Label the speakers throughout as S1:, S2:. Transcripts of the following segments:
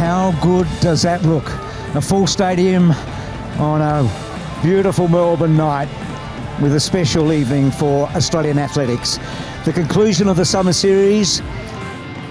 S1: How good does that look? A full stadium on a beautiful Melbourne night with a special evening for Australian athletics. The conclusion of the Summer Series,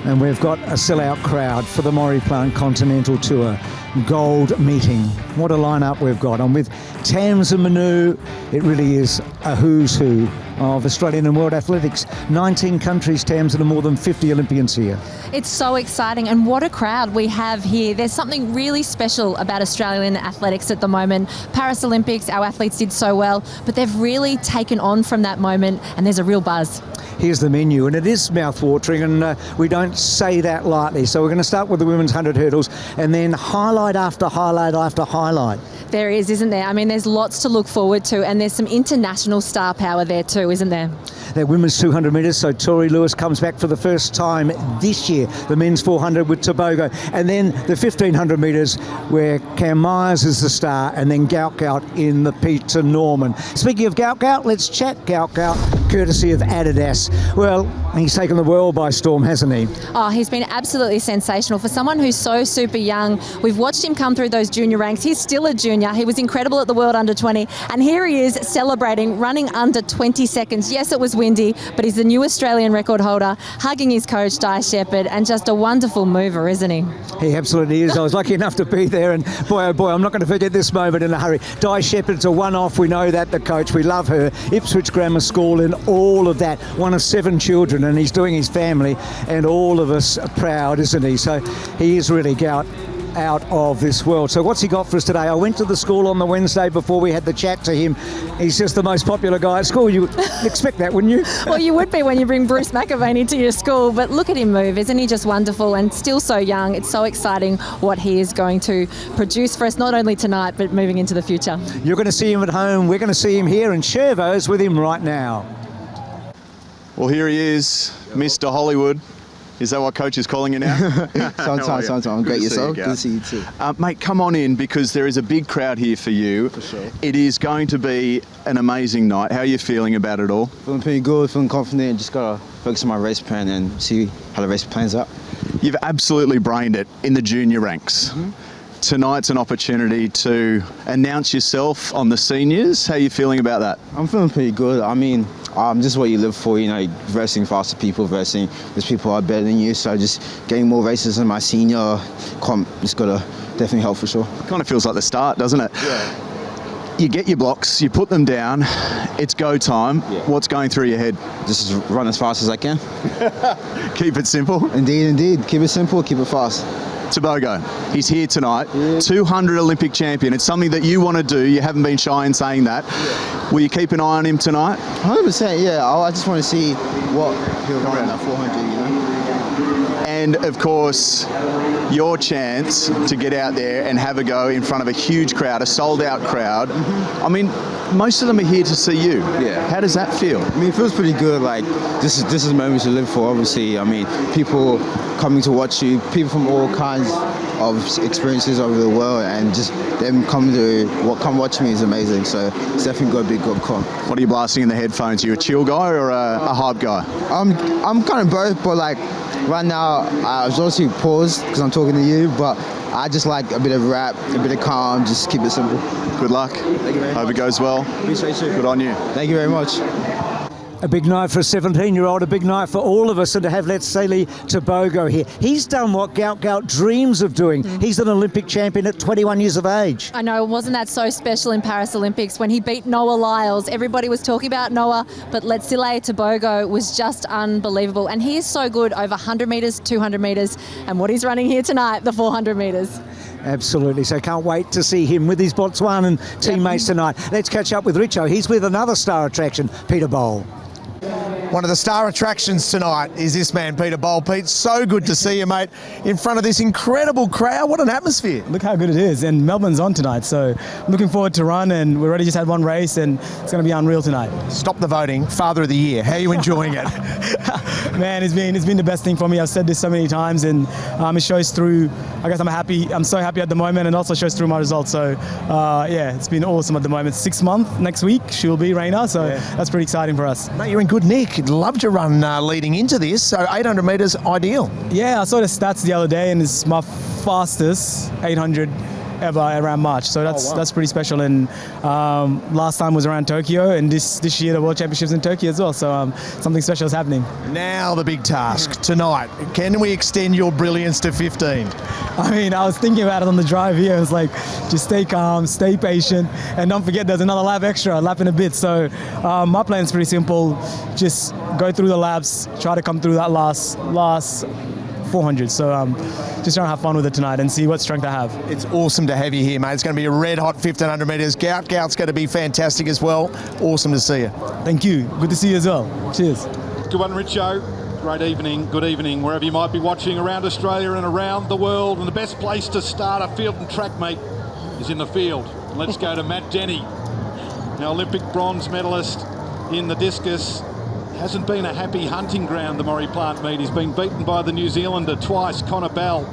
S1: and we've got a sellout crowd for the Maurie Plant Continental Tour Gold Meeting. What a lineup we've got. And with Tams and Manu, it really is a who's who of Australian and world athletics. 19 countries, Tams, and more than 50 Olympians here.
S2: It's so exciting, and what a crowd we have here. There's something really special about Australian athletics at the moment. Paris Olympics, our athletes did so well, but they've really taken on from that moment, and there's a real buzz.
S1: Here's the menu, and it is mouth-watering, and we don't say that lightly. So we're going to start with the women's 100 hurdles, and then highlight after highlight after highlight.
S2: There is, isn't there? I mean, there's lots to look forward to, and there's some international star power there too, isn't there?
S1: That women's 200 metres, so Tori Lewis comes back for the first time this year. The men's 400 with Tobago, and then the 1500 metres where Cam Myers is the star, and then Gout in the Peter Norman. Speaking of Gout, let's chat Gout, courtesy of Adidas. Well, he's taken the world by storm, hasn't he?
S2: Oh, he's been absolutely sensational. For someone who's so super young, we've watched him come through those junior ranks. He's still a junior. He was incredible at the World Under 20, and here he is celebrating, running under 20 seconds. Yes, it was windy, but he's the new Australian record holder, hugging his coach, Di Shepherd, and just a wonderful mover, isn't he?
S1: He absolutely is. I was lucky enough to be there, and boy, oh boy, I'm not going to forget this moment in a hurry. Di Shepherd's a one-off. We know that, the coach. We love her. Ipswich Grammar School and all of that. One of 7 children, and he's doing his family and all of us proud, isn't he? So he is really out of this world. So what's he got for us today? I went to the school on the Wednesday before we had the chat to him. He's just the most popular guy at school. You would expect that, wouldn't you?
S2: Well, you would be when you bring Bruce McAvaney to your school, but look at him move. Isn't he just wonderful and still so young? It's so exciting what he is going to produce for us, not only tonight, but moving into the future.
S1: You're going to see him at home. We're going to see him here, and Shervo's with him right now.
S3: Well, here he is, Mr. Hollywood. Is that what Coach is calling you now?
S4: Sometimes. I'm great. Yourself? Good to see you too.
S3: Mate, come on in, because there is a big crowd here for you.
S4: For sure.
S3: It is going to be an amazing night. How are you feeling about it all?
S4: Feeling pretty good, feeling confident. Just got to focus on my race plan and see how the race plans out.
S3: You've absolutely brained it in the junior ranks.
S4: Mm-hmm.
S3: Tonight's an opportunity to announce yourself on the seniors. How are you feeling about that?
S4: I'm feeling pretty good. I mean, this is what you live for, you know, versing faster people, versing those people are better than you. So just getting more races in my senior comp is going to definitely help for sure.
S3: Kind of feels like the start, doesn't it?
S4: Yeah.
S3: You get your blocks, you put them down, it's go time.
S4: Yeah.
S3: What's going through your head?
S4: Just run as fast as I can.
S3: Keep it simple.
S4: Indeed. Keep it simple, keep it fast.
S3: Tobago, he's here tonight,
S4: Yeah.
S3: 200 Olympic champion. It's something that you want to do. You haven't been shy in saying that.
S4: Yeah.
S3: Will you keep an eye on him tonight?
S4: 100%, yeah. I just want to see what he'll run at 400, you know.
S3: And of course, your chance to get out there and have a go in front of a huge crowd, a sold-out crowd.
S4: Mm-hmm.
S3: I mean, most of them are here to see you.
S4: Yeah.
S3: How does that feel?
S4: I mean, it feels pretty good. Like, this is moments to live for, obviously. I mean, people coming to watch you, people from all kinds of experiences over the world, and just them come watch me is amazing. So it's definitely got to be a good con.
S3: What are you blasting in the headphones? Are you a chill guy or a hype guy?
S4: I'm kind of both, but like right now I was obviously paused because I'm talking to you, but I just like a bit of rap, a bit of calm, just keep it simple.
S3: Good luck.
S4: Thank you very much.
S3: Hope it goes well.
S4: Appreciate you.
S3: Good on you.
S4: Thank you very much.
S1: A big night for a 17-year-old, a big night for all of us, and to have Letseli Tobago here. He's done what Gout Dreams of doing. He's an Olympic champion at 21 years of age.
S2: I know, wasn't that so special in Paris Olympics when he beat Noah Lyles? Everybody was talking about Noah, but Letseli Tobago was just unbelievable. And he is so good over 100 metres, 200 metres, and what he's running here tonight, the 400 metres.
S1: Absolutely, so can't wait to see him with his Botswanan teammates tonight. Let's catch up with Richo. He's with another star attraction, Peter Bowl.
S5: One of the star attractions tonight is this man, Peter Bowl. Pete, so good to see you, mate, in front of this incredible crowd. What an atmosphere.
S6: Look how good it is, and Melbourne's on tonight, so I'm looking forward to run, and we already just had one race, and it's going to be unreal tonight.
S5: Stop the voting. Father of the Year. How are you enjoying it?
S6: Man, it's been the best thing for me. I've said this so many times, and it shows through. I guess I'm so happy at the moment, and also shows through my results. So yeah, it's been awesome at the moment. 6 months next week she'll be Raina, so that's pretty exciting for us.
S5: Mate, you're in good nick. You'd loved your run leading into this, so 800 metres ideal.
S6: Yeah, I saw the stats the other day, and it's my fastest 800 ever around March. So that's pretty special. And last time was around Tokyo, and this year the World Championships in Tokyo as well. So something special is happening.
S5: Now the big task tonight. Can we extend your brilliance to 15?
S6: I mean, I was thinking about it on the drive here. It's like, just stay calm, stay patient, and don't forget there's another lap extra, a lap and a bit. So my plan is pretty simple. Just go through the laps, try to come through that last 400. So just trying to have fun with it tonight and see what strength I have.
S5: It's awesome to have you here, mate. It's going to be a red hot 1500 metres. Gout's going to be fantastic as well. Awesome to see you.
S6: Thank you. Good to see you as well. Cheers.
S7: Good one, Richo. Great evening, good evening, wherever you might be watching around Australia and around the world. And the best place to start a field and track meet is in the field. Let's go to Matt Denny, now Olympic bronze medalist in the discus. Hasn't been a happy hunting ground, the Maurie Plant Meet. He's been beaten by the New Zealander twice, Connor Bell,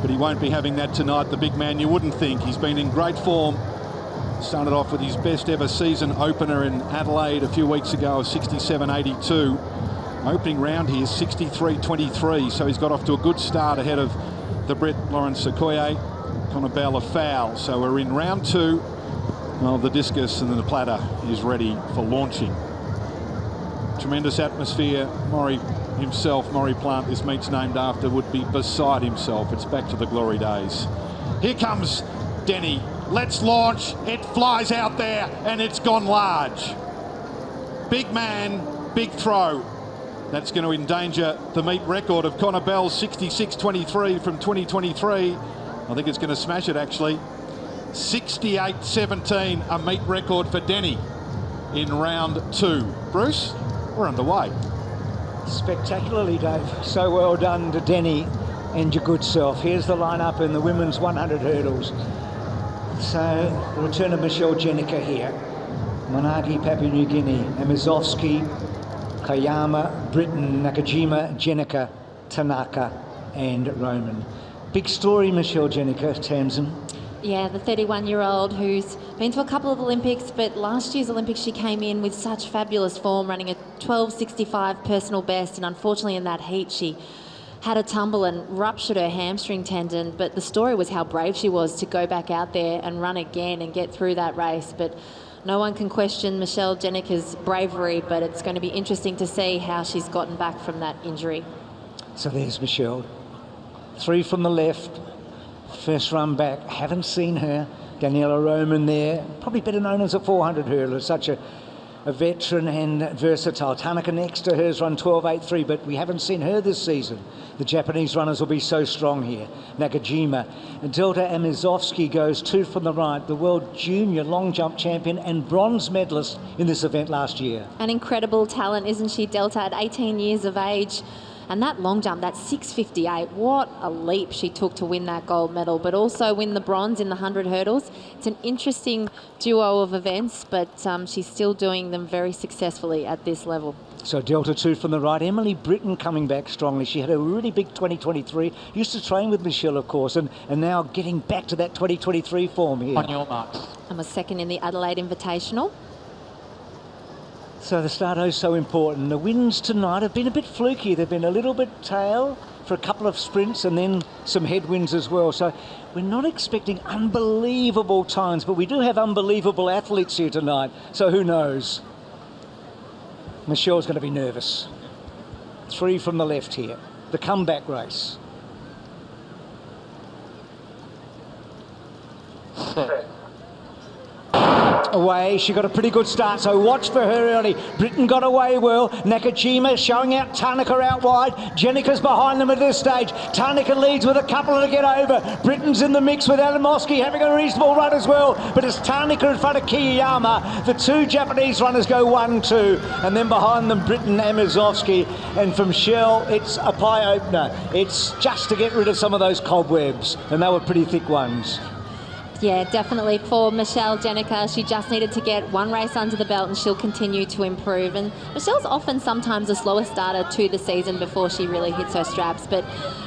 S7: but he won't be having that tonight, the big man, you wouldn't think. He's been in great form. Started off with his best ever season opener in Adelaide a few weeks ago of 67.82. Opening round here, 63.23, so he's got off to a good start ahead of the Brit Lawrence Okoye. Connor Bell a foul, so we're in round two of the discus, and then the platter is ready for launching. Tremendous atmosphere. Maurie himself, Maurie Plant, this meet's named after, would be beside himself. It's back to the glory days. Here comes Denny. Let's launch. It flies out there and it's gone large. Big man, big throw. That's going to endanger the meet record of Connor Bell's 66.23 from 2023. I think it's going to smash it actually. 68.17, a meet record for Denny in round two. Bruce, we're underway.
S8: Spectacularly, Dave. So well done to Denny and your good self. Here's the lineup in the women's 100 hurdles. So, the return of Michelle Jenica here. Monagi, Papua New Guinea. Amazovsky, Kayama, Britain, Nakajima, Jenica, Tanaka, and Roman. Big story, Michelle Jenica, Tamsin.
S9: Yeah, the 31-year-old who's been to a couple of Olympics, but last year's Olympics she came in with such fabulous form, running a 12.65 personal best, and unfortunately in that heat she had a tumble and ruptured her hamstring tendon, but the story was how brave she was to go back out there and run again and get through that race. But no one can question Michelle Jenica's bravery, but it's going to be interesting to see how she's gotten back from that injury.
S8: So there's Michelle. 3 from the left. First run back, haven't seen her. Daniela Roman there, probably better known as a 400 hurdler, such a veteran and versatile. Tanaka next to her's run 12.83, but we haven't seen her this season. The Japanese runners will be so strong here. Nakajima. Delta Amizovsky goes 2 from the right, the world junior long jump champion and bronze medalist in this event last year.
S9: An incredible talent, isn't she, Delta, at 18 years of age? And that long jump, that 6.58, what a leap she took to win that gold medal, but also win the bronze in the 100 hurdles. It's an interesting duo of events, but she's still doing them very successfully at this level.
S8: So Delta 2 from the right. Emily Britton coming back strongly. She had a really big 2023. Used to train with Michelle, of course, and now getting back to that 2023 form here.
S9: On your marks. And was second in the Adelaide Invitational.
S8: So the starto's so important. The winds tonight have been a bit fluky. They've been a little bit tail for a couple of sprints and then some headwinds as well. So we're not expecting unbelievable times, but we do have unbelievable athletes here tonight. So who knows? Michelle's going to be nervous. 3 from the left here. The comeback race. Away, she got a pretty good start, so watch for her early. Britain got away well. Nakajima showing out Tanaka out wide. Jenica's behind them at this stage. Tanaka leads with a couple to get over. Britain's in the mix with Adamowski having a reasonable run as well, but it's Tanaka in front of Kiyama. The 2 Japanese runners go 1-2, and then behind them Britain, Amizovsky, and from Shell it's a pie opener. It's just to get rid of some of those cobwebs, and they were pretty thick ones.
S9: Yeah, definitely for Michelle Jenica. She just needed to get one race under the belt and she'll continue to improve. And Michelle's often sometimes a slower starter to the season before she really hits her straps. But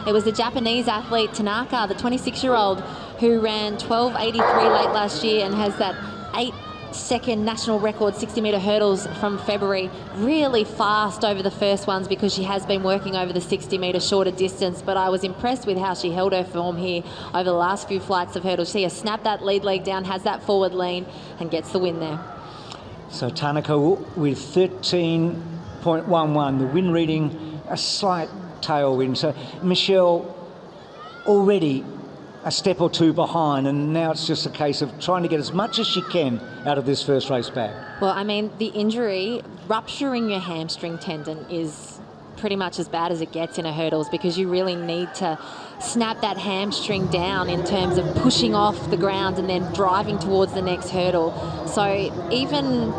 S9: it was the Japanese athlete Tanaka, the 26-year-old, who ran 12.83 late last year and has that second national record 60-metre hurdles from February. Really fast over the first ones because she has been working over the 60-metre shorter distance, but I was impressed with how she held her form here over the last few flights of hurdles. See her snap that lead leg down, has that forward lean and gets the win there.
S8: So Tanaka with 13.11, the wind reading a slight tailwind. So Michelle already a step or two behind, and now it's just a case of trying to get as much as she can out of this first race back.
S9: Well, I mean, the injury, rupturing your hamstring tendon is pretty much as bad as it gets in a hurdles, because you really need to snap that hamstring down in terms of pushing off the ground and then driving towards the next hurdle. So even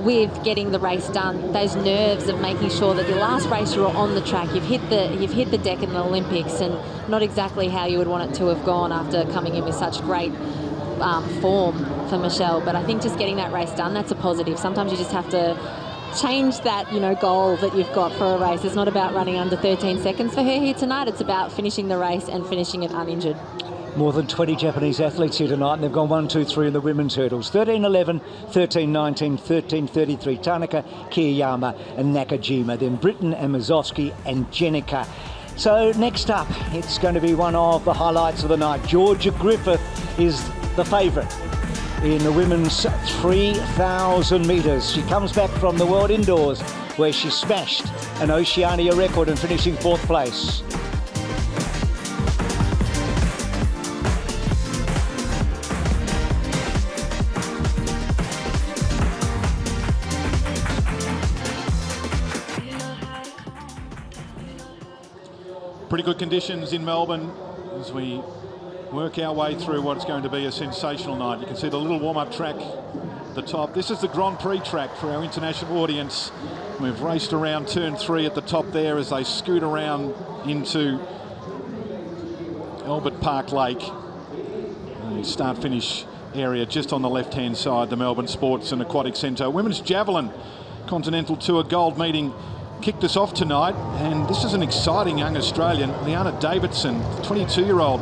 S9: with getting the race done, those nerves of making sure that your last race you were on the track, you've hit the deck in the Olympics, and not exactly how you would want it to have gone after coming in with such great form for Michelle. But I think just getting that race done, that's a positive. Sometimes you just have to change that, goal that you've got for a race. It's not about running under 13 seconds for her here tonight. It's about finishing the race and finishing it uninjured.
S8: More than 20 Japanese athletes here tonight, and they've gone 1, 2, 3 in the women's hurdles. 13.11, 13.19, 13.33. Tanaka, Kiyama and Nakajima. Then Britton and Mazowski and Jenica. So next up, it's going to be one of the highlights of the night. Georgia Griffith is the favourite in the women's 3,000 metres. She comes back from the World Indoors, where she smashed an Oceania record and finishing 4th place.
S7: Pretty good conditions in Melbourne as we work our way through what's going to be a sensational night. You can see the little warm-up track at the top. This is the Grand Prix track for our international audience. We've raced around turn 3 at the top there as they scoot around into Albert Park Lake. The start-finish area just on the left-hand side, the Melbourne Sports and Aquatic Centre. Women's Javelin Continental Tour Gold meeting kicked us off tonight, and this is an exciting young Australian, Liana Davidson, 22-year-old.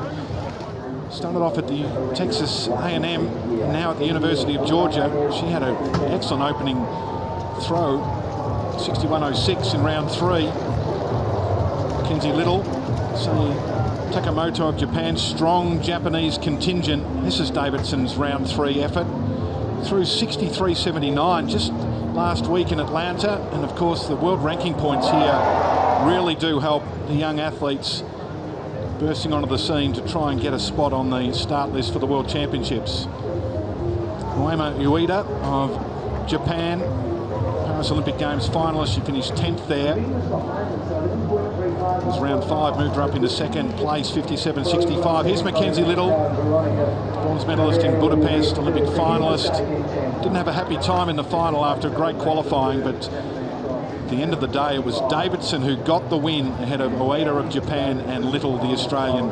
S7: Started off at the Texas A&M, and now at the University of Georgia. She had an excellent opening throw, 61.06 in round 3. Kenzie Little, Takamoto of Japan, strong Japanese contingent. This is Davidson's round 3 effort. Through 63.79 just last week in Atlanta, and of course the world ranking points here really do help the young athletes bursting onto the scene to try and get a spot on the start list for the World Championships. Uema Ueda of Japan, Paris Olympic Games finalist, she finished 10th there. It was round 5, moved her up into 2nd place, 57.65. Here's Mackenzie Little, bronze medalist in Budapest, Olympic finalist. Didn't have a happy time in the final after great qualifying, but at the end of the day, it was Davidson who got the win ahead of Ueda of Japan and Little, the Australian,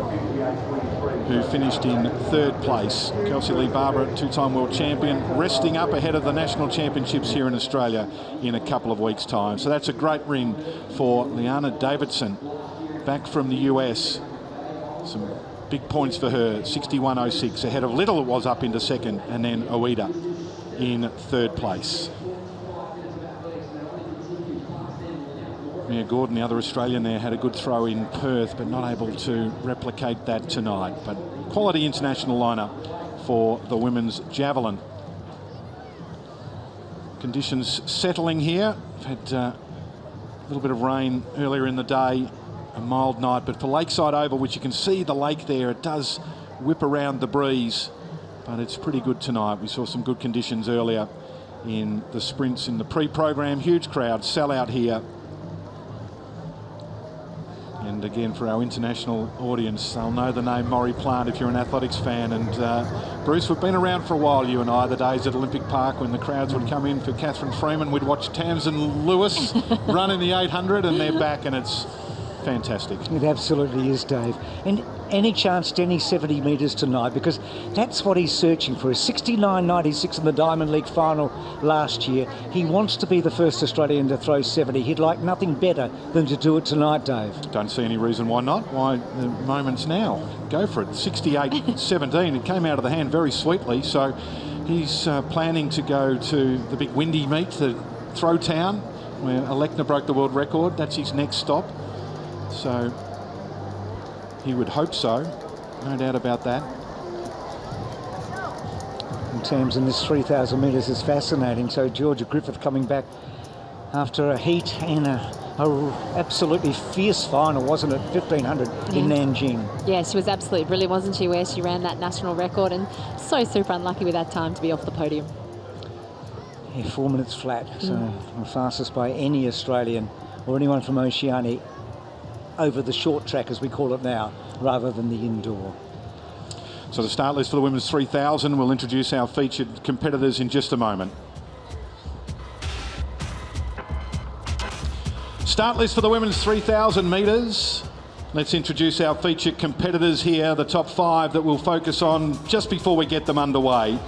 S7: who finished in 3rd place. Kelsey Lee Barber, 2-time world champion, resting up ahead of the national championships here in Australia in a couple of weeks' time. So that's a great win for Liana Davidson, back from the US. Some big points for her, 61.06, ahead of Little, it was up into 2nd, and then Ueda in 3rd place. Mia Gordon, the other Australian there, had a good throw in Perth, but not able to replicate that tonight. But quality international lineup for the women's javelin. Conditions settling here. We've had a little bit of rain earlier in the day, a mild night, but for Lakeside Oval, which you can see the lake there, it does whip around the breeze, but it's pretty good tonight. We saw some good conditions earlier in the sprints in the pre-program. Huge crowd, sell out here. And again, for our international audience, they'll know the name Maurie Plant if you're an athletics fan. And Bruce, we've been around for a while, you and I, the days at Olympic Park when the crowds would come in for Catherine Freeman. We'd watch Tamsin Lewis run in the 800, and they're back, and it's fantastic.
S8: It absolutely is, Dave. And any chance Denny 70 metres tonight, because that's what he's searching for. 69.96 in the Diamond League final last year. He wants to be the first Australian to throw 70. He'd like nothing better than to do it tonight, Dave.
S7: Don't see any reason why not. Why the moment's now. Go for it. 68.17. It came out of the hand very sweetly. So He's planning to go to the big windy meet, the Throwtown, where Alekna broke the world record. That's his next stop. So he would hope so, no doubt about that.
S1: In terms of this 3,000 metres is fascinating. So Georgia Griffith coming back after a heat and a absolutely fierce final, wasn't it? 1,500 in Nanjing.
S9: Yeah, she was absolutely brilliant, wasn't she, where she ran that national record, and so super unlucky with that time to be off the podium.
S1: Yeah, 4 minutes flat, so the fastest by any Australian or anyone from Oceania over the short track, as we call it now, rather than the indoor.
S7: So the start list for the women's 3,000, we'll introduce our featured competitors in just a moment. Start list for the women's 3,000 metres. Let's introduce our featured competitors here, the top 5 that we'll focus on just before we get them underway.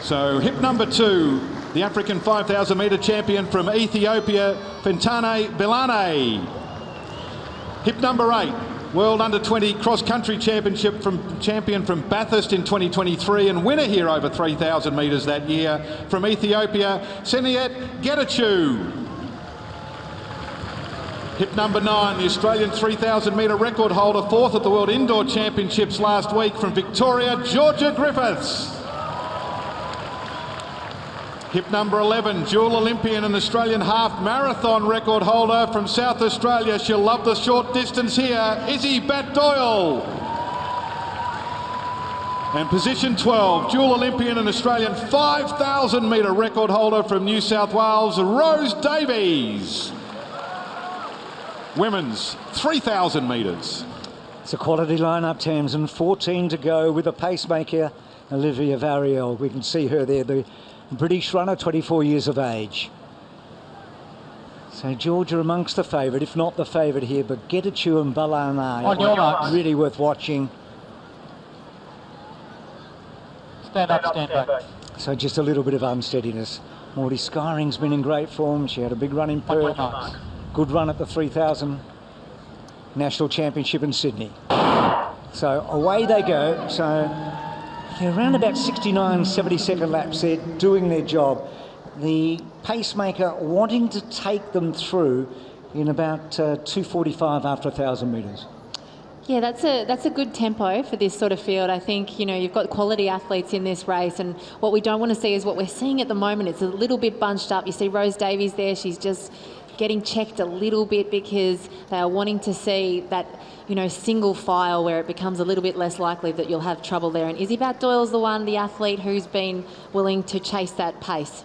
S7: So hip number 2, the African 5,000 metre champion from Ethiopia, Fentane Belane. Hip number 8, World Under-20 cross-country champion from Bathurst in 2023 and winner here over 3,000 metres that year from Ethiopia, Seniet Getachew. Hip number 9, the Australian 3,000 metre record holder, 4th at the World Indoor Championships last week from Victoria, Georgia Griffiths. Hip number 11, dual Olympian and Australian half marathon record holder from South Australia. She'll love the short distance here, Izzy Bat-Doyle. And position 12, dual Olympian and Australian 5,000 metre record holder from New South Wales, Rose Davies. Women's 3,000 metres.
S1: It's a quality lineup, Tamsin. 14 to go with a pacemaker, Olivia Variel. We can see her there, the British runner, 24 years of age. So Georgia amongst the favourite, if not the favourite here, but Getachew and Belane are really worth watching.
S10: Stand up, stand back.
S1: So just a little bit of unsteadiness. Maudie Skyring's been in great form. She had a big run in Perth. Good run at the 3,000 National Championship in Sydney. So away they go. So they're around about 69, 70-second laps there, doing their job. The pacemaker wanting to take them through in about 2:45 after 1,000 metres.
S9: Yeah, that's a good tempo for this sort of field. I think, you've got quality athletes in this race, and what we don't want to see is what we're seeing at the moment. It's a little bit bunched up. You see Rose Davies there, she's just getting checked a little bit because they are wanting to see that, single file where it becomes a little bit less likely that you'll have trouble there. And Izzy Bat-Doyle's the athlete who's been willing to chase that pace.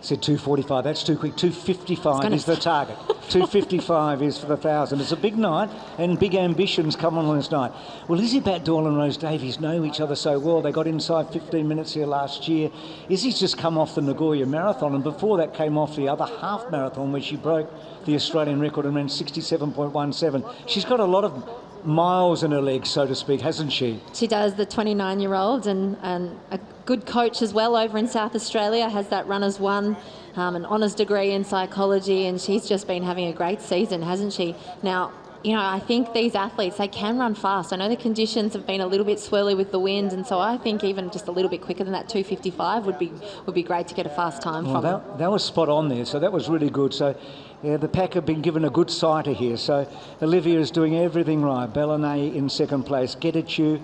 S1: Said 2:45, that's too quick. 2:55 is the target. 2:55 is for the 1,000. It's a big night and big ambitions come on this night. Well, Izzy Bat-Doyle and Rose Davies know each other so well. They got inside 15 minutes here last year. Izzy's just come off the Nagoya Marathon, and before that came off the other half marathon where she broke the Australian record and ran 67.17. She's got a lot of miles in her legs, so to speak, hasn't she?
S9: She does, the 29-year-old, and a good coach as well over in South Australia, has that Runners One, an honours degree in psychology, and she's just been having a great season, hasn't she? Now, I think these athletes, they can run fast. I know the conditions have been a little bit swirly with the wind, and so I think even just a little bit quicker than that 2:55 would be great to get a fast time from them.
S1: That was spot on there, so that was really good. So, yeah, the pack have been given a good sighter here. So Olivia is doing everything right. Belane in second place. Getachew,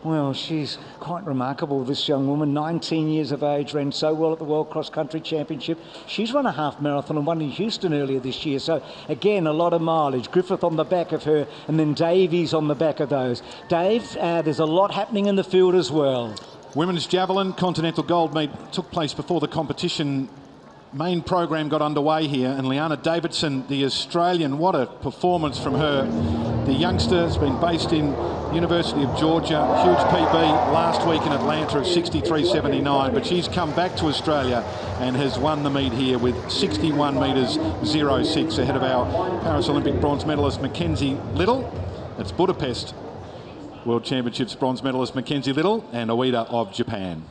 S1: well, she's quite remarkable, this young woman. 19 years of age, ran so well at the World Cross Country Championship. She's run a half marathon and won in Houston earlier this year. So, again, a lot of mileage. Griffith on the back of her, and then Davies on the back of those. Dave, there's a lot happening in the field as well.
S7: Women's javelin continental gold meet took place before the competition main program got underway here, and Liana Davidson, the Australian, what a performance from her. The youngster has been based in University of Georgia, huge PB last week in Atlanta of 63.79, but she's come back to Australia and has won the meet here with 61 metres 06 ahead of our Paris Olympic bronze medalist Mackenzie Little. That's Budapest World Championships bronze medalist Mackenzie Little and Oida of Japan.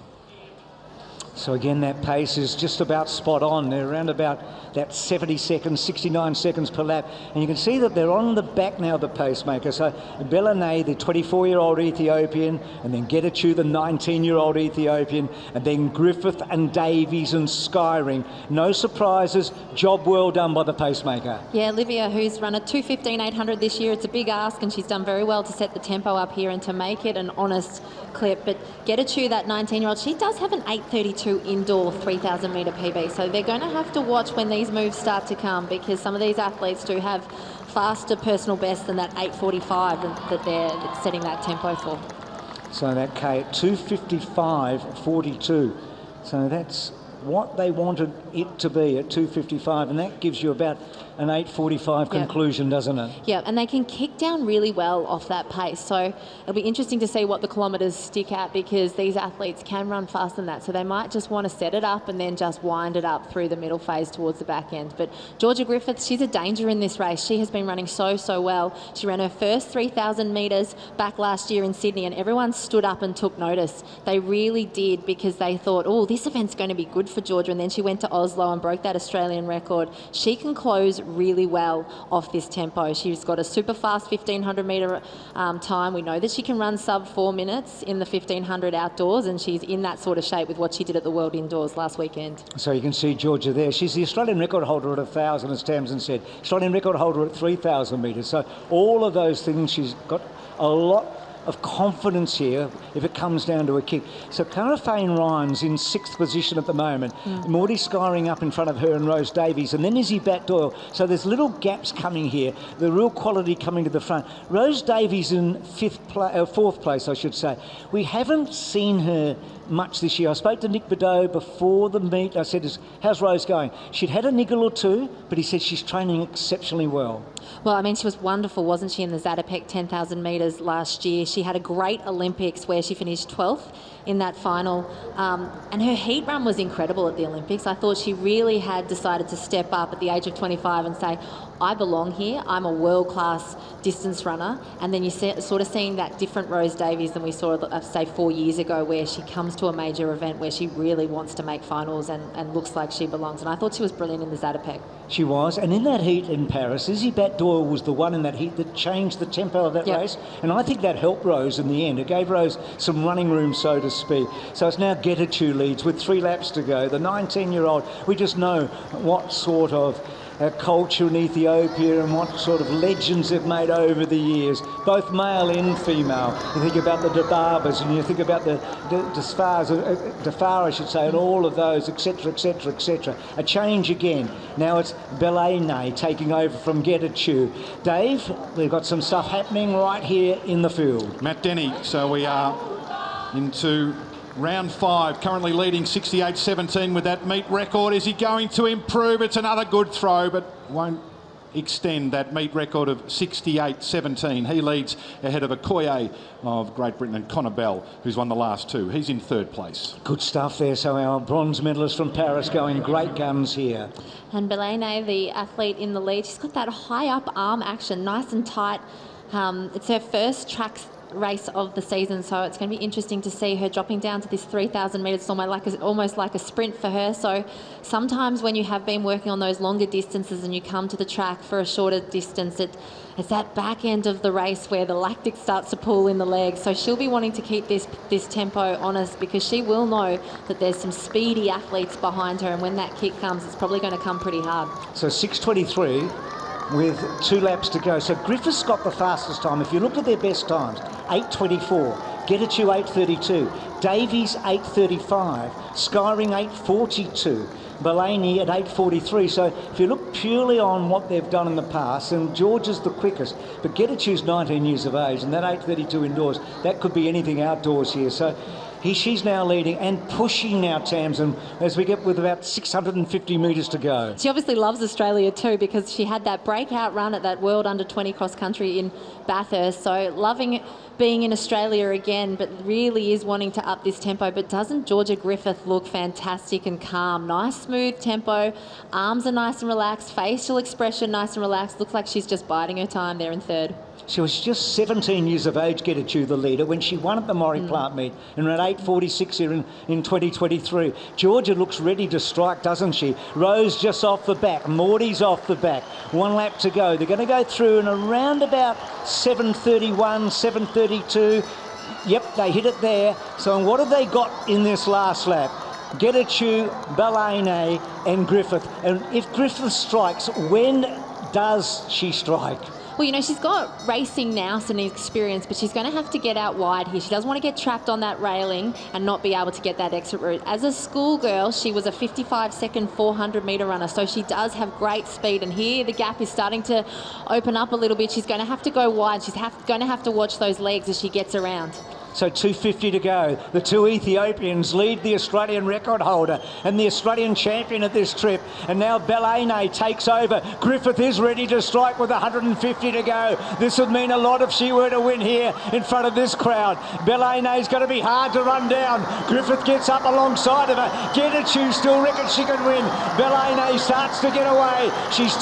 S8: So again, that pace is just about spot on. They're around about that 70 seconds, 69 seconds per lap. And you can see that they're on the back now, the pacemaker. So Belanay, the 24-year-old Ethiopian, and then Getachew, the 19-year-old Ethiopian, and then Griffith and Davies and Skyring. No surprises. Job well done by the pacemaker.
S9: Yeah, Olivia, who's run a 2:15.800 this year, it's a big ask, and she's done very well to set the tempo up here and to make it an honest clip. But Getachew, that 19-year-old, she does have an 8:32 indoor 3,000 metre PB, so they're going to have to watch when these moves start to come, because some of these athletes do have faster personal best than that 8:45 that they're setting that tempo for.
S8: So that K at 2:55.42. So that's what they wanted it to be at 2:55, and that gives you about an 8:45 conclusion, doesn't it?
S9: Yeah, and they can kick down really well off that pace. So it'll be interesting to see what the kilometres stick at, because these athletes can run faster than that. So they might just want to set it up and then just wind it up through the middle phase towards the back end. But Georgia Griffith, she's a danger in this race. She has been running so well. She ran her first 3,000 metres back last year in Sydney, and everyone stood up and took notice. They really did, because they thought, oh, this event's going to be good for Georgia. And then she went to Oslo and broke that Australian record. She can close really well off this tempo. She's got a super fast 1,500 metre time. We know that she can run sub 4 minutes in the 1,500 outdoors, and she's in that sort of shape with what she did at the World Indoors last weekend.
S8: So you can see Georgia there. She's the Australian record holder at 1,000, as Tamsin said. Australian record holder at 3,000 metres. So all of those things, she's got a lot of confidence here if it comes down to a kick. So Cara Fane Ryan's in 6th position at the moment. Maury Skyring up in front of her and Rose Davies, and then Izzy Bat-Doyle. So there's little gaps coming here, the real quality coming to the front. Rose Davies in 4th place, I should say. We haven't seen her much this year. I spoke to Nick Bedeau before the meet. I said, how's Rose going? She'd had a niggle or two, but he said she's training exceptionally well.
S9: Well, I mean, she was wonderful, wasn't she, in the Zatopek 10,000 metres last year. She had a great Olympics where she finished 12th in that final. And her heat run was incredible at the Olympics. I thought she really had decided to step up at the age of 25 and say, I belong here. I'm a world-class distance runner. And then you sort of seeing that different Rose Davies than we saw, say, 4 years ago, where she comes to a major event where she really wants to make finals and looks like she belongs. And I thought she was brilliant in the Zatopek.
S8: She was. And in that heat in Paris, Izzy Bat-Doyle was the one in that heat that changed the tempo of that race. And I think that helped Rose in the end. It gave Rose some running room, so to speak. So it's now Getachew leads with 3 laps to go. The 19-year-old, we just know what sort of culture in Ethiopia and what sort of legends they've made over the years, both male and female. You think about the Dababas, and you think about the Dafar, I should say, and all of those, etc., etc., etc. A change again. Now it's Belanay taking over from Getachew. Dave, we've got some stuff happening right here in the field.
S7: Matt Denny, so we are into round 5, currently leading 68.17 with that meet record. Is he going to improve? It's another good throw, but won't extend that meet record of 68.17. He leads ahead of Okoye of Great Britain and Connor Bell, who's won the last 2. He's in 3rd place.
S8: Good stuff there. So our bronze medalist from Paris going great guns here.
S9: And Belanay, the athlete in the lead, she's got that high up arm action, nice and tight. It's her first track race of the season, so it's going to be interesting to see her dropping down to this 3,000 metres. It's almost like a sprint for her. So sometimes when you have been working on those longer distances and you come to the track for a shorter distance, it's that back end of the race where the lactic starts to pull in the legs. So she'll be wanting to keep this tempo honest, because she will know that there's some speedy athletes behind her, and when that kick comes, it's probably going to come pretty hard.
S8: So 6:23 with 2 laps to go. So Griffiths got the fastest time. If you look at their best times, 8:24, Getachew 8:32, Davies 8:35, Skyring 8:42, Belanay at 8:43. So if you look purely on what they've done in the past, and Georgia's the quickest, but Getachew's 19 years of age, and that 8:32 indoors, that could be anything outdoors here. So she's now leading and pushing now, Tamsin, as we get with about 650 metres to go.
S9: She obviously loves Australia too, because she had that breakout run at that World Under-20 cross country in Bathurst. So loving being in Australia again, but really is wanting to up this tempo. But doesn't Georgia Griffith look fantastic and calm? Nice smooth tempo, arms are nice and relaxed, facial expression nice and relaxed. Looks like she's just biding her time there in 3rd.
S8: She was just 17 years of age, Getachew, the leader, when she won at the Maurie Plant Meet and ran 8:46 here in 2023. Georgia looks ready to strike, doesn't she? Rose just off the back. Maudie's off the back. 1 lap to go. They're going to go through in around about 7:31, 7:32. Yep, they hit it there. So what have they got in this last lap? Getachew, Bellene and Griffith. And if Griffith strikes, when does she strike?
S9: Well, you know, she's got racing nous and experience, but she's going to have to get out wide here. She doesn't want to get trapped on that railing and not be able to get that exit route. As a schoolgirl, she was a 55-second 400-metre runner, so she does have great speed. And here the gap is starting to open up a little bit. She's going to have to go wide. She's going to have to watch those legs as she gets around.
S8: So 2:50 to go. The two Ethiopians lead the Australian record holder and the Australian champion at this trip. And now Bellene takes over. Griffith is ready to strike with 150 to go. This would mean a lot if she were to win here in front of this crowd. Bellene's going to be hard to run down. Griffith gets up alongside of her. Getachew still reckons she can win. Bellene starts to get away. She's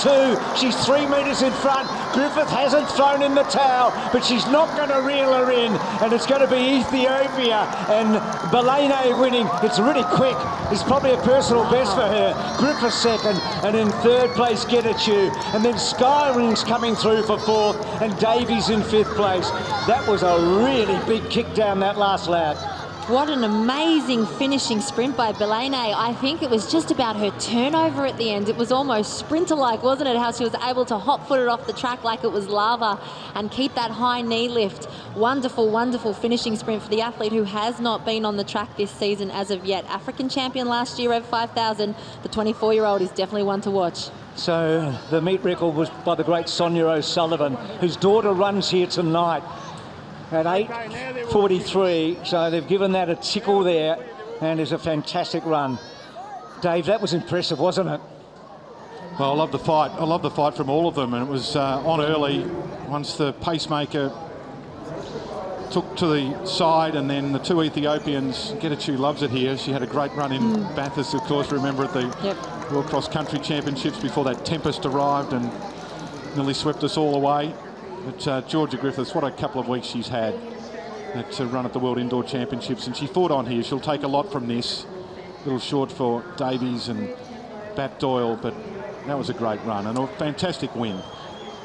S8: 3 metres in front. Griffith hasn't thrown in the towel, but she's not going to reel her in. And it's going to be Ethiopia and Bellene winning. It's really quick. It's probably a personal best for her. Griffith second, and in third place Getachew. And then Skywing's coming through for fourth, and Davies in fifth place. That was a really big kick down that last lap.
S9: What an amazing finishing sprint by Bellene. I think it was just about her turnover at the end. It was almost sprinter-like, wasn't it? How she was able to hot-foot it off the track like it was lava and keep that high knee lift. Wonderful, wonderful finishing sprint for the athlete who has not been on the track this season as of yet. African champion last year over 5,000. The 24-year-old is definitely one to watch.
S8: So the meet record was by the great Sonia O'Sullivan, whose daughter runs here tonight at 8:43, so they've given that a tickle there, and it's a fantastic run. Dave, that was impressive, wasn't it?
S7: Well, I love the fight. I love the fight from all of them, and it was on early once the pacemaker took to the side, and then the two Ethiopians, Getachew loves it here. She had a great run in Bathurst, of course, remember at the World Cross Country Championships before that tempest arrived and nearly swept us all away. But Georgia Griffiths, what a couple of weeks she's had to run at the World Indoor Championships, and she fought on here. She'll take a lot from this. A little short for Davies and Bat Doyle, but that was a great run and a fantastic win.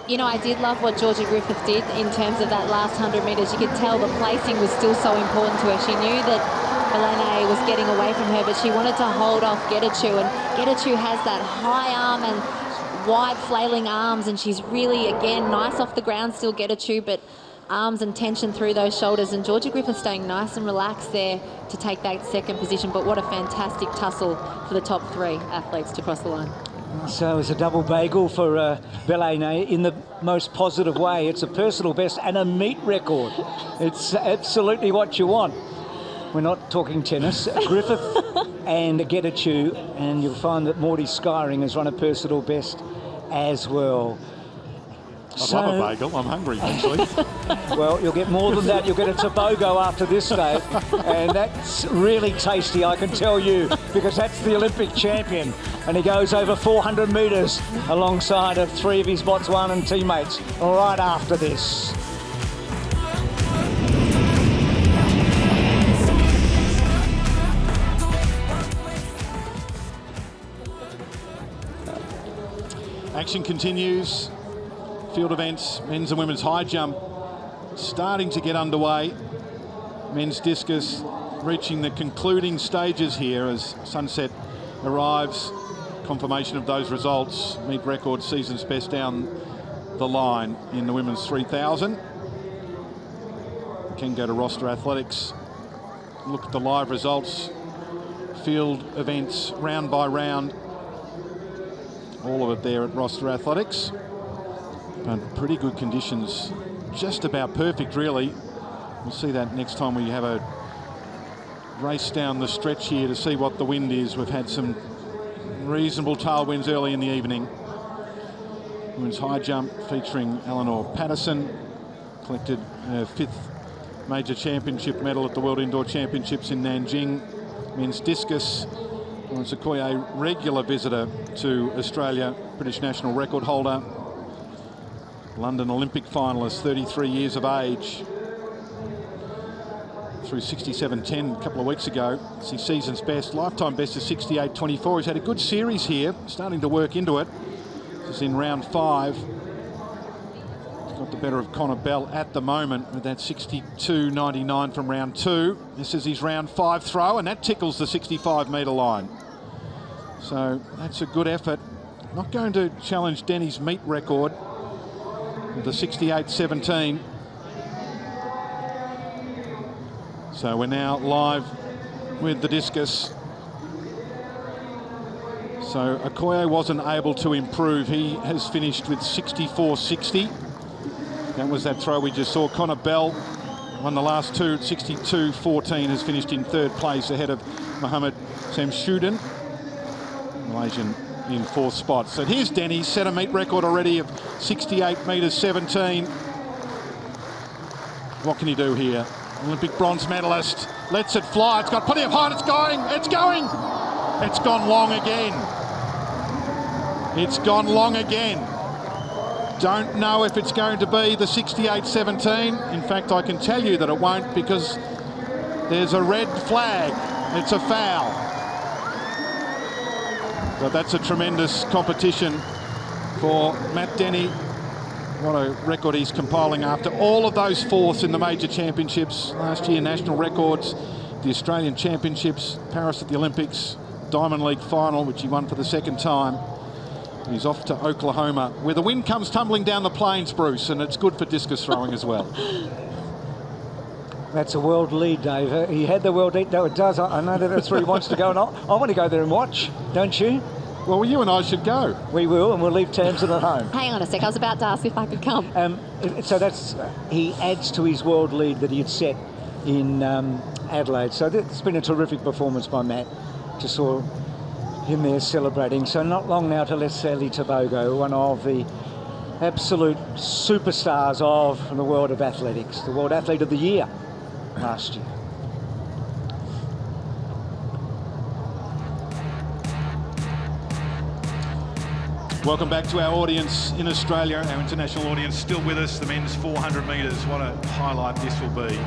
S9: You know, I did love what Georgia Griffith did in terms of that last 100 metres. You could tell the placing was still so important to her. She knew that Bellene was getting away from her, but she wanted to hold off Getachew, and Getachew has that high arm and wide flailing arms, and she's really, again, nice off the ground still, Getachew, but arms and tension through those shoulders, and Georgia Griffith staying nice and relaxed there to take that second position. But what a fantastic tussle for the top three athletes to cross the line.
S8: So it's a double bagel for Bellene in the most positive way. It's a personal best and a meet record. It's absolutely what you want. We're not talking tennis. Griffith and Getachew, and you'll find that Maudie Skyring has run a personal best as well.
S7: I love a bagel. I'm hungry, actually.
S8: Well, you'll get more than that. You'll get a Tobago after this, Dave. And that's really tasty, I can tell you, because that's the Olympic champion. And he goes over 400 metres alongside of three of his Botswanan teammates right after this.
S7: Action continues. Field events, men's and women's high jump starting to get underway. Men's discus reaching the concluding stages here as sunset arrives. Confirmation of those results. Meet record, season's best down the line in the women's 3,000. Can go to roster athletics. Look at the live results. Field events, round by round. All of it there at roster athletics. But pretty good conditions, just about perfect really. We'll see that next time we have a race down the stretch here to see what the wind is. We've had some reasonable tailwinds early in the evening. Women's high jump featuring Eleanor Patterson, collected her 5th major championship medal at the World Indoor Championships in Nanjing. Men's discus, Lawrence Okoye, regular visitor to Australia, British national record holder. London Olympic finalist, 33 years of age. Through 67.10 a couple of weeks ago. It's his season's best. Lifetime best is 68.24. He's had a good series here, starting to work into it. This is in round 5. Got the better of Connor Bell at the moment with that 62.99 from round 2. This is his round 5 throw, and that tickles the 65-metre line. So that's a good effort. Not going to challenge Denny's meet record with the 68.17. So we're now live with the discus. So Okoye wasn't able to improve. He has finished with 64.60. That was that throw we just saw. Connor Bell won the last two at 62.14, has finished in 3rd place ahead of Mohammed Samshuddin, Malaysian in 4th spot. So here's Denny, set a meet record already of 68 metres 17. What can he do here? Olympic bronze medalist, lets it fly. It's got plenty of height. It's going. It's going. It's gone long again. It's gone long again. Don't know if it's going to be the 68.17. In fact, I can tell you that it won't, because there's a red flag. It's a foul. But that's a tremendous competition for Matt Denny. What a record he's compiling after all of those 4ths in the major championships. Last year, national records, the Australian Championships, Paris at the Olympics, Diamond League final, which he won for the 2nd time. He's off to Oklahoma, where the wind comes tumbling down the plains, Bruce, and it's good for discus throwing as well.
S8: That's a world lead, Dave. He had the world lead. No, it does. I know that's where he wants to go, and I want to go there and watch, don't you?
S7: Well, you and I should go.
S8: We will, and we'll leave Tamsin at home.
S9: Hang on a sec, I was about to ask if I could come.
S8: So that's he adds to his world lead that he had set in Adelaide. So it's been a terrific performance by Matt. Just saw him there celebrating. So not long now to Leslie Tobago, one of the absolute superstars of the world of athletics, the World Athlete of the Year last year.
S7: Welcome back to our audience in Australia, our international audience still with us. The men's 400 metres, what a highlight this will be.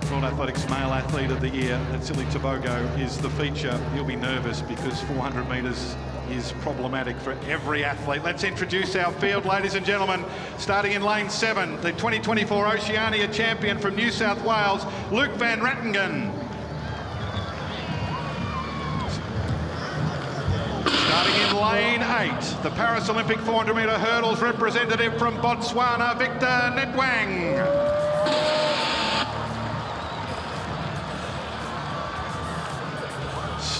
S7: World Athletics Male Athlete of the Year, Leslie Tobago is the feature. He'll be nervous because 400 metres is problematic for every athlete. Let's introduce our field, ladies and gentlemen. Starting in lane 7, the 2024 Oceania champion from New South Wales, Luke van Rattingen. Starting in lane 8, the Paris Olympic 400 metre hurdles representative from Botswana, Victor Netwang.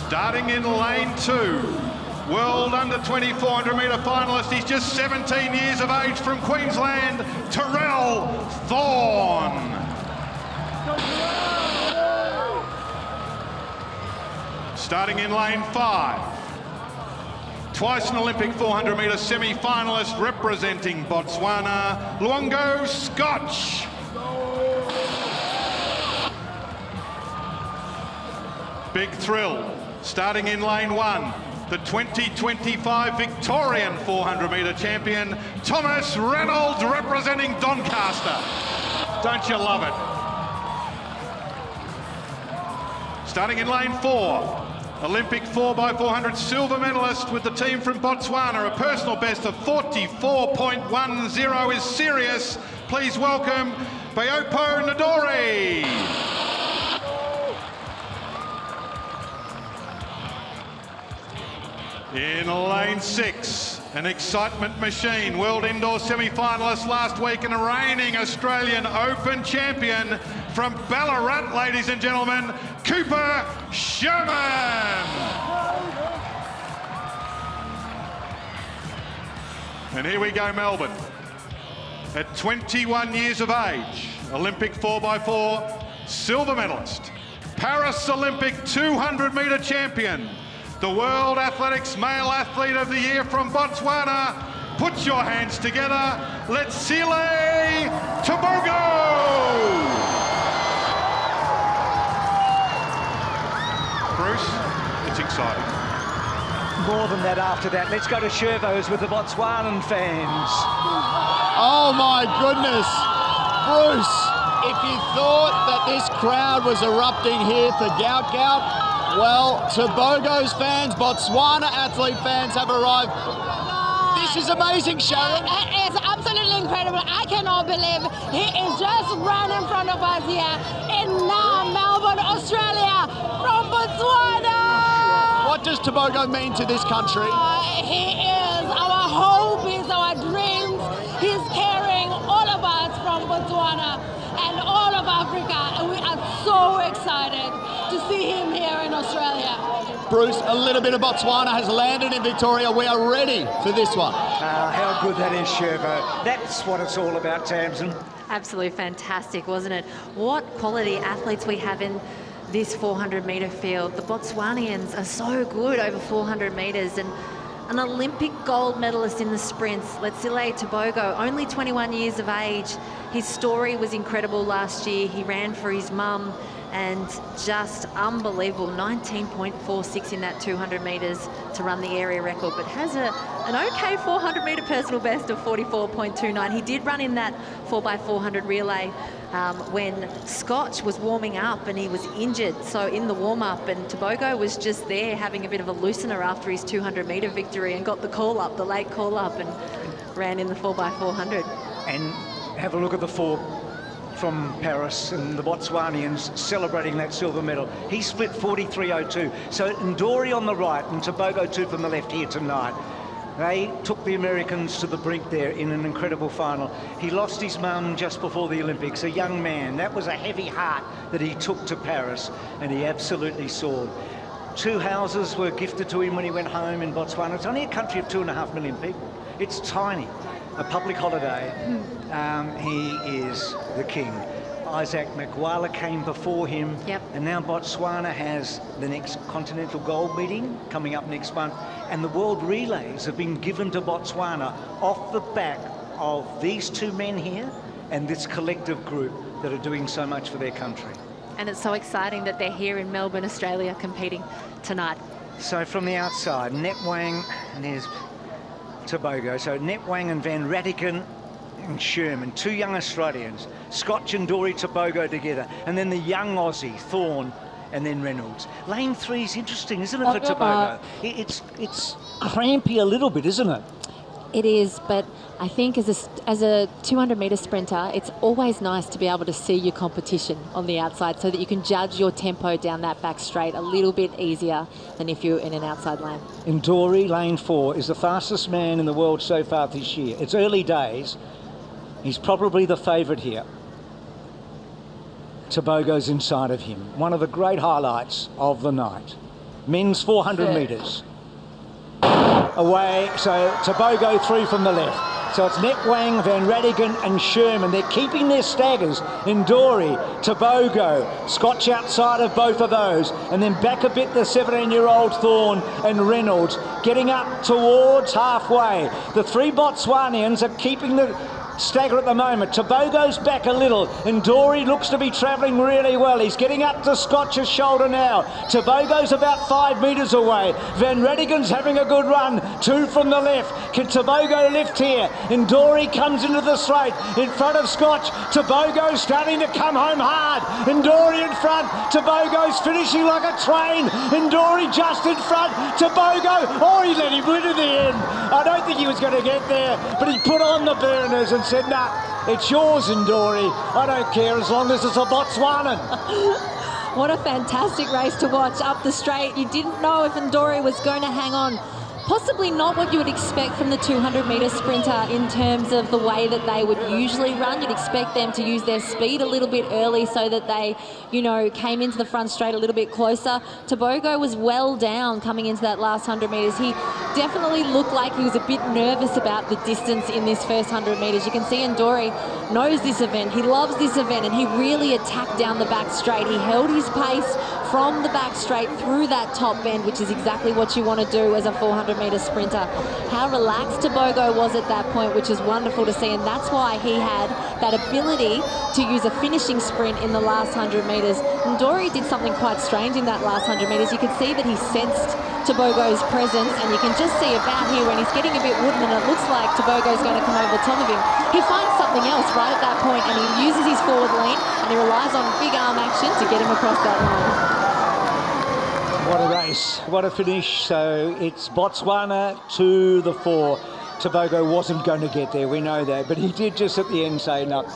S7: Starting in lane 2, World Under 20 400 metre finalist. He's just 17 years of age from Queensland, Terrell Thorne. Starting in lane 5, twice an Olympic 400 metre semi-finalist representing Botswana, Luongo Scotch. Big thrill. Starting in lane 1, the 2025 Victorian 400 metre champion, Thomas Reynolds, representing Doncaster. Don't you love it? Starting in lane 4, Olympic 4x400 silver medalist with the team from Botswana, a personal best of 44.10 is serious. Please welcome Bayopo Nadori. In lane 6, an excitement machine, world indoor semi-finalist last week and a reigning Australian Open champion from Ballarat, ladies and gentlemen, Cooper Sherman. And here we go, Melbourne. At 21 years of age, Olympic 4x4 silver medalist, Paris Olympic 200 metre champion, the World Athletics Male Athlete of the Year from Botswana. Put your hands together. Leslie Tobago. Bruce, it's exciting.
S8: more than that after that. Let's go to Shervos with the Botswanan fans.
S3: Oh my goodness, Bruce, if you thought that this crowd was erupting here for Gout Gout, well, Tobago's fans, Botswana athlete fans have arrived. This is amazing, Sharon.
S11: It's absolutely incredible. I cannot believe he is just right in front of us here in Melbourne, Australia, from Botswana.
S3: What does Tobago mean to this country?
S11: He is our hope, he's our dreams. He's carrying all of us from Botswana and all of Africa, and we are so excited to see him here in Australia.
S3: Bruce, a little bit of Botswana has landed in Victoria. We are ready for this one.
S8: How good that is, Shervo. That's what it's all about, Tamsin.
S9: Absolutely fantastic, wasn't it? What quality athletes we have in this 400 metre field. The Botswanians are so good over 400 metres, and an Olympic gold medalist in the sprints, Letsile Tobogo, only 21 years of age. His story was incredible last year. He ran for his mum, and just unbelievable, 19.46 in that 200 metres to run the area record, but has an okay 400 metre personal best of 44.29. He did run in that 4x400 relay when Scotch was warming up and he was injured, so in the warm-up, and Tobogo was just there having a bit of a loosener after his 200 metre victory and got the call-up, the late call-up, and ran in the 4x400.
S8: And have a look at the four from Paris and the Botswanians celebrating that silver medal. He split 43.02. So Ndori on the right and Tobago 2 from the left here tonight. They took the Americans to the brink there in an incredible final. He lost his mum just before the Olympics, a young man. That was a heavy heart that he took to Paris, and he absolutely soared. 2 houses were gifted to him when he went home in Botswana. It's only a country of 2.5 million people. It's tiny. A public holiday. He is the king. Isaac Makwala came before him, and now Botswana has the next continental gold meeting coming up next month, and the world relays have been given to Botswana off the back of these 2 men here and this collective group that are doing so much for their country.
S9: And it's so exciting that they're here in Melbourne, Australia, competing tonight.
S8: So from the outside, Netwang, and there's Tobago. So Netwang and Van Ratigan and Sherman, 2 young Australians. Scotch and Dory Tobago together. And then the young Aussie, Thorne, and then Reynolds. Lane 3 is interesting, isn't it, for Tobago? It's crampy a little bit, isn't it?
S9: It is, but I think as a 200 metre sprinter, it's always nice to be able to see your competition on the outside so that you can judge your tempo down that back straight a little bit easier than if you're in an outside lane.
S8: Ndori, lane 4, is the fastest man in the world so far this year. It's early days. He's probably the favourite here. Tobago's inside of him. One of the great highlights of the night. Men's 400 metres. Away, so Tobago 3 from the left. So it's Netwang, Van Ratigan and Sherman. They're keeping their staggers. Ndori, Tobago, Scotch outside of both of those. And then back a bit, the 17-year-old Thorne and Reynolds getting up towards halfway. The 3 Botswanians are keeping the stagger at the moment. Tobago's back a little, and Dory looks to be travelling really well. He's getting up to Scotch's shoulder now. Tobago's about 5 metres away. Van Ratigan's having a good run. 2 from the left. Can Tobago lift here? And Dory comes into the straight in front of Scotch. Tobago's starting to come home hard. And Dory in front. Tobago's finishing like a train. And Dory just in front. Tobago, oh, he let him win in the end. I don't think he was going to get there, but he put on the burners and said, nah, it's yours, Ndori. I don't care as long as it's a Botswanan.
S2: What a fantastic race to watch up the straight. You didn't know if Ndori was going to hang on. Possibly not what you would expect from the 200 metre sprinter in terms of the way that they would usually run. You'd expect them to use their speed a little bit early so that they, you know, came into the front straight a little bit closer. Tobago was well down coming into that last 100 metres. He definitely looked like he was a bit nervous about the distance in this first 100 metres. You can see Ndori knows this event. He loves this event, and he really attacked down the back straight. He held his pace
S9: from the back straight through that top bend, which is exactly what you want to do as a 400-metre sprinter. How relaxed Tebogo was at that point, which is wonderful to see, and that's why he had that ability to use a finishing sprint in the last 100 metres. And Dory did something quite strange in that last 100 metres. You could see that he sensed Tebogo's presence, and you can just see about here when he's getting a bit wooden and it looks like Tebogo's going to come over the top of him, he finds something else right at that point, and he uses his forward lean and he relies on big arm action to get him across that line.
S8: What a race, what a finish. So it's Botswana to the 4. Tebogo wasn't going to get there, we know that, but he did just at the end say, no,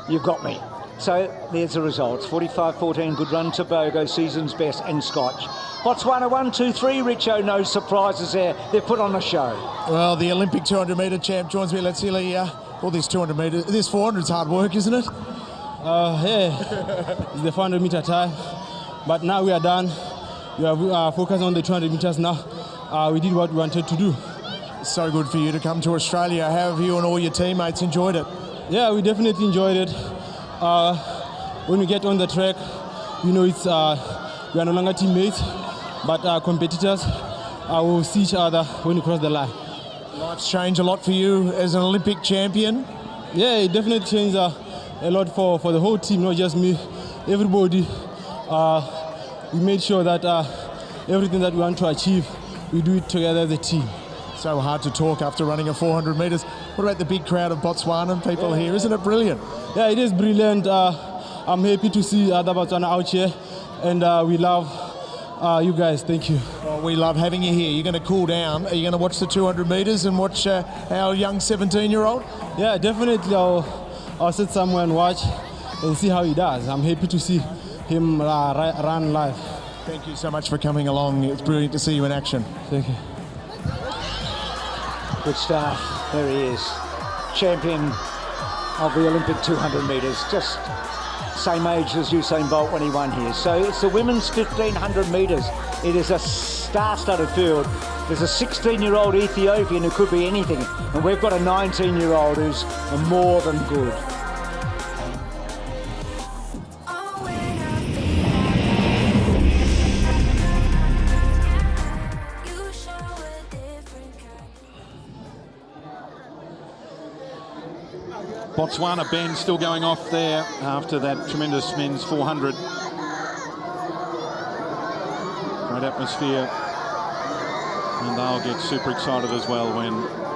S8: you've got me. So there's the results. 45-14, good run Tebogo, season's best, and Scotch. Botswana 1, 2, 3, Richo, no surprises there. They've put on a show.
S5: Well, the Olympic 200-metre champ joins me. Let's see, all this 200 metres. This 400's hard work, isn't it?
S12: Yeah, it's the 400-metre time. But now we are done. We are focused on the 200 metres now. We did what we wanted to do.
S5: So good for you to come to Australia. How have you and all your teammates enjoyed it?
S12: Yeah, we definitely enjoyed it. When we get on the track, you know, it's we are no longer teammates, but competitors. Will see each other when we cross the line.
S5: Life's changed a lot for you as an Olympic champion.
S12: Yeah, it definitely changed a lot for the whole team, not just me, everybody. We made sure that everything that we want to achieve, we do it together as a team.
S5: So hard to talk after running a 400 metres. What about the big crowd of Botswana people here? Isn't it brilliant?
S12: Yeah, it is brilliant. I'm happy to see other Botswana out here, and we love you guys. Thank you.
S5: Well, we love having you here. You're going to cool down. Are you going to watch the 200 metres and watch our young 17-year-old?
S12: Yeah, definitely. I'll sit somewhere and watch and see how he does. I'm happy to see him run live.
S5: Thank you so much for coming along. It's brilliant to see you in action.
S12: Thank you.
S8: Good start. There he is. Champion of the Olympic 200 metres. Just same age as Usain Bolt when he won here. So it's the women's 1500 metres. It is a star-studded field. There's a 16-year-old Ethiopian who could be anything, and we've got a 19-year-old who's more than good.
S7: Botswana Ben still going off there after that tremendous men's 400. Great atmosphere. And they'll get super excited as well when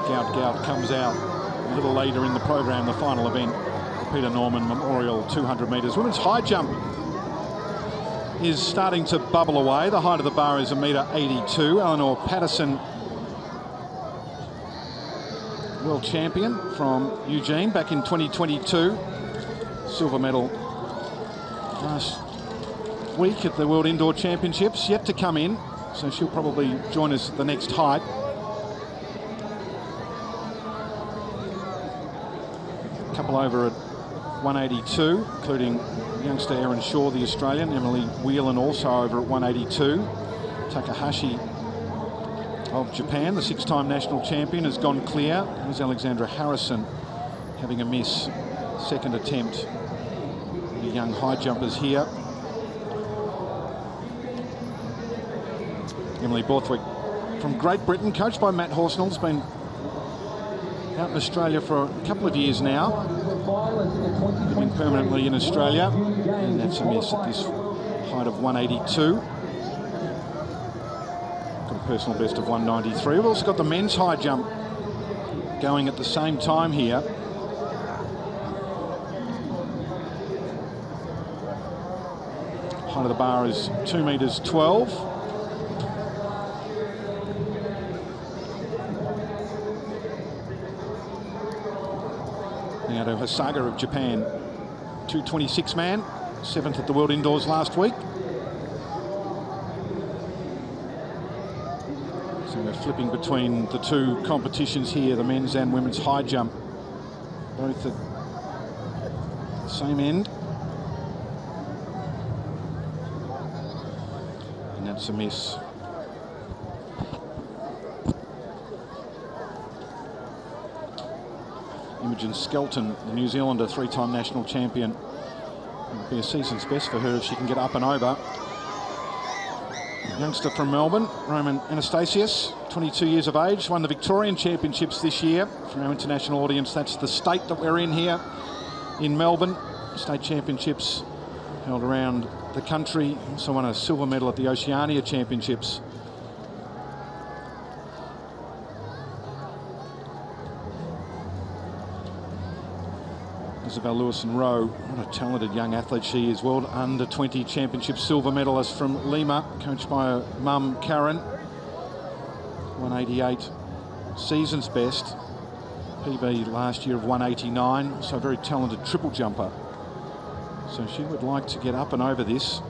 S7: Gout comes out a little later in the program, the final event, the Peter Norman Memorial 200 metres. Women's high jump is starting to bubble away. The height of the bar is 1.82 metre. Eleanor Patterson, world champion from Eugene back in 2022. Silver medal last week at the World Indoor Championships, yet to come in, so she'll probably join us at the next height. A couple over at 182, including youngster Erin Shaw, the Australian, Emily Whelan also over at 182. Takahashi of Japan, the 6-time national champion, has gone clear. There's Alexandra Harrison having a miss. Second attempt. The young high jumpers here. Emily Borthwick from Great Britain, coached by Matt Horsnell, has been out in Australia for a couple of years now, living permanently in Australia, and that's a miss at this height of 182. Personal best of 193. We've also got the men's high jump going at the same time here. Height of the bar is 2.12 metres. Naoto Hasaga of Japan, 226 man, 7th at the World Indoors last week. So we're flipping between the two competitions here, the men's and women's high jump, both at the same end. And that's a miss. Imogen Skelton, the New Zealander, 3-time national champion. It would be a season's best for her if she can get up and over. youngster from Melbourne, Roman Anastasius, 22 years of age, won the Victorian Championships this year. For our international audience, that's the state that we're in here in Melbourne. State Championships held around the country. Also won a silver medal at the Oceania Championships. Isabel Lewison-Rowe, what a talented young athlete she is. World Under-20 Championship silver medalist from Lima, coached by her mum, Karen. 188 season's best. PB last year of 189, so a very talented triple jumper. So she would like to get up and over this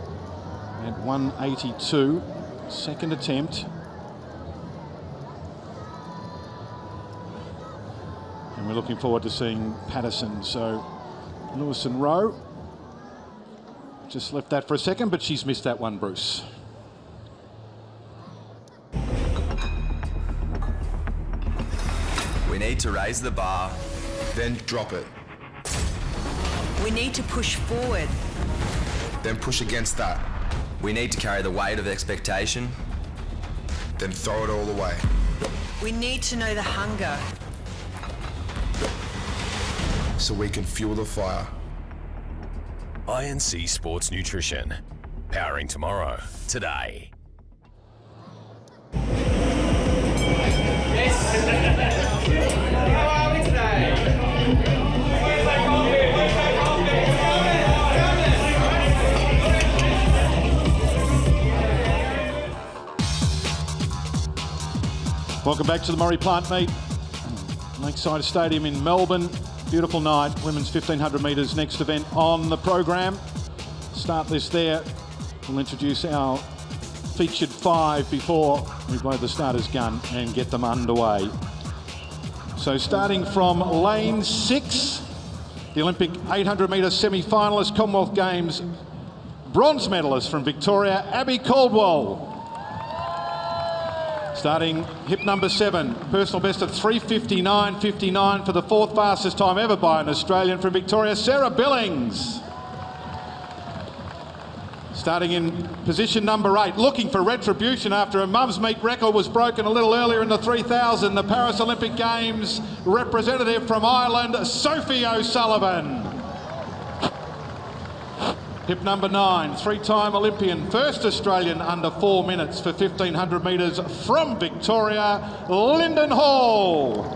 S7: at 182, second attempt. And we're looking forward to seeing Patterson. So Lewison-Rowe just left that for a second, but she's missed that one, Bruce.
S13: We need to raise the bar, then drop it.
S14: We need to push forward.
S13: Then push against that. We need to carry the weight of expectation, then throw it all away.
S14: We need to know the hunger.
S13: So we can fuel the fire.
S15: INC Sports Nutrition. Powering tomorrow, today.
S16: How are we today?
S7: Welcome back to the Maurie Plant Meet. Lakeside Stadium in Melbourne. Beautiful night. Women's 1500 metres next event on the program. Start this there. We'll introduce our featured five before we blow the starter's gun and get them underway. So starting from lane 6, the Olympic 800 metre semi-finalist, Commonwealth Games bronze medalist from Victoria, Abby Caldwell. Starting hip number 7, personal best of 3:59.59 for the 4th fastest time ever by an Australian from Victoria, Sarah Billings. Starting in position number 8, looking for retribution after a mum's meet record was broken a little earlier in the 3000, the Paris Olympic Games representative from Ireland, Sophie O'Sullivan. Hip number 9, 3-time Olympian, first Australian under 4 minutes for 1500 metres from Victoria, Lyndon Hall.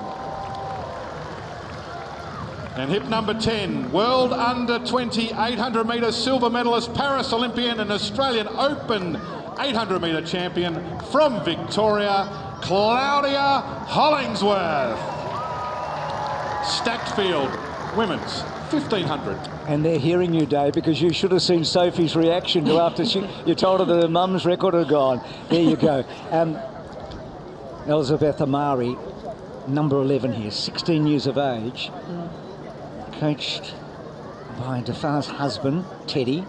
S7: And hip number 10, world under 20 800 metre silver medalist, Paris Olympian and Australian Open 800 metre champion from Victoria, Claudia Hollingsworth. Stacked field, women's 1500.
S8: And they're hearing you, Dave, because you should have seen Sophie's reaction to after you told her that her mum's record had gone. There you go. Elizabeth Amari, number 11 here, 16 years of age, coached by Defar's husband, Teddy.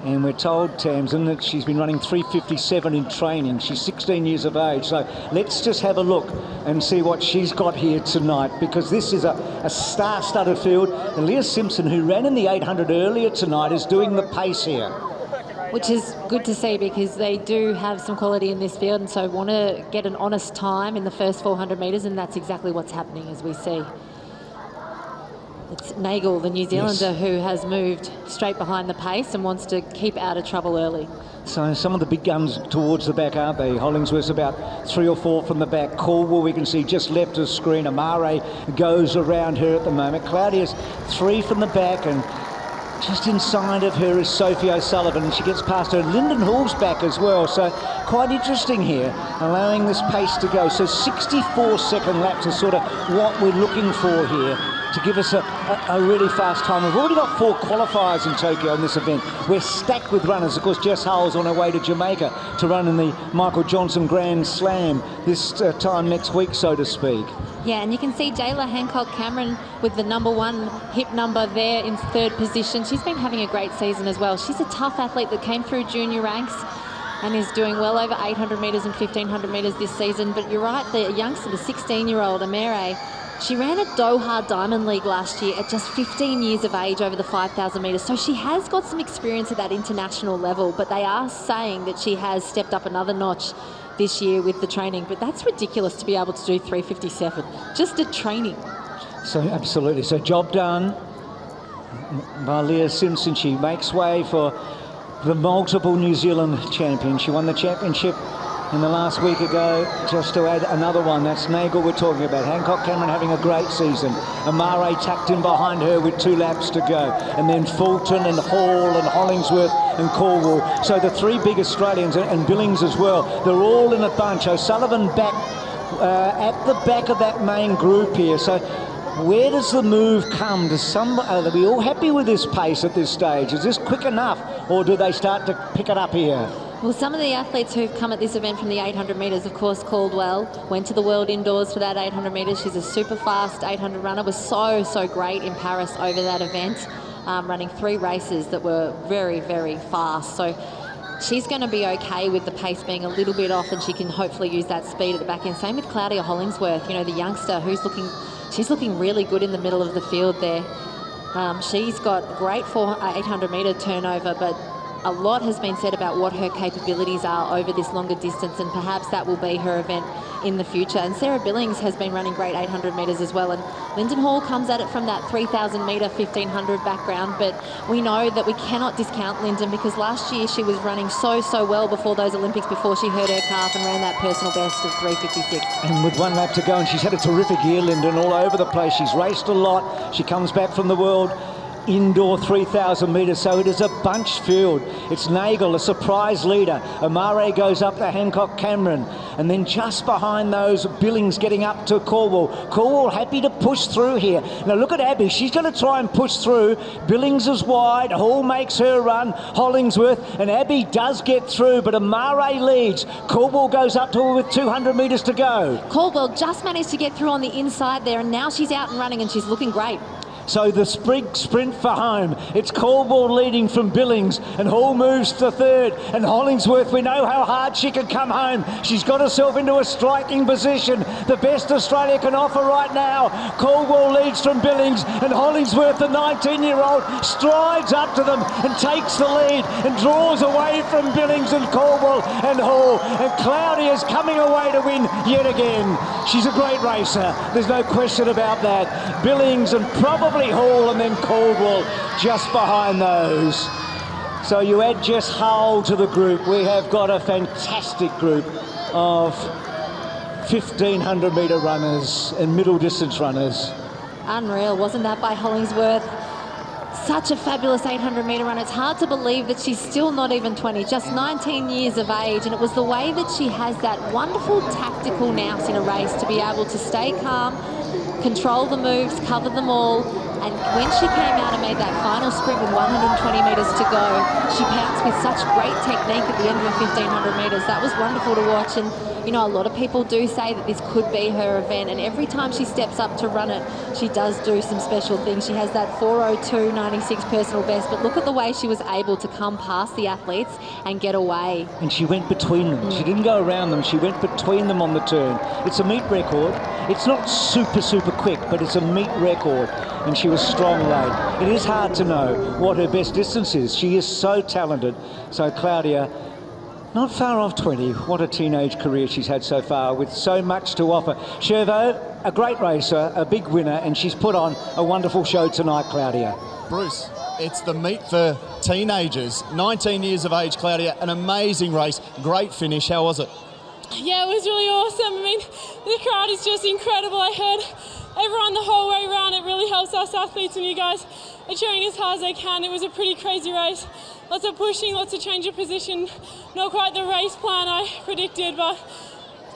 S8: And we're told, Tamsin, that she's been running 3:57 in training. She's 16 years of age. So let's just have a look and see what she's got here tonight, because this is a star-studded field. And Leah Simpson, who ran in the 800 earlier tonight, is doing the pace here.
S9: Which is good to see, because they do have some quality in this field, and so want to get an honest time in the first 400 metres, and that's exactly what's happening as we see. It's Nagel, the New Zealander, who has moved straight behind the pace and wants to keep out of trouble early.
S8: So some of the big guns towards the back, aren't they? Hollingsworth's about 3 or 4 from the back. Caldwell, we can see just left of screen. Amare goes around her at the moment. Claudia's 3 from the back, and just inside of her is Sophie O'Sullivan, and she gets past her. Lyndon Hall's back as well, so quite interesting here, allowing this pace to go. So 64-second laps is sort of what we're looking for here to give us a really fast time. We've already got 4 qualifiers in Tokyo in this event. We're stacked with runners. Of course, Jess Hull's on her way to Jamaica to run in the Michael Johnson Grand Slam this time next week, so to speak.
S9: Yeah, and you can see Jayla Hancock-Cameron with the number 1 hip number there in 3rd position. She's been having a great season as well. She's a tough athlete that came through junior ranks and is doing well over 800 metres and 1500 metres this season. But you're right, the youngster, the 16-year-old Amere, She ran at Doha Diamond League last year at just 15 years of age over the 5,000 metres. So she has got some experience at that international level, but they are saying that she has stepped up another notch this year with the training. But that's ridiculous to be able to do 3:57, just at training.
S8: So absolutely. So job done by Leah Simpson. She makes way for the multiple New Zealand champion. She won the championship in the last week ago. Just to add another one, that's Nagel we're talking about. Hancock Cameron having a great season. Amare tucked in behind her with 2 laps to go. And then Fulton and Hall and Hollingsworth and Cornwall. So the 3 big Australians, and Billings as well, they're all in a bunch. O'Sullivan back at the back of that main group here. So where does the move come? Are we all happy with this pace at this stage? Is this quick enough, or do they start to pick it up here?
S9: Well, some of the athletes who've come at this event from the 800 metres, of course, Caldwell went to the World Indoors for that 800 metres. She's a super fast 800 runner, was so great in Paris over that event, running 3 races that were very, very fast. So she's going to be okay with the pace being a little bit off, and she can hopefully use that speed at the back end. Same with Claudia Hollingsworth, you know, the youngster she's looking really good in the middle of the field there. She's got great 800 metre turnover, but a lot has been said about what her capabilities are over this longer distance, and perhaps that will be her event in the future. And Sarah Billings has been running great 800 metres as well, and Lyndon Hall comes at it from that 3,000 metre 1,500 background, but we know that we cannot discount Lyndon, because last year she was running so well before those Olympics, before she hurt her calf and ran that personal best of 3:56.
S8: And with 1 lap to go, and she's had a terrific year, Lyndon, all over the place. She's raced a lot. She comes back from the World Indoor 3,000 metres, so it is a bunch field. It's Nagel, a surprise leader. Amare goes up to Hancock Cameron, and then just behind those, Billings getting up to Cornwall. Cornwall happy to push through here. Now look at Abby, she's going to try and push through. Billings is wide, Hall makes her run, Hollingsworth, and Abby does get through, but Amare leads. Cornwall goes up to her with 200 metres to go.
S9: Caldwell just managed to get through on the inside there, and now she's out and running, and she's looking great.
S8: So the sprint for home. It's Caldwell leading from Billings, and Hall moves to 3rd. And Hollingsworth, we know how hard she can come home. She's got herself into a striking position. The best Australia can offer right now. Caldwell leads from Billings, and Hollingsworth, the 19-year-old, strides up to them and takes the lead and draws away from Billings and Caldwell and Hall. And Claudia's coming away to win yet again. She's a great racer. There's no question about that. Billings and probably Hall, and then Caldwell just behind those. So you add Jess Hull to the group. We have got a fantastic group of 1,500 metre runners and middle distance runners.
S9: Unreal, wasn't that by Hollingsworth? Such a fabulous 800 metre run. It's hard to believe that she's still not even 20, just 19 years of age, and it was the way that she has that wonderful tactical nous in a race to be able to stay calm, control the moves, cover them all. And when she came out and made that final sprint with 120 metres to go, she pounced with such great technique at the end of the 1,500 metres. That was wonderful to watch. And, you know, a lot of people do say that this could be her event. And every time she steps up to run it, she does do some special things. She has that 4:02.96 personal best. But look at the way she was able to come past the athletes and get away.
S8: And she went between them. She didn't go around them. She went between them on the turn. It's a meet record. It's not super quick, but it's a meet record. And she was strong late. It is hard to know what her best distance is. She is so talented. So Claudia, not far off 20. What a teenage career she's had so far, with so much to offer. Chervo, a great racer, a big winner, and she's put on a wonderful show tonight, Claudia.
S3: Bruce, it's the meet for teenagers. 19 years of age, Claudia, an amazing race, great finish. How was it?
S11: Yeah, it was really awesome. I mean, the crowd is just incredible. I heard everyone the whole way around. It really helps us athletes, and you guys are cheering as hard as they can. It was a pretty crazy race. Lots of pushing, lots of change of position. Not quite the race plan I predicted, but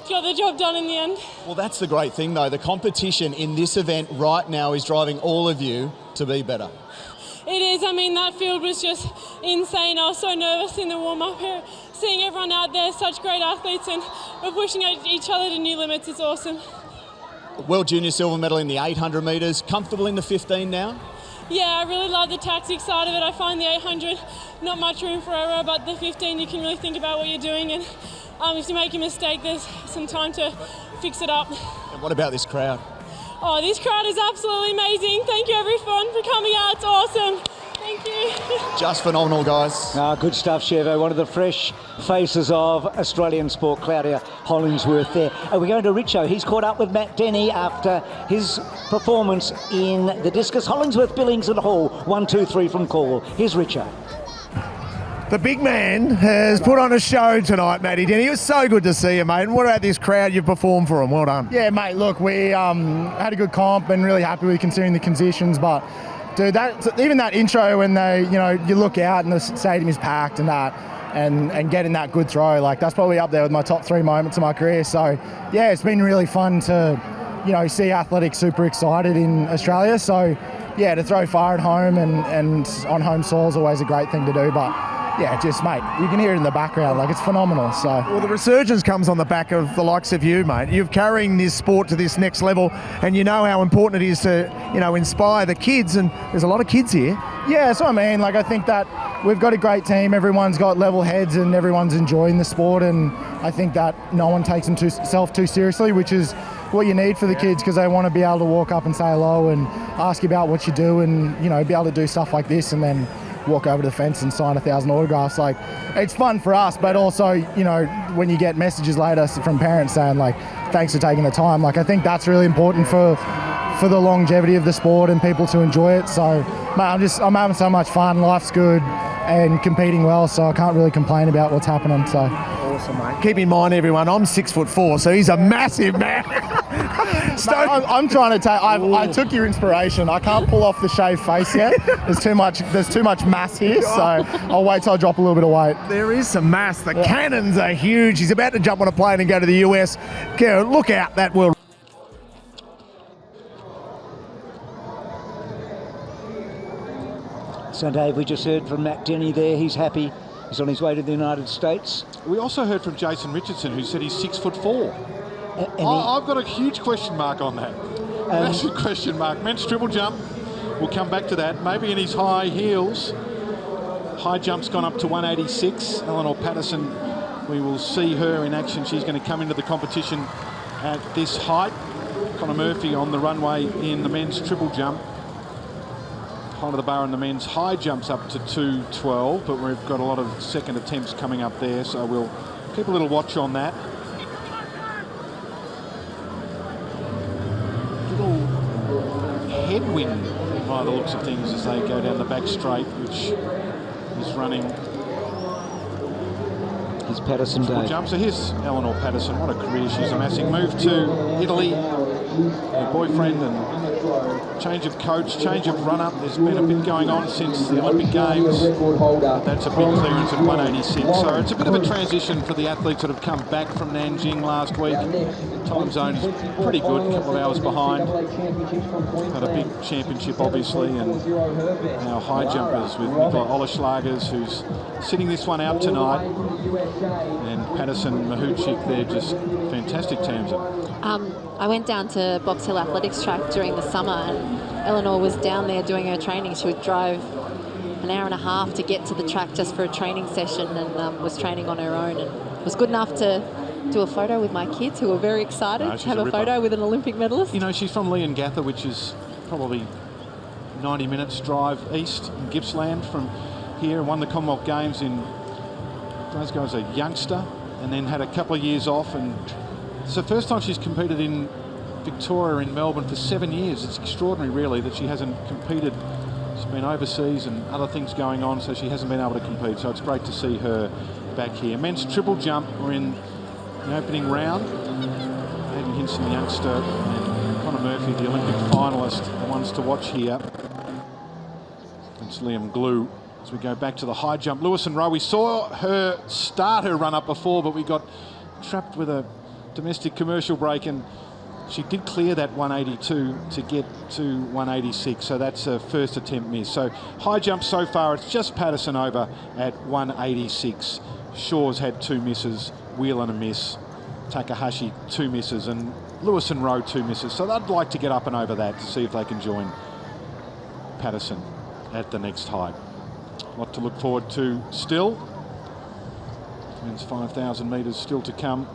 S11: got the job done in the end.
S3: Well, that's the great thing, though. The competition in this event right now is driving all of you to be better.
S11: It is. I mean, that field was just insane. I was so nervous in the warm-up here. Seeing everyone out there, such great athletes, and we're pushing each other to new limits. It's awesome.
S3: World Junior silver medal in the 800 metres. Comfortable in the 15 now?
S11: Yeah, I really love the tactics side of it. I find the 800, not much room for error, but the 15, you can really think about what you're doing, and if you make a mistake, there's some time to fix it up.
S3: And what about this crowd?
S11: Oh, this crowd is absolutely amazing. Thank you everyone for coming out. It's awesome. Thank you.
S3: Just phenomenal, guys.
S8: Good stuff, Chevo. One of the fresh faces of Australian sport, Claudia Hollingsworth there. And we're going to Richo. He's caught up with Matt Denny after his performance in the Discus. Hollingsworth, Billings and Hall, 1, 2, 3 from call. Here's Richo.
S5: The big man has put on a show tonight, Matty Denny. It was so good to see you, mate. And what about this crowd you've performed for them? Well done.
S16: Yeah, mate, look, we had a good comp and really happy with considering the conditions, but dude, even that intro when you look out and the stadium is packed and that, and getting that good throw, like that's probably up there with my top 3 moments of my career. So yeah, it's been really fun to, see athletics super excited in Australia. So yeah, to throw far at home and on home soil is always a great thing to do, but yeah, just, mate, you can hear it in the background. Like, it's phenomenal. So,
S5: well, the resurgence comes on the back of the likes of you, mate. You're carrying this sport to this next level, and you know how important it is to, inspire the kids, and there's a lot of kids here.
S16: Yeah, that's what I mean. Like, I think that we've got a great team. Everyone's got level heads, and everyone's enjoying the sport, and I think that no one takes themselves too seriously, which is what you need for the kids, because they want to be able to walk up and say hello and ask you about what you do, and, be able to do stuff like this, and then walk over to the fence and sign 1,000 autographs. Like, it's fun for us, but also, when you get messages later from parents saying, like, thanks for taking the time, like, I think that's really important for the longevity of the sport and people to enjoy it. So, mate, I'm having so much fun. Life's good and competing well, so I can't really complain about what's happening. So
S5: awesome, mate. Keep in mind, everyone, I'm 6'4", so he's a massive man.
S16: Mate, I'm trying to take. I took your inspiration. I can't pull off the shaved face yet. There's too much mass here, so I'll wait till I drop a little bit of weight.
S5: There is some mass. The cannons are huge. He's about to jump on a plane and go to the US. Look out, that world.
S8: So, Dave, we just heard from Matt Denny there. He's happy. He's on his way to the United States.
S7: We also heard from Jason Richardson, who said he's 6'4". I've got a huge question mark on that. Massive question mark. Men's triple jump. We'll come back to that. Maybe in his high heels. High jump's gone up to 186. Eleanor Patterson, we will see her in action. She's going to come into the competition at this height. Connor Murphy on the runway in the men's triple jump. Height of the bar in the men's high jumps up to 212, but we've got a lot of second attempts coming up there, so we'll keep a little watch on that. Little headwind by the looks of things as they go down the back straight, which is running.
S8: Here's Patterson, Dave.
S7: Jump. So here's Eleanor Patterson. What a career she's amassing. Moved to Italy, her boyfriend, and change of coach, change of run-up. There's been a bit going on since the Olympic Games. That's a big clearance at 186. So it's a bit of a transition for the athletes that have come back from Nanjing last week. Time zone is pretty good, a couple of hours behind. Had a big championship, obviously, and our high jumpers with Nicola Oleslagers, who's sitting this one out tonight, and Patterson, Mahuchik, they're just fantastic Tamsin.
S9: I went down to Box Hill Athletics track during the summer, and Eleanor was down there doing her training. She would drive an hour and a half to get to the track just for a training session, and was training on her own, and was good enough to do a photo with my kids, who were very excited to have a photo with an Olympic medalist.
S7: You know, she's from Leongatha, which is probably 90 minutes drive east in Gippsland from here, and won the Commonwealth Games in Glasgow as a youngster, and then had a couple of years off, and it's the first time she's competed in Victoria in Melbourne for 7 years. It's extraordinary, really, that she hasn't competed. She's been overseas and other things going on, so she hasn't been able to compete. So it's great to see her back here. Men's triple jump, we're in the opening round. Hayden Hinson, the youngster, and Connor Murphy, the Olympic finalist, the ones to watch here. It's Liam Glue. As we go back to the high jump, Lewis and Rowe, we saw her start her run up before, but we got trapped with a domestic commercial break, and she did clear that 182 to get to 186, so that's a first attempt miss. So high jump so far, it's just Patterson over at 186. Shaw's had 2 misses, Whelan a miss, Takahashi 2 misses, and Lewis and Rowe 2 misses. So they'd like to get up and over that to see if they can join Patterson at the next height. A lot to look forward to still. Men's 5,000 metres still to come.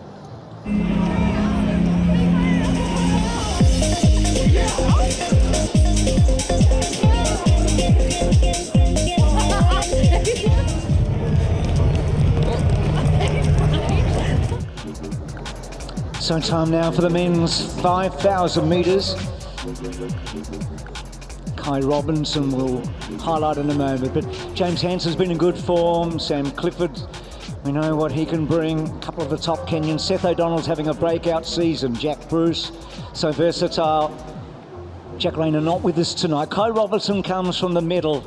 S8: So time now for the men's 5,000 metres. Kai Robinson will highlight in a moment, but James Hanson's been in good form. Sam Clifford, we know what he can bring. A couple of the top Kenyans. Seth O'Donnell's having a breakout season. Jack Bruce, so versatile. Jack Rayner not with us tonight. Kai Robinson comes from the medal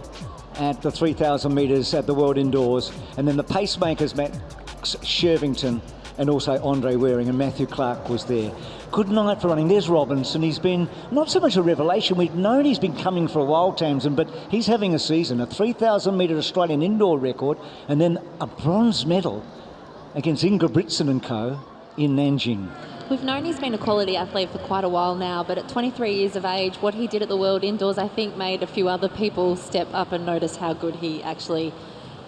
S8: at the 3,000 metres at the World Indoors. And then the pacemakers, Matt Shervington and also Andre Waring, and Matthew Clark was there. Good night for running. There's Robinson. He's been not so much a revelation. We've known he's been coming for a while, Tamsin, but he's having a season. A 3,000 metre Australian indoor record and then a bronze medal against Ingebrigtsen and co in Nanjing.
S9: We've known he's been a quality athlete for quite a while now, but at 23 years of age, what he did at the World Indoors, I think, made a few other people step up and notice how good he actually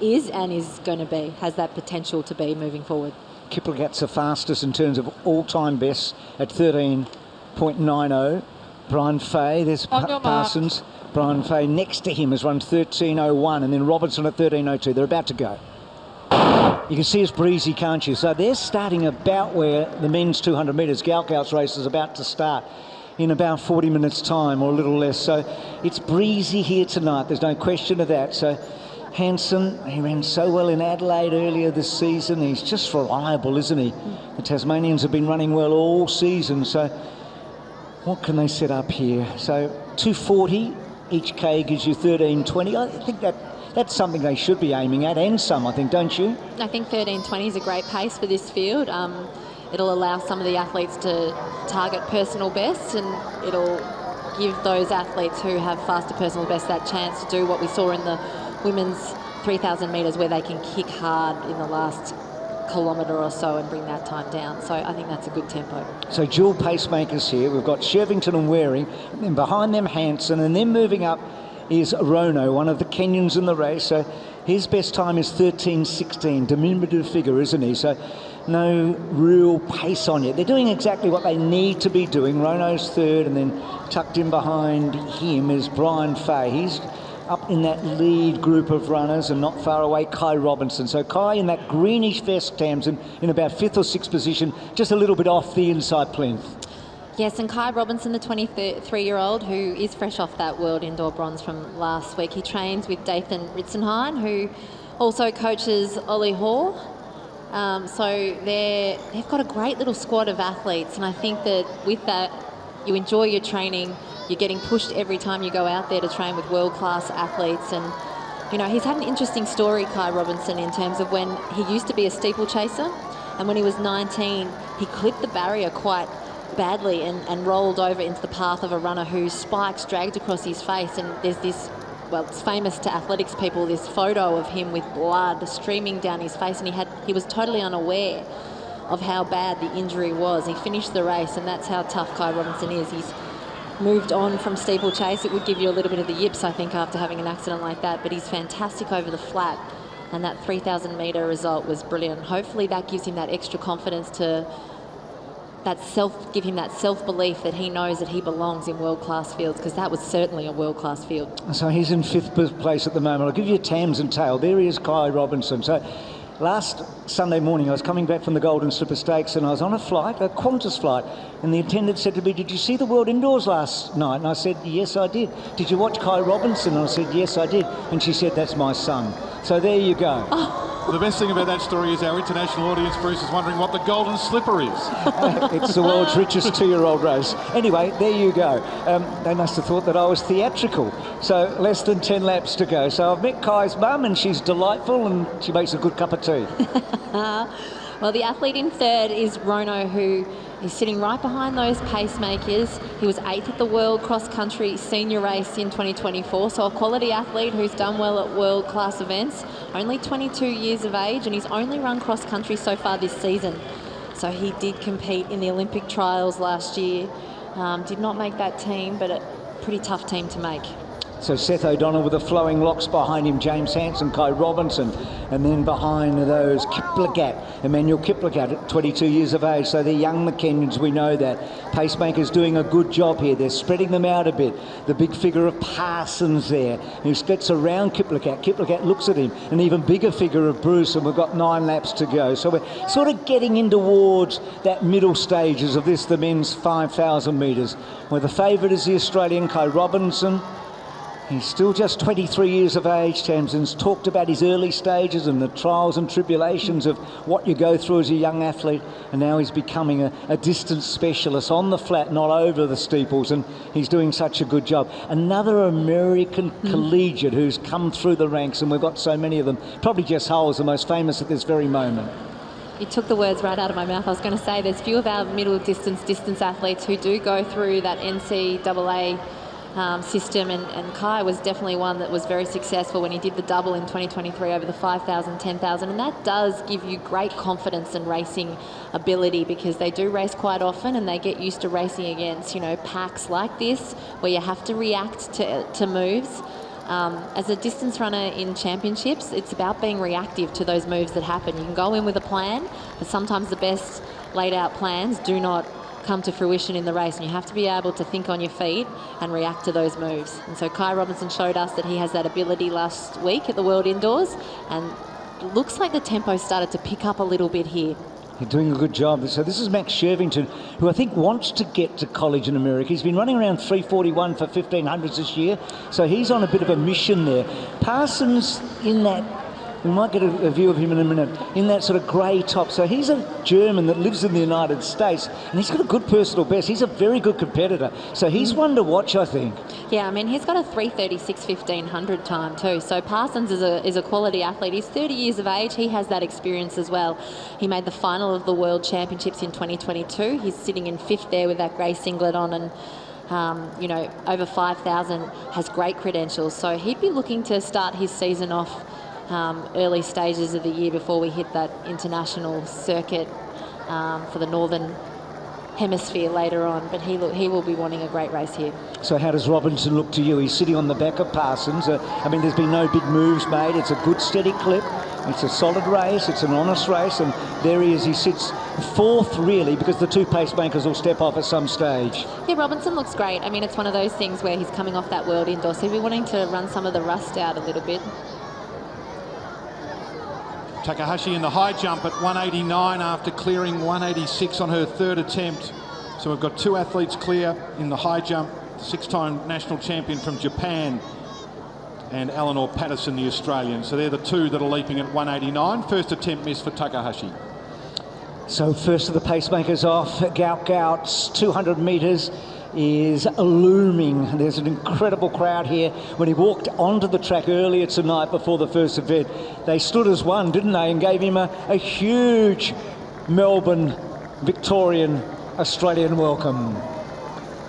S9: is and is going to be, has that potential to be moving forward.
S8: Kiplagat's the fastest in terms of all-time bests at 13.90. Brian Fay, there's Parsons. Brian Fay next to him has run 13.01, and then Robinson at 13.02. They're about to go. You can see it's breezy, can't you? So they're starting about where the men's 200 metres, Galkout's race, is about to start in about 40 minutes' time or a little less. So it's breezy here tonight. There's no question of that. So Hanson, he ran so well in Adelaide earlier this season. He's just reliable, isn't he? The Tasmanians have been running well all season. So what can they set up here? So 240, each K gives you 13.20. I think that's something they should be aiming at, and some, I think, don't you?
S9: I think 13.20 is a great pace for this field. It'll allow some of the athletes to target personal bests, and it'll give those athletes who have faster personal bests that chance to do what we saw in the women's 3,000 metres, where they can kick hard in the last kilometre or so and bring that time down. So I think that's a good tempo.
S8: So dual pacemakers here. We've got Shervington and Waring, and then behind them Hanson, and then moving up is Rono, one of the Kenyans in the race. So his best time is 13.16, diminutive figure, isn't he? So no real pace on yet. They're doing exactly what they need to be doing. Rono's third, and then tucked in behind him is Brian Fay. He's up in that lead group of runners, and not far away Kai Robinson. So Kai in that greenish vest, Tamsin, in about 5th or 6th position, just a little bit off the inside plinth.
S9: Yes, and Kai Robinson, the 23-year-old, who is fresh off that World Indoor bronze from last week. He trains with Dathan Ritzenhein, who also coaches Ollie Hall. So they've got a great little squad of athletes, and I think that with that, you enjoy your training. You're getting pushed every time you go out there to train with world-class athletes. And, you know, he's had an interesting story, Kai Robinson, in terms of when he used to be a steeplechaser, and when he was 19, he clipped the barrier quite badly and rolled over into the path of a runner whose spikes dragged across his face. And there's this, well, it's famous to athletics people, this photo of him with blood streaming down his face, and he was totally unaware of how bad the injury was. He finished the race, and that's how tough Kai Robinson is. He's moved on from steeplechase. It would give you a little bit of the yips, I think, after having an accident like that, but he's fantastic over the flat, and that 3,000 metre result was brilliant. Hopefully that gives him that extra confidence to give him that self-belief that he knows that he belongs in world-class fields, because that was certainly a world-class field.
S8: So he's in 5th place at the moment. I'll give you a Tams and tail. There he is, Kai Robinson. So last Sunday morning, I was coming back from the Golden Slipper Stakes, and I was on a flight, a Qantas flight, and the attendant said to me, "Did you see the World Indoors last night?" And I said, "Yes, I did." "Did you watch Kai Robinson?" And I said, "Yes, I did." And she said, "That's my son." So there you go.
S7: The best thing about that story is our international audience, Bruce, is wondering what the Golden Slipper is.
S8: It's the world's richest 2-year-old race. Anyway, there you go. They must have thought that I was theatrical. So less than 10 laps to go. So I've met Kai's mum, and she's delightful, and she makes a good cup of tea.
S9: Well, the athlete in third is Rono, who is sitting right behind those pacemakers. He was 8th at the World Cross Country Senior Race in 2024, so a quality athlete who's done well at world-class events. Only 22 years of age, and he's only run cross country so far this season. So he did compete in the Olympic trials last year. Did not make that team, but a pretty tough team to make.
S8: So Seth O'Donnell with the flowing locks behind him, James Hansen, Kai Robinson, and then behind those Emmanuel Kiplagat at 22 years of age. So they're young McKenyans, we know that. Pacemaker's doing a good job here. They're spreading them out a bit. The big figure of Parsons there, who gets around Kiplagat. Kiplagat looks at him. An even bigger figure of Bruce, and we've got 9 laps to go. So we're sort of getting in towards that middle stages of this, the men's 5,000 metres, where the favourite is the Australian Kai Robinson. He's still just 23 years of age. Tamsin's talked about his early stages and the trials and tribulations of what you go through as a young athlete, and now he's becoming a distance specialist on the flat, not over the steeples, and he's doing such a good job. Another American collegiate who's come through the ranks, and we've got so many of them. Probably Jess Hull's the most famous at this very moment.
S9: You took the words right out of my mouth. I was going to say there's few of our middle distance athletes who do go through that NCAA system, and Kai was definitely one that was very successful when he did the double in 2023 over the 5,000, 10,000, and that does give you great confidence and racing ability, because they do race quite often and they get used to racing against, you know, packs like this where you have to react to moves. As a distance runner in championships, it's about being reactive to those moves that happen. You can go in with a plan, but sometimes the best laid out plans do not come to fruition in the race, and you have to be able to think on your feet and react to those moves. And so Kai Robinson showed us that he has that ability last week at the World Indoors, and it looks like the tempo started to pick up a little bit here.
S8: You're doing a good job. So this is Max Shervington, who I think wants to get to college in America. He's been running around 3:41 for 1500s this year, so he's on a bit of a mission there. Parsons in that, we might get a view of him in a minute, in that sort of grey top. So he's a German that lives in the United States, and he's got a good personal best. He's a very good competitor. So he's one to watch, I think.
S9: Yeah, I mean, he's got a 3:36 1500 time too. So Parsons is a quality athlete. He's 30 years of age. He has that experience as well. He made the final of the World Championships in 2022. He's sitting in 5th there with that grey singlet on, and you know, over 5,000, has great credentials. So he'd be looking to start his season off early stages of the year before we hit that international circuit for the Northern Hemisphere later on. But he will be wanting a great race here.
S8: So how does Robinson look to you? He's sitting on the back of Parsons. I mean, there's been no big moves made. It's a good steady clip. It's a solid race. It's an honest race. And there he is. He sits 4th, really, because the 2 pacemakers will step off at some stage.
S9: Yeah, Robinson looks great. I mean, it's one of those things where he's coming off that World Indoor, so he'll be wanting to run some of the rust out a little bit.
S7: Takahashi in the high jump at 189 after clearing 186 on her 3rd attempt. So we've got 2 athletes clear in the high jump, 6-time national champion from Japan and Eleanor Patterson, the Australian. So they're the 2 that are leaping at 189. First attempt missed for Takahashi.
S8: So first of the pacemakers off. Gout's 200 metres is looming. There's an incredible crowd here. When he walked onto the track earlier tonight before the first event, they stood as one, didn't they, and gave him a huge Melbourne Victorian Australian welcome.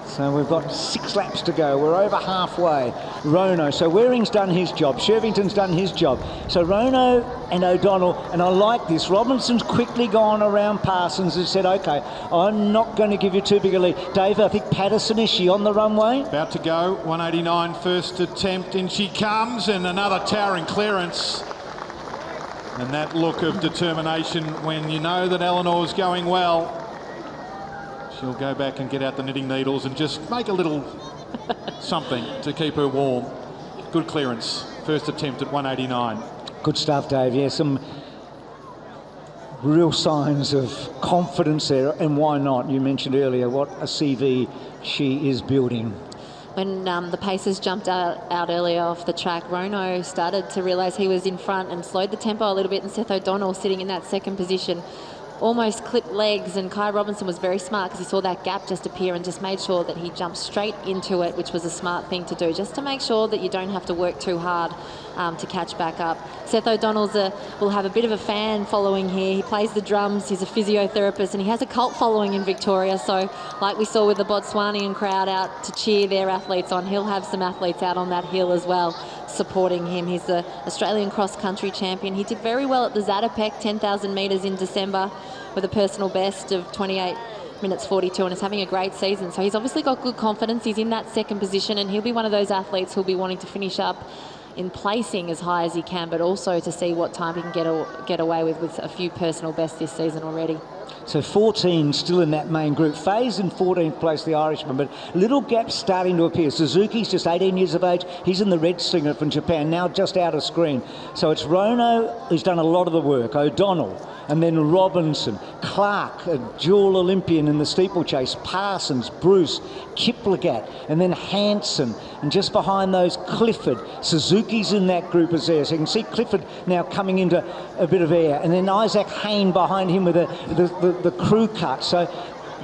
S8: So we've got 6 laps to go. We're over halfway. Rono. So Waring's done his job. Shervington's done his job. So Rono and O'Donnell, and I like this. Robinson's quickly gone around Parsons and said, OK, I'm not going to give you too big a lead. Dave, I think Patterson, is she on the runway?
S7: About to go. 189 first attempt. In she comes, and another towering clearance. And that look of determination when you know that Eleanor's going well. She'll go back and get out the knitting needles and just make a little something to keep her warm. Good clearance. First attempt at 189.
S8: Good stuff, Dave. Yeah, some real signs of confidence there. And why not? You mentioned earlier what a CV she is building.
S9: When the Pacers jumped out earlier off the track, Rono started to realise he was in front and slowed the tempo a little bit, and Seth O'Donnell sitting in that 2nd position almost clipped legs, and Kai Robinson was very smart because he saw that gap just appear and just made sure that he jumped straight into it, which was a smart thing to do, just to make sure that you don't have to work too hard to catch back up. Seth O'Donnell's will have a bit of a fan following here. He plays the drums, he's a physiotherapist, and he has a cult following in Victoria. So like we saw with the Botswanian crowd out to cheer their athletes on, he'll have some athletes out on that hill as well supporting him. He's the Australian cross-country champion. He did very well at the Zatopek 10,000 metres in December with a personal best of 28 minutes 42 and is having a great season. So he's obviously got good confidence. He's in that second position, and he'll be one of those athletes who'll be wanting to finish up in placing as high as he can, but also to see what time he can get away with a few personal bests this season already.
S8: So 14 still in that main group. Faye's in 14th place, the Irishman, but little gaps starting to appear. Suzuki's just 18 years of age. He's in the red slinger from Japan, now just out of screen. So it's Rono who's done a lot of the work, O'Donnell, and then Robinson, Clark, a dual Olympian in the steeplechase, Parsons, Bruce, Kiplagat, and then Hansen, and just behind those Clifford. Suzuki's in that group as there, so you can see Clifford now coming into a bit of air, and then Isaac Hayne behind him with the crew cut. So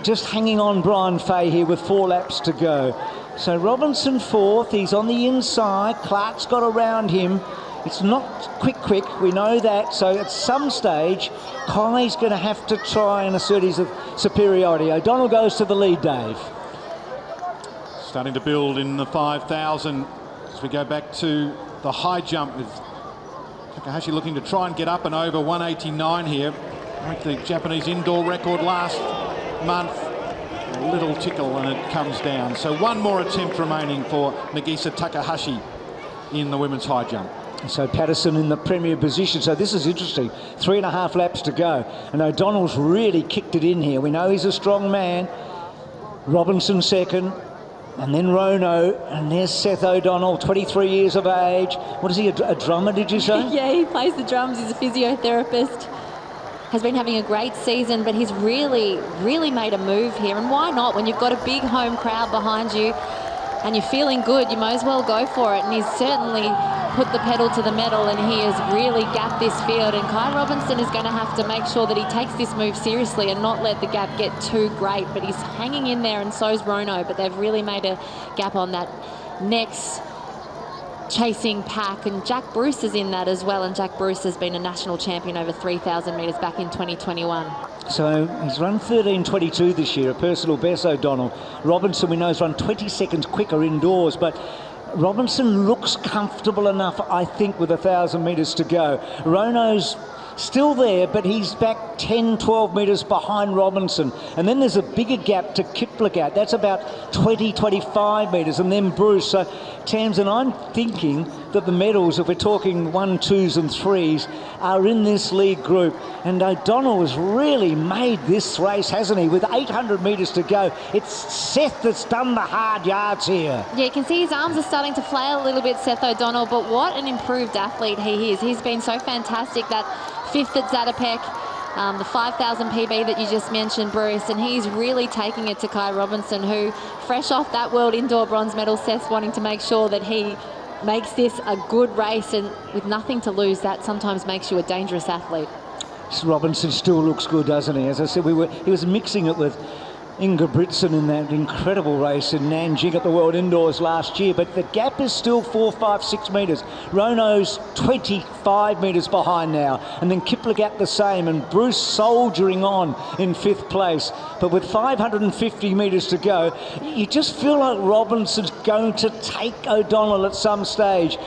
S8: just hanging on Brian Fay here with 4 laps to go. So Robinson 4th, he's on the inside, Clark's got around him. It's not quick, we know that. So at some stage, Kai's going to have to try and assert his superiority. O'Donnell goes to the lead, Dave.
S7: Starting to build in the 5,000 as we go back to the high jump with Takahashi looking to try and get up and over 189 here. Break the Japanese indoor record last month. A little tickle and it comes down. So one more attempt remaining for Nagisa Takahashi in the women's high jump.
S8: So Patterson in the premier position. So this is interesting. 3.5 laps to go. And O'Donnell's really kicked it in here. We know he's a strong man. Robinson second. And then Rono. And there's Seth O'Donnell, 23 years of age. What is he, a drummer, did you say?
S9: Yeah, he plays the drums. He's a physiotherapist. Has been having a great season, but he's really made a move here. And why not? When you've got a big home crowd behind you and you're feeling good, you might as well go for it. And he's certainly put the pedal to the metal, and he has really gapped this field. And Kai Robinson is going to have to make sure that he takes this move seriously and not let the gap get too great. But he's hanging in there, and so's Rono. But they've really made a gap on that next chasing pack, and Jack Bruce is in that as well, and Jack Bruce has been a national champion over 3,000 metres back in 2021.
S8: So he's run 13.22 this year, a personal best, O'Donnell. Robinson, we know, has run 20 seconds quicker indoors, but Robinson looks comfortable enough, I think, with 1,000 metres to go. Rono's still there, but he's back 10, 12 metres behind Robinson. And then there's a bigger gap to Kiplagat. That's about 20, 25 metres. And then Bruce. So, Tamsin, I'm thinking that the medals, if we're talking 1, 2s and 3s, are in this lead group. And O'Donnell has really made this race, hasn't he? With 800 metres to go. It's Seth that's done the hard yards here.
S9: Yeah, you can see his arms are starting to flail a little bit, Seth O'Donnell, but what an improved athlete he is. He's been so fantastic. That 5th at Zatopek, the 5,000 PB that you just mentioned, Bruce, and he's really taking it to Kai Robinson, who, fresh off that World Indoor bronze medal, Seth's wanting to make sure that he makes this a good race, and with nothing to lose, that sometimes makes you a dangerous athlete.
S8: Robinson still looks good, doesn't he? As I said, he was mixing it with Inga Britson in that incredible race in Nanjing at the World Indoors last year, but the gap is still 4, 5, 6 metres. Rono's 25 metres behind now, and then Kiplagat the same, and Bruce soldiering on in 5th place. But with 550 metres to go, you just feel like Robinson's going to take O'Donnell at some stage.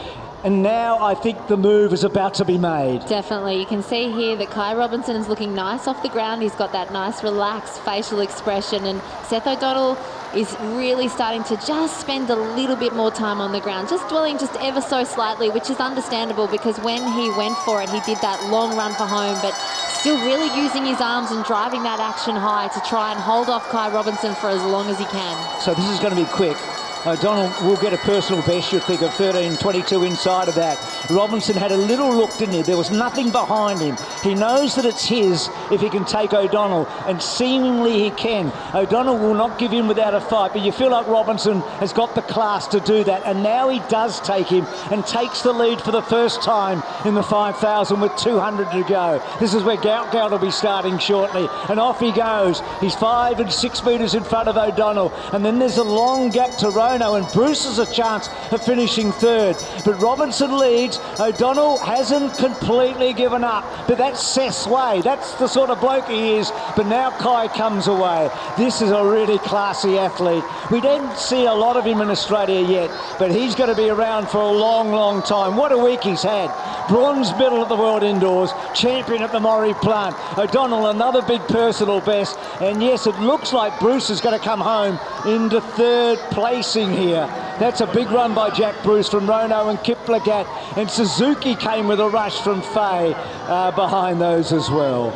S8: And now I think the move is about to be made.
S9: Definitely. You can see here that Kai Robinson is looking nice off the ground. He's got that nice relaxed facial expression, and Seth O'Donnell is really starting to just spend a little bit more time on the ground, just dwelling just ever so slightly, which is understandable because when he went for it, he did that long run for home, but still really using his arms and driving that action high to try and hold off Kai Robinson for as long as he can.
S8: So this is going to be quick. O'Donnell will get a personal best, you think, of 13.22 inside of that. Robinson had a little look, didn't he? There was nothing behind him. He knows that it's his if he can take O'Donnell, and seemingly he can. O'Donnell will not give in without a fight, but you feel like Robinson has got the class to do that, and now he does take him and takes the lead for the first time in the 5,000 with 200 to go. This is where Gout will be starting shortly, and off he goes. He's 5 and 6 metres in front of O'Donnell, and then there's a long gap to Rono, and Bruce has a chance of finishing third. But Robinson leads. O'Donnell hasn't completely given up, but that's Seth's way. That's the sort of bloke he is. But now Kai comes away. This is a really classy athlete. We didn't see a lot of him in Australia yet, but he's going to be around for a long, long time. What a week he's had. Bronze medal at the World Indoors, champion at the Maurie Plant. O'Donnell, another big personal best. And yes, it looks like Bruce is going to come home into third placing here. That's a big run by Jack Bruce from Rono and Kiplagat. And Suzuki came with a rush from Faye behind those as well.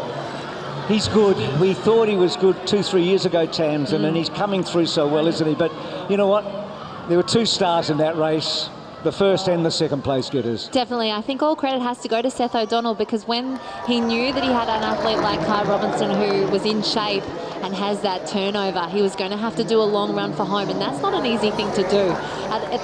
S8: He's good. We thought he was good 2-3 years ago, Tamsin, and he's coming through so well, isn't he? But you know what? There were two stars in that race, the first and the second place getters.
S9: Definitely. I think all credit has to go to Seth O'Donnell, because when he knew that he had an athlete like Kai Robinson who was in shape and has that turnover, he was going to have to do a long run for home, and that's not an easy thing to do. At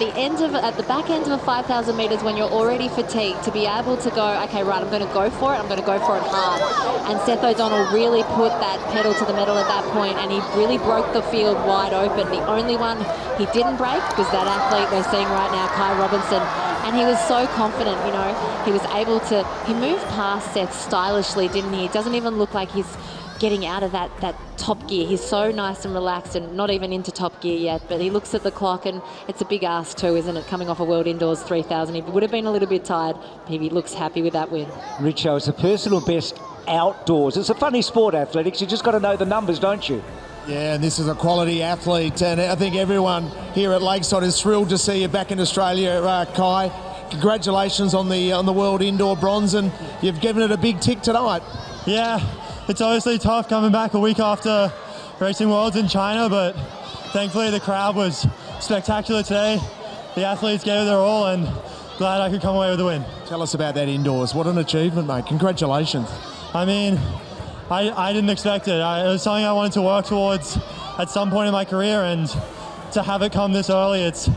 S9: the back end of a 5,000 metres, when you're already fatigued, to be able to go, okay, right, I'm going to go for it, I'm going to go for it hard. And Seth O'Donnell really put that pedal to the metal at that point, and he really broke the field wide open. The only one he didn't break was that athlete we're seeing right now, Kai Robinson. And he was so confident, you know, he was able to, he moved past Seth stylishly, didn't he? It doesn't even look like he's getting out of that top gear. He's so nice and relaxed and not even into top gear yet, but he looks at the clock, and it's a big ask too, isn't it? Coming off a World Indoors 3,000. He would have been a little bit tired. He looks happy with that win.
S8: Richo, it's a personal best outdoors. It's a funny sport, athletics. You just got to know the numbers, don't you?
S5: Yeah, and this is a quality athlete, and I think everyone here at Lakeside is thrilled to see you back in Australia, Kai. Congratulations on the World Indoor bronze, and you've given it a big tick tonight.
S17: Yeah, it's obviously tough coming back a week after racing Worlds in China, but thankfully the crowd was spectacular today. The athletes gave it their all, and glad I could come away with the win.
S5: Tell us about that indoors. What an achievement, mate. Congratulations.
S17: I mean, I didn't expect it. It was something I wanted to work towards at some point in my career, and to have it come this early, it's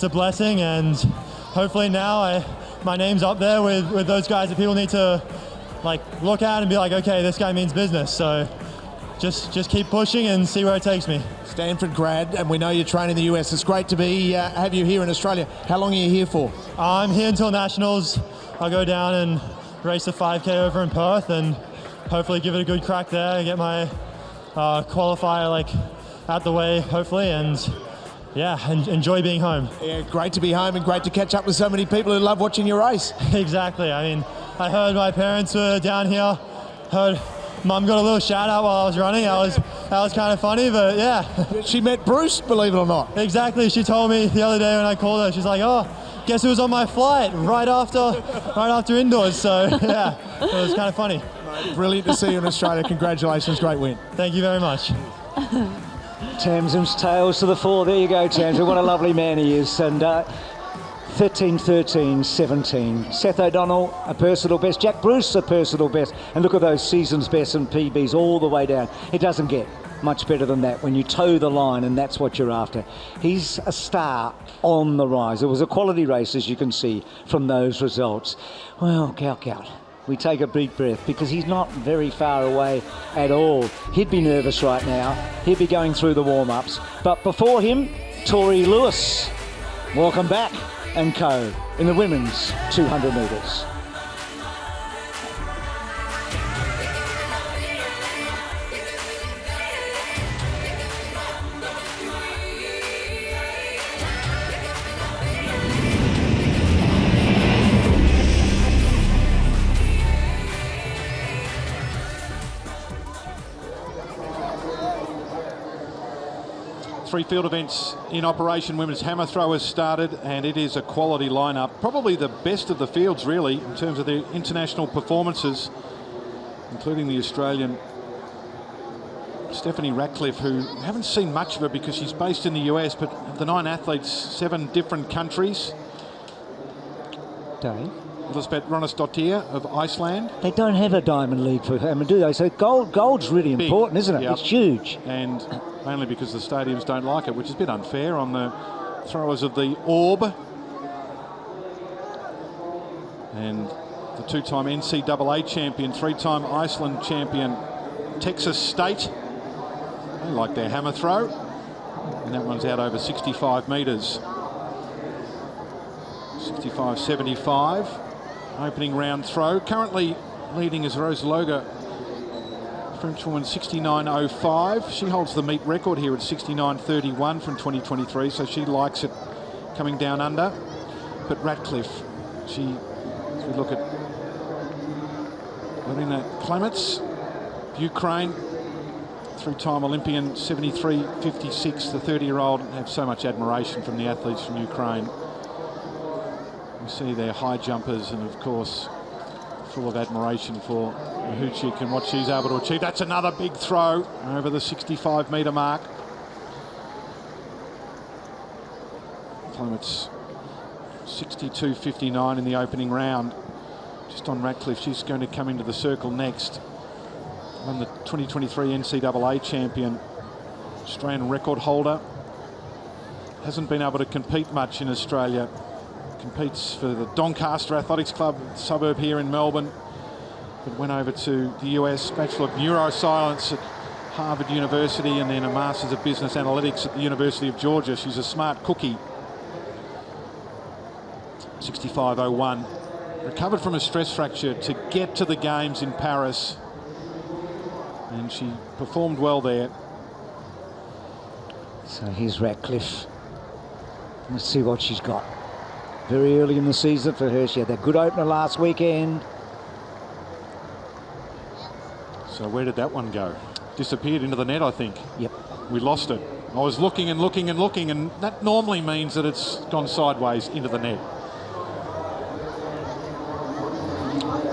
S17: a blessing, and hopefully now my name's up there with those guys that people need to look at and be like, okay, this guy means business. So just keep pushing and see where it takes me.
S5: Stanford grad, and we know you train in the US. It's great to have you here in Australia. How long are you here for?
S17: I'm here until Nationals. I'll go down and race the 5K over in Perth and hopefully give it a good crack there, get my qualifier out the way, hopefully, and yeah, enjoy being home.
S5: Yeah, great to be home and great to catch up with so many people who love watching your race.
S17: Exactly. I mean, I heard my parents were down here, heard Mum got a little shout out while I was running. That was kind of funny, but yeah.
S5: She met Bruce, believe it or not.
S17: Exactly. She told me the other day when I called her, she's like, oh, guess who was on my flight right after indoors. So yeah, it was kind of funny.
S5: Brilliant to see you in Australia. Congratulations, great win.
S17: Thank you very much.
S8: Tamsin's tails to the fore. There you go, Tamsin. What a lovely man he is. And 13, 13, 17. Seth O'Donnell, a personal best. Jack Bruce, a personal best. And look at those seasons best and PBs all the way down. It doesn't get much better than that when you toe the line, and that's what you're after. He's a star on the rise. It was a quality race, as you can see from those results. Well, Gout. We take a deep breath because he's not very far away at all. He'd be nervous right now. He'd be going through the warm-ups. But before him, Tori Lewis. Welcome back, and co in the women's 200 metres.
S7: Three field events in operation. Women's hammer throw has started, and it is a quality lineup. Probably the best of the fields, really, in terms of the international performances, including the Australian Stephanie Ratcliffe, who haven't seen much of her because she's based in the US, but of the 9 athletes, 7 different countries.
S8: Dave?
S7: Elisabeth Ronesdottir of Iceland.
S8: They don't have a diamond league for hammer, do they? So gold's really important, isn't it?
S7: Yep.
S8: It's huge.
S7: And mainly because the stadiums don't like it, which is a bit unfair on the throwers of the orb. And the 2-time NCAA champion, 3-time Iceland champion, Texas State. They like their hammer throw. And that one's out over 65 metres. 65.75. Opening round throw. Currently leading is Rose Loga, Frenchwoman, 69.05. She holds the meet record here at 69.31 from 2023, so she likes it coming down under. But Ratcliffe, as we look at Marina Clements, Ukraine, three-time Olympian, 73.56. The 30-year-old, have so much admiration from the athletes from Ukraine. You see their high jumpers, and of course full of admiration for Mahuchik and what she's able to achieve. That's another big throw over the 65-metre mark. Clements 62.59 in the opening round. Just on Ratcliffe, she's going to come into the circle next. Won the 2023 NCAA champion, Australian record holder. Hasn't been able to compete much in Australia. Competes for the Doncaster Athletics Club suburb here in Melbourne, but went over to the US, Bachelor of Neuroscience at Harvard University, and then a Masters of Business Analytics at the University of Georgia. She's a smart cookie. 65.01. Recovered from a stress fracture to get to the games in Paris, and she performed well there.
S8: So here's Ratcliffe. Let's see what she's got. Very early in the season for her. She had that good opener last weekend.
S7: So where did that one go? Disappeared into the net, I think.
S8: Yep.
S7: We lost it. I was looking and looking and looking, and that normally means that it's gone sideways into the net.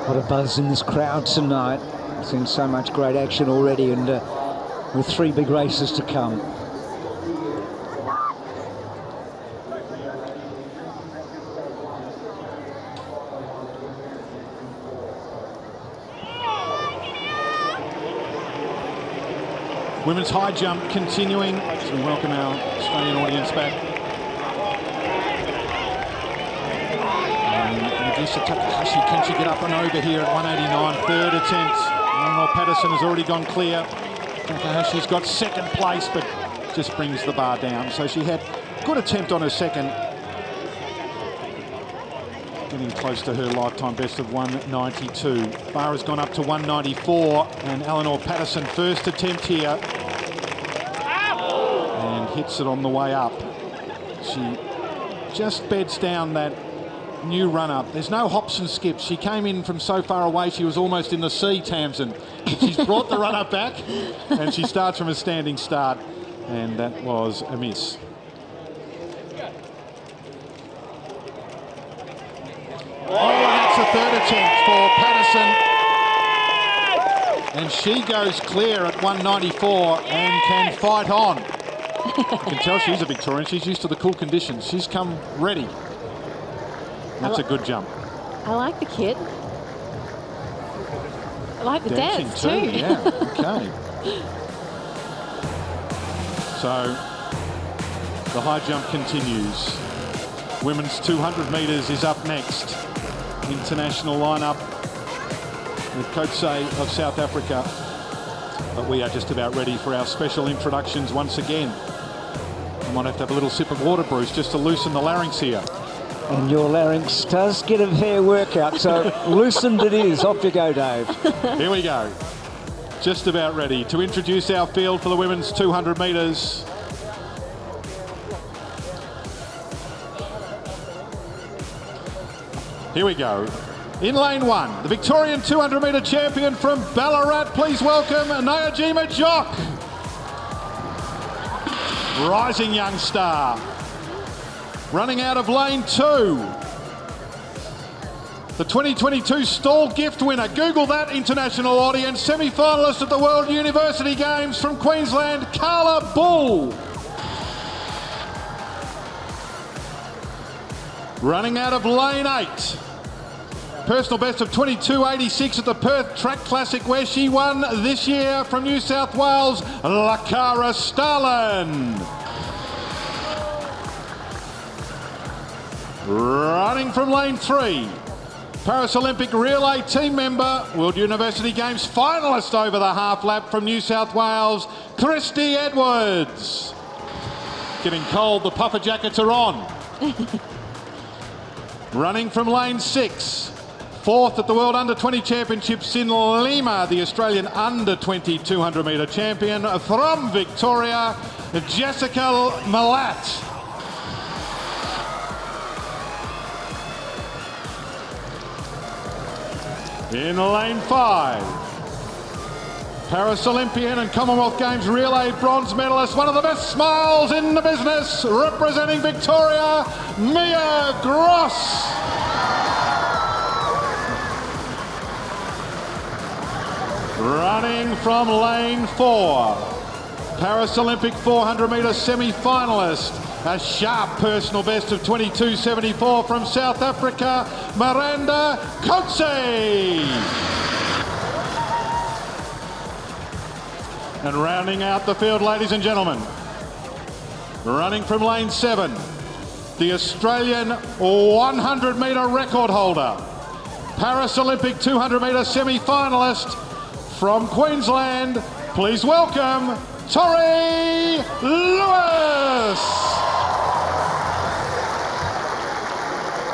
S8: What a buzz in this crowd tonight. I've seen so much great action already, and with 3 big races to come.
S7: Women's high jump continuing. So we welcome our Australian audience back. Nagisa Takahashi, can she get up and over here at 189? Third attempt. Eleanor Patterson has already gone clear. Takahashi's got second place, but just brings the bar down. So she had a good attempt on her second. Getting close to her lifetime best of 192. Bar has gone up to 194, and Eleanor Patterson, first attempt here, and hits it on the way up. She just beds down that new run-up. There's no hops and skips. She came in from so far away, she was almost in the sea, Tamsin. But she's brought the run-up back, and she starts from a standing start, and that was a miss. Oh, that's a third attempt for Patterson. And she goes clear at 194 and can fight on. You can tell she's a Victorian. She's used to the cool conditions. She's come ready. That's a good jump.
S9: I like the kit. I like the dance too.
S7: Yeah, okay. So the high jump continues. Women's 200 metres is up next. International lineup with Kotse of South Africa. But we are just about ready for our special introductions once again. I might have to have a little sip of water, Bruce, just to loosen the larynx here.
S8: And your larynx does get a fair workout, so loosened it is. Off you go, Dave.
S7: Here we go. Just about ready to introduce our field for the women's 200 metres. Here we go. In lane one, the Victorian 200-metre champion from Ballarat. Please welcome Nyajima Jock. Rising young star. Running out of lane two. The 2022 Stall Gift winner. Google that, international audience. Semi-finalist at the World University Games from Queensland, Carla Bull. Running out of lane 8. Personal best of 22.86 at the Perth Track Classic, where she won this year from New South Wales, Lakara Starlin. Running from lane 3. Paris Olympic relay team member, World University Games finalist over the half lap from New South Wales, Christy Edwards. Getting cold, the puffer jackets are on. Running from lane 6. 4th at the World Under-20 Championships in Lima, the Australian Under-20 200-metre champion from Victoria, Jessica Malat. In lane 5, Paris Olympian and Commonwealth Games relay bronze medalist, one of the best smiles in the business, representing Victoria, Mia Gross. Running from lane 4, Paris Olympic 400-metre semi-finalist, a sharp personal best of 22.74 from South Africa, Miranda Coetzee. And rounding out the field, ladies and gentlemen, running from lane 7, the Australian 100-metre record holder, Paris Olympic 200-metre semi-finalist from Queensland, please welcome Tori Lewis.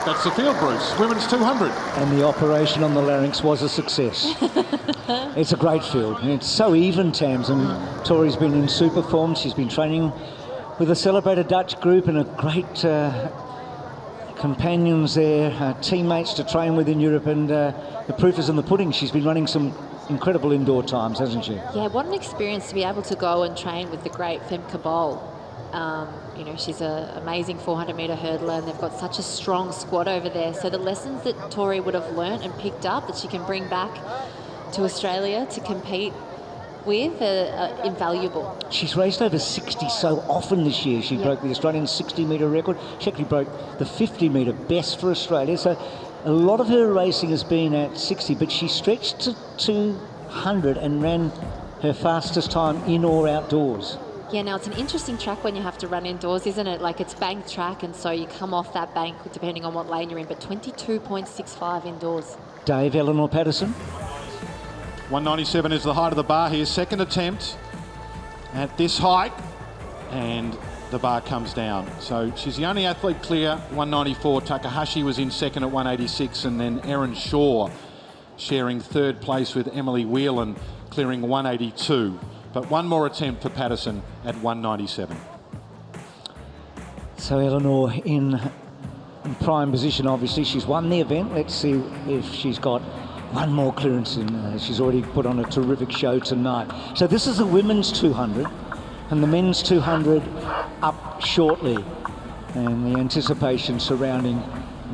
S7: That's the field, Bruce. Women's 200.
S8: And the operation on the larynx was a success. It's a great field. And it's so even, Tams, and Tori's been in super form. She's been training with a celebrated Dutch group and a great companions there, teammates to train with in Europe, and the proof is in the pudding. She's been running some incredible indoor times, hasn't she?
S9: Yeah, what an experience to be able to go and train with the great Femke Bol. You know, she's an amazing 400-metre hurdler, and they've got such a strong squad over there. So the lessons that Tori would have learnt and picked up that she can bring back to Australia to compete with are invaluable.
S8: She's raced over 60 so often this year. She broke the Australian 60-metre record. She actually broke the 50-metre best for Australia. So a lot of her racing has been at 60, but she stretched to 200 and ran her fastest time in or outdoors.
S9: Yeah, now it's an interesting track when you have to run indoors, isn't it? Like, it's banked track, and so you come off that bank depending on what lane you're in, but 22.65 indoors.
S8: Dave, Eleanor Patterson.
S7: 197 is the height of the bar here. Second attempt at this height, and the bar comes down. So she's the only athlete clear. 194. Takahashi was in second at 186, and then Erin Shaw sharing third place with Emily Whelan, clearing 182. But one more attempt for Patterson at 197.
S8: So Eleanor in prime position, obviously. She's won the event. Let's see if she's got one more clearance in. She's already put on a terrific show tonight. So this is the women's 200, and the men's 200 up shortly. And the anticipation surrounding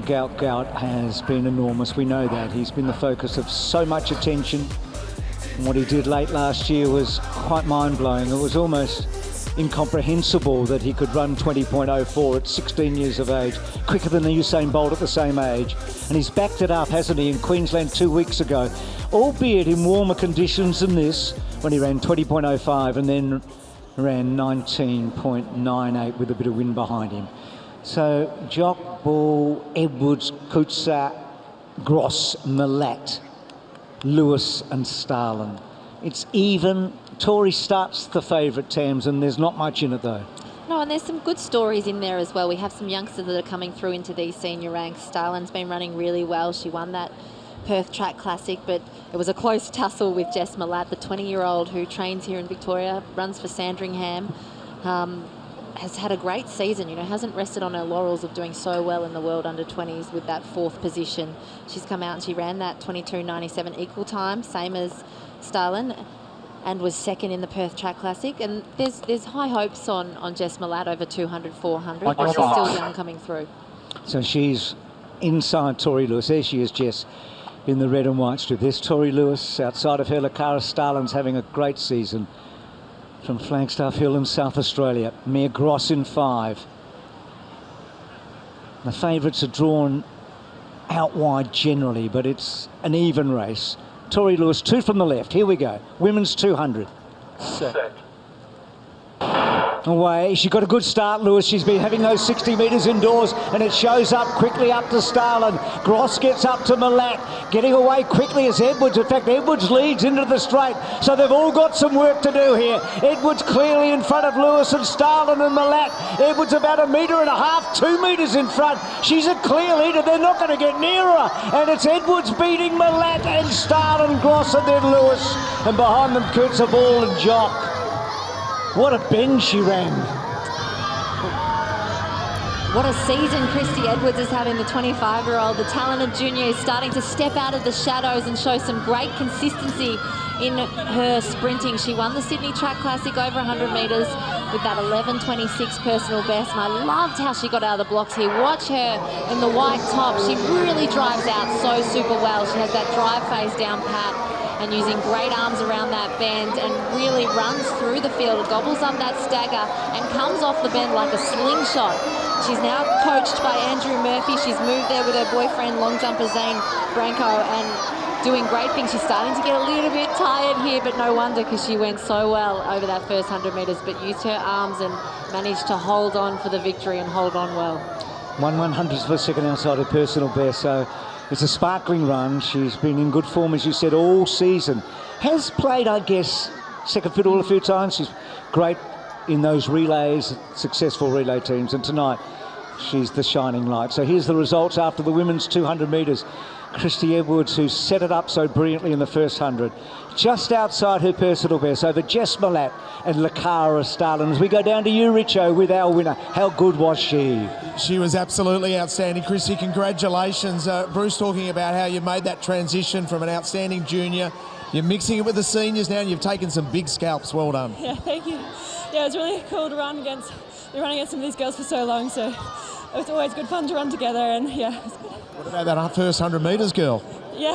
S8: Gout has been enormous. We know that. He's been the focus of so much attention. And what he did late last year was quite mind-blowing. It was almost incomprehensible that he could run 20.04 at 16 years of age, quicker than Usain Bolt at the same age. And he's backed it up, hasn't he, in Queensland 2 weeks ago, albeit in warmer conditions than this, when he ran 20.05 and then ran 19.98 with a bit of wind behind him. So Jock, Ball, Edwards, Coetzee, Gross, Malat, Lewis and Starlin. It's even. Tori starts the favourite, Tams, and there's not much in it though.
S9: No, and there's some good stories in there as well. We have some youngsters that are coming through into these senior ranks. Starlin's been running really well. She won that Perth Track Classic, but it was a close tussle with Jess Malat, the 20-year-old who trains here in Victoria, runs for Sandringham. Has had a great season, you know, hasn't rested on her laurels of doing so well in the World Under-20s with that 4th position. She's come out and she ran that 22.97 equal time, same as Starlin, and was second in the Perth Track Classic. And there's high hopes on Jess Malat over 200, 400, but she's still young coming through.
S8: So she's inside Tori Lewis. There she is, Jess, in the red and white strip. There's Tori Lewis. Outside of her, Lakara Starlin's having a great season from Flagstaff Hill in South Australia. Mia Gross in 5. The favourites are drawn out wide generally, but it's an even race. Tori Lewis, 2 from the left. Here we go. Women's 200. Set. Away. She got a good start, Lewis. She's been having those 60 metres indoors, and it shows up quickly up to Starlin. Gross gets up to Malat, getting away quickly as Edwards. In fact, Edwards leads into the straight, so they've all got some work to do here. Edwards clearly in front of Lewis and Starlin and Malat. Edwards about 1.5 metres, 2 metres in front. She's a clear leader. They're not going to get near her, and it's Edwards beating Malat and Starlin, Gross, and then Lewis, and behind them Kurtza Ball and Jock. What a bend she ran.
S9: What a season Christy Edwards is having, the 25-year-old. The talented junior is starting to step out of the shadows and show some great consistency in her sprinting. She won the Sydney Track Classic over 100 metres with that 11:26 personal best, and I loved how she got out of the blocks here. Watch her in the white top. She really drives out so super well. She has that drive phase down pat, and using great arms around that bend, and really runs through the field, gobbles up that stagger and comes off the bend like a slingshot. She's now coached by Andrew Murphy. She's moved there with her boyfriend, long jumper Zane Branco, and doing great things. She's starting to get a little bit tired here, but no wonder, because she went so well over that first 100 metres, but used her arms and managed to hold on for the victory and hold on well.
S8: 1/100th of a second outside her personal best, so it's a sparkling run. She's been in good form, as you said, all season. Has played, I guess, second fiddle a few times. She's great in those relays, successful relay teams, and tonight she's the shining light. So here's the results after the women's 200 metres. Christy Edwards, who set it up so brilliantly in the first 100, just outside her personal best over Jess Malat and Lakara Starlin. As we go down to you, Richo, with our winner. How good was she?
S5: She was absolutely outstanding. Christy, congratulations. Bruce talking about how you made that transition from an outstanding junior. You're mixing it with the seniors now, and you've taken some big scalps. Well done.
S18: Yeah, thank you. Yeah, it was really cool to run against some of these girls for so long, so it's always good fun to run together, and yeah, it's good.
S5: What about that first 100 metres, girl?
S18: Yeah,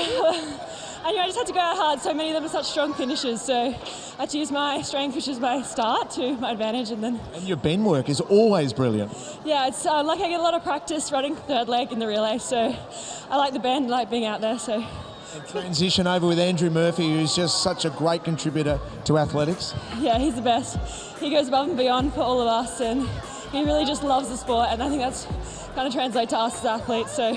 S18: anyway, I just had to go out hard. So many of them are such strong finishers, so I had to use my strength, which is my start, to my advantage, and then...
S5: And your bend work is always brilliant.
S18: Yeah, it's like I get a lot of practice running third leg in the relay, so I like the bend, like being out there, so...
S5: And transition over with Andrew Murphy, who's just such a great contributor to athletics.
S18: Yeah, he's the best. He goes above and beyond for all of us, and he really just loves the sport, and I think that's kind of translates to us as athletes, so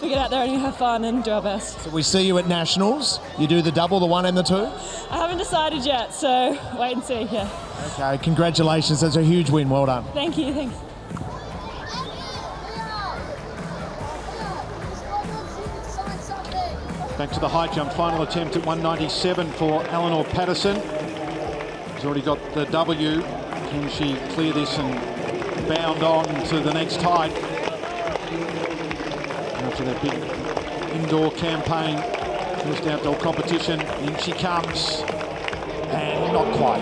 S18: we get out there and we have fun and do our best.
S5: So we see you at Nationals. You do the double, the 1 and the 2?
S18: I haven't decided yet, so wait and see, yeah.
S5: Okay, congratulations. That's a huge win. Well done.
S18: Thank you, thanks.
S7: Back to the high jump, final attempt at 197 for Eleanor Patterson. She's already got the W. Can she clear this and bound on to the next height? After that big indoor campaign, first outdoor competition, in she comes, and not quite.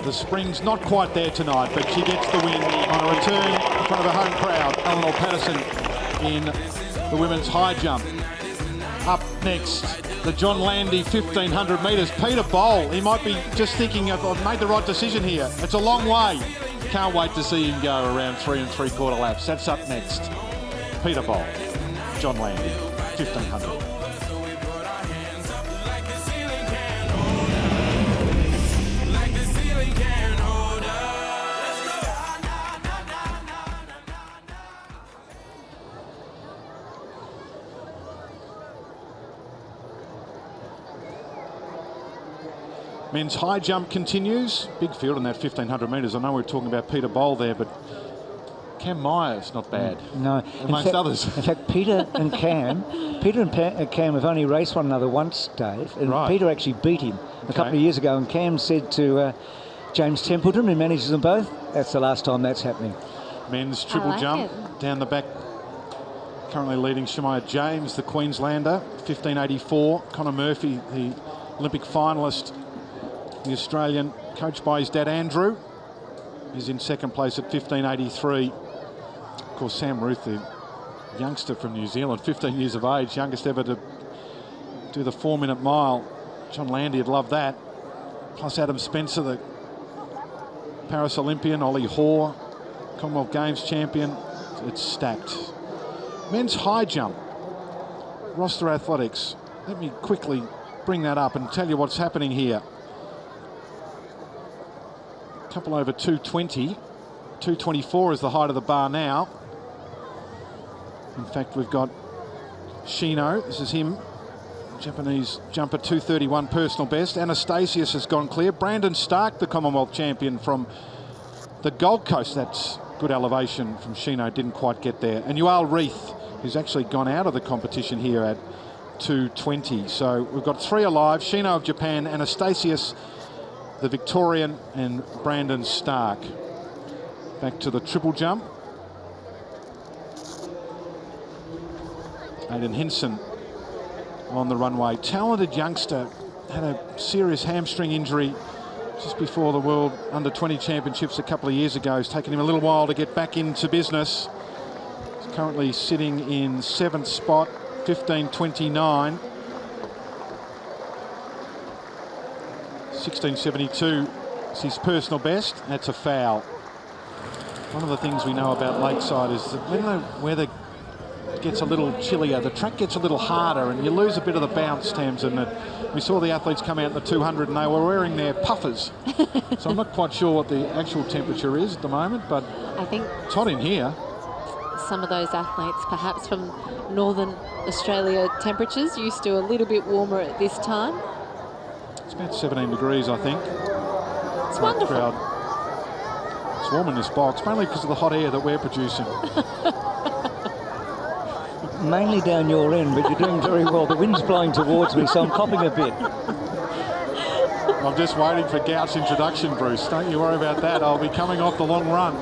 S7: The spring's not quite there tonight, but she gets the win on a return in front of a home crowd. Eleanor Patterson in the women's high jump. Up next, the John Landy 1500 metres. Peter Bowl, he might be just thinking of, I've made the right decision here. It's a long way. Can't wait to see him go around 3 3/4 laps. That's up next. Peter Bowl, John Landy, 1500. Men's high jump continues. Big field in that 1500 metres. I know we're talking about Peter Bowl there, but Cam Myers, not bad.
S8: No.
S7: Amongst others.
S8: In fact, Peter and Cam have only raced one another once, Dave, and
S7: Right.
S8: Peter actually beat him a couple of years ago, and Cam said to James Templeton, who manages them both, that's the last time that's happening.
S7: Men's triple jump down the back. Currently leading Shemaiah James, the Queenslander, 1584. Connor Murphy, the Olympic finalist, the Australian, coached by his dad Andrew, is in second place at 1583. Of course, Sam Ruth, the youngster from New Zealand, 15 years of age, youngest ever to do the 4-minute mile. John Landy would love that. Plus Adam Spencer, the Paris Olympian, Ollie Hoare, Commonwealth Games champion. It's stacked. Men's high jump, roster athletics. Let me quickly bring that up and tell you what's happening here. couple over 220. 224 is the height of the bar now. In fact, we've got Shino, this is him, Japanese jumper, 231 personal best. Anastasius has gone clear. Brandon Stark, the Commonwealth champion from the Gold Coast. That's good elevation from Shino, didn't quite get there. And Yuval Reith, who's actually gone out of the competition here at 220. So we've got 3 alive: Shino of Japan, Anastasius, the Victorian, and Brandon Stark. Back to the triple jump. Aidan Hinson on the runway. Talented youngster, had a serious hamstring injury just before the World Under-20 Championships a couple of years ago. It's taken him a little while to get back into business. He's currently sitting in 7th spot, 15:29. 16:72 is his personal best. That's a foul. One of the things we know about Lakeside is that when the weather gets a little chillier, the track gets a little harder and you lose a bit of the bounce, Tamsin. We saw the athletes come out in the 200 and they were wearing their puffers. So I'm not quite sure what the actual temperature is at the moment, but
S9: I think
S7: it's hot in here.
S9: some of those athletes, perhaps from Northern Australia temperatures, used to a little bit warmer at this time.
S7: It's about 17 degrees, I think.
S9: It's wonderful.
S7: Crowd. It's warm in this box, mainly because of the hot air that we're producing.
S8: Mainly down your end, but you're doing very well. The wind's blowing towards me, so I'm coughing a bit.
S7: I'm just waiting for Gout's introduction, Bruce. Don't you worry about that. I'll be coming off the long run.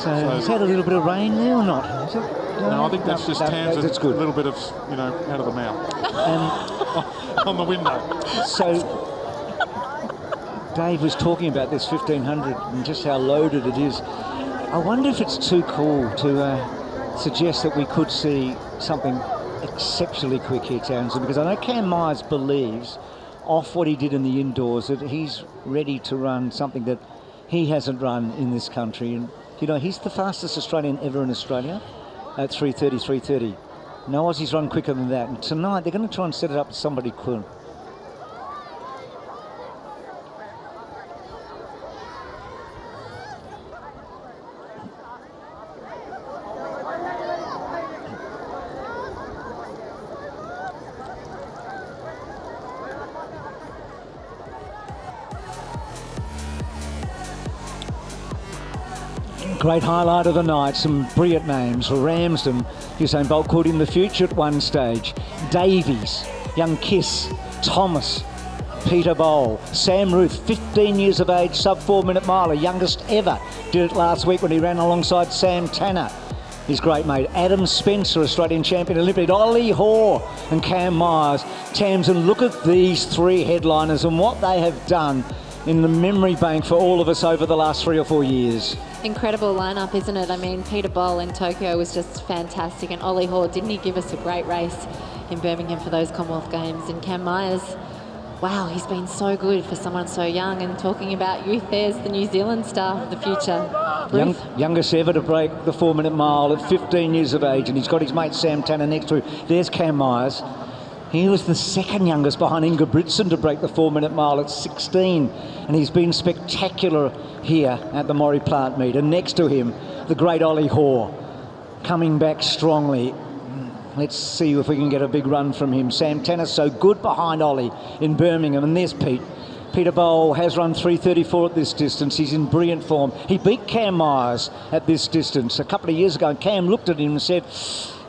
S8: So has had a little bit of rain there or not? Is it?
S7: No, I think that's just Tamsin.
S8: That's good.
S7: A little bit of, you know, out of the mouth. On the window.
S8: So Dave was talking about this 1500 and just how loaded it is. I wonder if it's too cool to suggest that we could see something exceptionally quick here, Townsend, because I know Cam Myers believes, off what he did in the indoors, that he's ready to run something that he hasn't run in this country. And, you know, he's the fastest Australian ever in Australia at 3:30. No Aussies run quicker than that. And tonight they're going to try and set it up as somebody could. Great highlight of the night, some brilliant names. Ramsden, Usain Bolt called him the future at one stage. Davies, young Kiss, Thomas, Peter Bowl, Sam Ruth, 15 years of age, sub 4 minute miler, youngest ever. Did it last week when he ran alongside Sam Tanner, his great mate. Adam Spencer, Australian champion Olympic. Ollie Hoare and Cam Myers. Tamsin, look at these three headliners and what they have done in the memory bank for all of us over the last 3 or 4 years.
S9: Incredible lineup, isn't it? I mean, Peter Boll in Tokyo was just fantastic, and Ollie Hoare, didn't he give us a great race in Birmingham for those Commonwealth Games? And Cam Myers, wow, he's been so good for someone so young. And talking about youth, there's the New Zealand star of the future.
S8: Youngest ever to break the 4 minute mile at 15 years of age, and he's got his mate Sam Tanner next to him. There's Cam Myers. He was the second youngest behind Ingebrigtsen to break the 4 minute mile at 16, and he's been spectacular here at the Maurie Plant Meet. And next to him, the great Ollie Hoare, coming back strongly. Let's see if we can get a big run from him. Sam Tanner so good behind Ollie in Birmingham, and there's Pete. Peter Bowl has run 3:34 at this distance. He's in brilliant form. He beat Cam Myers at this distance a couple of years ago, and Cam looked at him and said,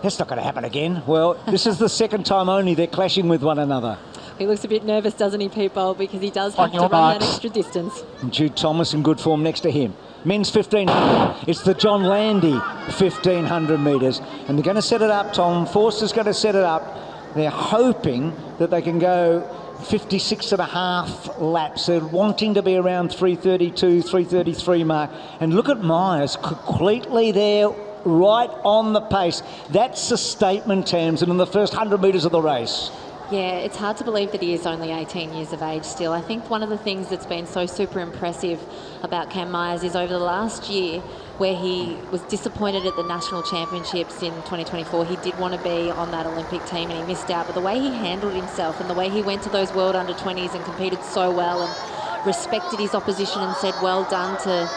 S8: that's not going to happen again. Well, this is the second time only they're clashing with one another.
S9: He looks a bit nervous, doesn't he, Pete Bowl, because he does have to run that extra distance.
S8: And Jude Thomas in good form next to him. Men's 1500. It's the John Landy 1500 metres. And they're going to set it up. Tom Forster's going to set it up. They're hoping that they can go 56 and a half laps. They're wanting to be around 3:32, 3:33 mark. And look at Myers, completely there, right on the pace. That's a statement, Tamsin, in the first 100 metres of the race.
S9: Yeah, it's hard to believe that he is only 18 years of age still. I think one of the things that's been so super impressive about Cam Myers is over the last year, where he was disappointed at the national championships in 2024. He did want to be on that Olympic team and he missed out. But the way he handled himself and the way he went to those World Under-20s and competed so well and respected his opposition and said well done to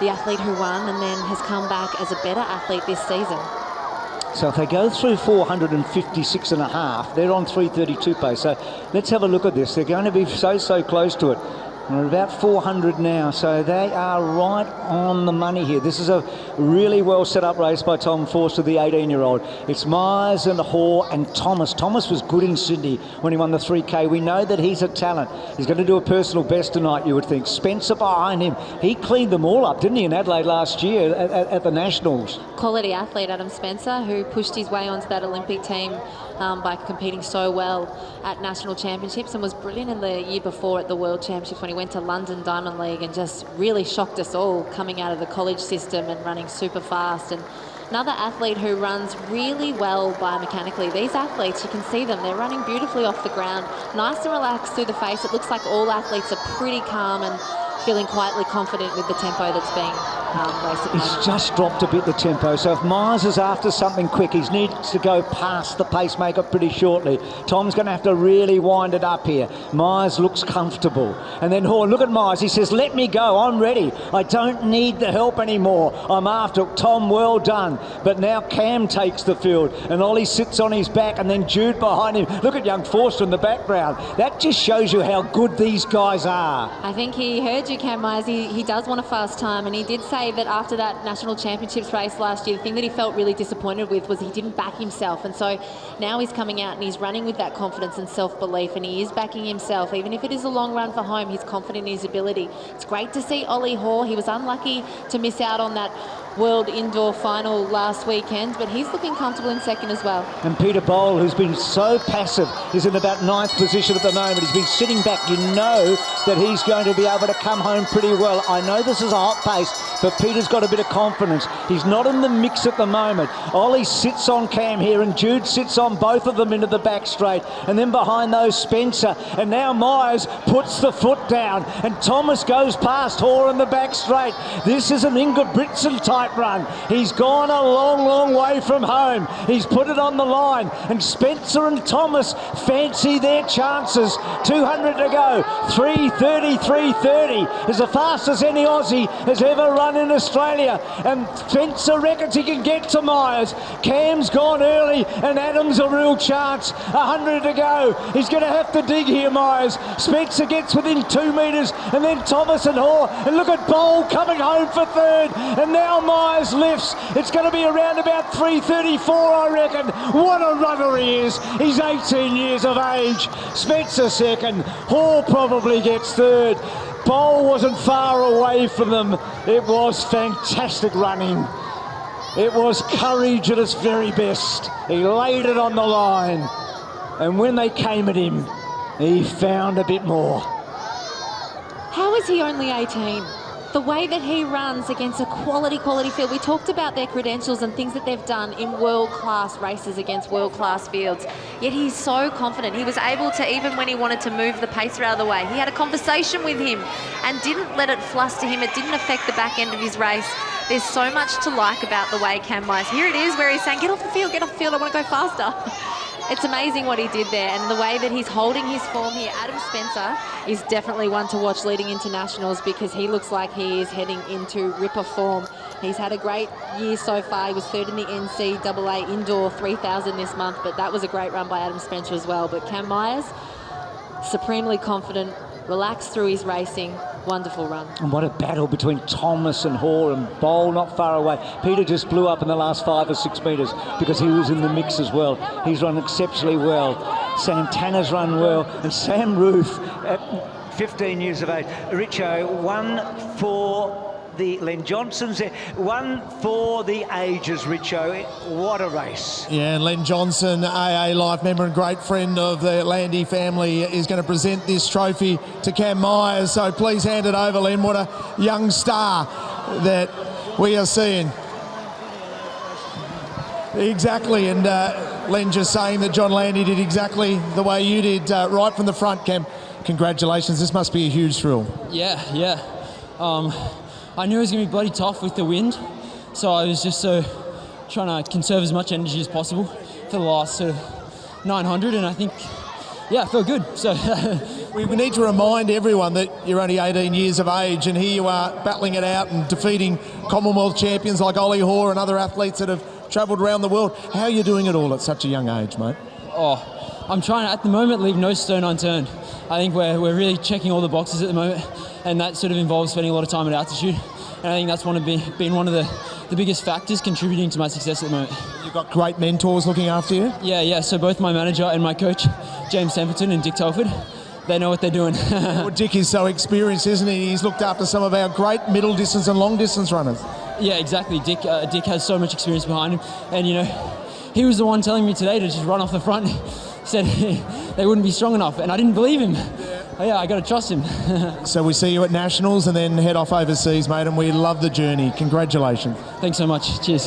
S9: the athlete who won, and then has come back as a better athlete this season.
S8: So if they go through 456 and a half, they're on 332 pace. So let's have a look at this. They're going to be so close to it. We're about 400 now, so they are right on the money here. This is a really well set up race by Tom Forster, the 18-year-old. It's Myers and Hoare and Thomas. Thomas was good in Sydney when he won the 3K. We know that he's a talent. He's going to do a personal best tonight, you would think. Spencer behind him. He cleaned them all up, didn't he, in Adelaide last year at the Nationals?
S9: Quality athlete Adam Spencer, who pushed his way onto that Olympic team by competing so well at national championships, and was brilliant in the year before at the World Championships when he went to London Diamond League and just really shocked us all coming out of the college system and running super fast. And another athlete who runs really well biomechanically. These athletes, you can see them, they're running beautifully off the ground, nice and relaxed through the face. It looks like all athletes are pretty calm and feeling quietly confident with the tempo that's being raced.
S8: He's just dropped a bit the tempo, so if Myers is after something quick, he needs to go past the pacemaker pretty shortly. Tom's going to have to really wind it up here. Myers looks comfortable. And then Hoare, look at Myers, he says, let me go, I'm ready. I don't need the help anymore. I'm after it. Tom, well done. But now Cam takes the field, and Ollie sits on his back, and then Jude behind him. Look at young Forster in the background. That just shows you how good these guys are.
S9: I think he heard you, Cam Myers. He does want a fast time, and he did say that after that National Championships race last year, the thing that he felt really disappointed with was he didn't back himself, and so now he's coming out and he's running with that confidence and self-belief, and he is backing himself. Even if it is a long run for home, he's confident in his ability. It's great to see Ollie Hoare. He was unlucky to miss out on that World Indoor Final last weekend, but he's looking comfortable in second as well.
S8: And Peter Bowl, who's been so passive, is in about 9th position at the moment. He's been sitting back. You know that he's going to be able to come home pretty well. I know this is a hot pace, but Peter's got a bit of confidence. He's not in the mix at the moment. Ollie sits on Cam here, and Jude sits on both of them into the back straight. And then behind those, Spencer. And now Myers puts the foot down, and Thomas goes past Hoare in the back straight. This is an Ingebrigtsen type run. He's gone a long way from home. He's put it on the line, and Spencer and Thomas fancy their chances. 200 to go. 3:30 is the fastest any Aussie has ever run in Australia, and Spencer reckons he can get to Myers. Cam's gone early, and Adam's a real chance. 100 to go. He's going to have to dig here, Myers. Spencer gets within 2 metres, and then Thomas and Hoare, and look at Bowl coming home for third, and now Myers lifts. It's going to be around about 3:34, I reckon. What a runner he is. He's 18 years of age. Spencer second. Hoare probably gets third. Bowl wasn't far away from them. It was fantastic running. It was courage at its very best. He laid it on the line, and when they came at him, he found a bit more.
S9: How is he only 18? The way that he runs against a quality field. We talked about their credentials and things that they've done in world-class races against world-class fields. Yet he's so confident. He was able to, even when he wanted to move the pacer out of the way, he had a conversation with him and didn't let it fluster him. It didn't affect the back end of his race. There's so much to like about the way Cam Myers. Here it is where he's saying, get off the field, I want to go faster. It's amazing what he did there, and the way that he's holding his form here. Adam Spencer is definitely one to watch leading into nationals, because he looks like he is heading into ripper form. He's had a great year so far. He was third in the NCAA Indoor 3000 this month, but that was a great run by Adam Spencer as well. But Cam Myers, supremely confident, relaxed through his racing. Wonderful run.
S8: And what a battle between Thomas and Hoare, and Bowl not far away. Peter just blew up in the last 5 or 6 metres because he was in the mix as well. He's run exceptionally well. Santana's run well, and Sam Roof at 15 years of age. Richo, one for the Len Johnsons, one for the ages, Richo. What a race.
S5: Yeah, and Len Johnson, AA Life member and great friend of the Landy family, is going to present this trophy to Cam Myers. So please hand it over, Len. What a young star that we are seeing. Exactly, and Len just saying that John Landy did exactly the way you did, right from the front, Cam. Congratulations, this must be a huge thrill.
S19: Yeah. I knew it was going to be bloody tough with the wind, so I was just trying to conserve as much energy as possible for the last 900, and I think, yeah, I felt good. So
S5: We need to remind everyone that you're only 18 years of age, and here you are battling it out and defeating Commonwealth champions like Ollie Hoare and other athletes that have travelled around the world. How are you doing it all at such a young age, mate?
S19: Oh, I'm trying to, at the moment, leave no stone unturned. I think we're really checking all the boxes at the moment, and that sort of involves spending a lot of time at altitude. And I think that's been one of the biggest factors contributing to my success at the moment.
S5: You've got great mentors looking after you?
S19: Yeah. So both my manager and my coach, James Templeton and Dick Telford, they know what they're doing.
S5: Well, Dick is so experienced, isn't he? He's looked after some of our great middle distance and long distance runners.
S19: Yeah, exactly. Dick has so much experience behind him, and he was the one telling me today to just run off the front. Said they wouldn't be strong enough, and I didn't believe him. Yeah, I got to trust him.
S5: So we see you at Nationals and then head off overseas, mate, and we love the journey. Congratulations.
S19: Thanks so much. Cheers.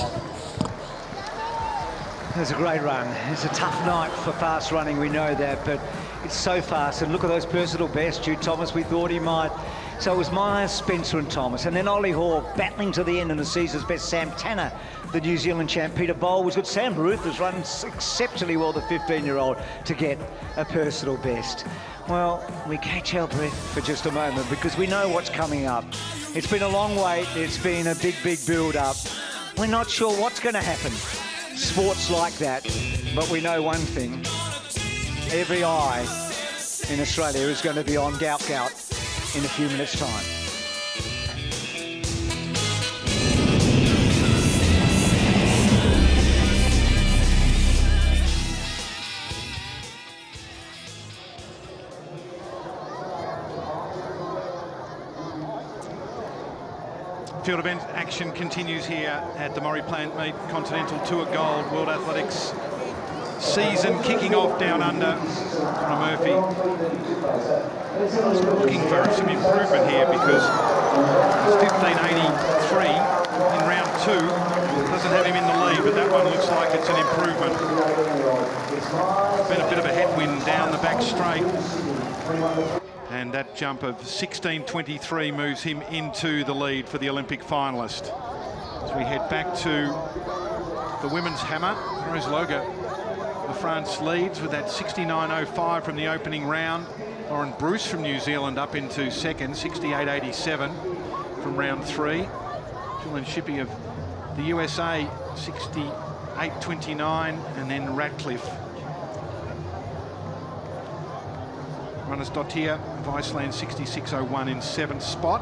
S1: It's a great run. It's a tough night for fast running, we know that, but it's so fast. And look at those personal bests. Jude Thomas, we thought he might. So it was Myers, Spencer and Thomas. And then Ollie Hoare battling to the end, and the season's best, Sam Tanner, the New Zealand champ. Peter Bowl was good. Sam Ruth has run exceptionally well, the 15-year-old, to get a personal best. Well, we catch our breath for just a moment because we know what's coming up. It's been a long wait. It's been a big build-up. We're not sure what's going to happen. Sports like that, but we know one thing. Every eye in Australia is going to be on Gout in a few minutes' time.
S7: Field event action continues here at the Maurie Plant Meet, Continental Tour Gold World Athletics season kicking off down under. Connor Murphy looking for some improvement here because he's 15.83 in round 2. Doesn't have him in the lead, but that one looks like it's an improvement. Been a bit of a headwind down the back straight. And that jump of 16.23 moves him into the lead for the Olympic finalist. As we head back to the women's hammer, Rose Loga of France leads with that 69.05 from the opening round. Lauren Bruce from New Zealand up into second, 68.87 from round 3. Julian Shippey of the USA, 68.29, and then Ratcliffe. Runners Dottir of Iceland, 66.01 in 7th spot.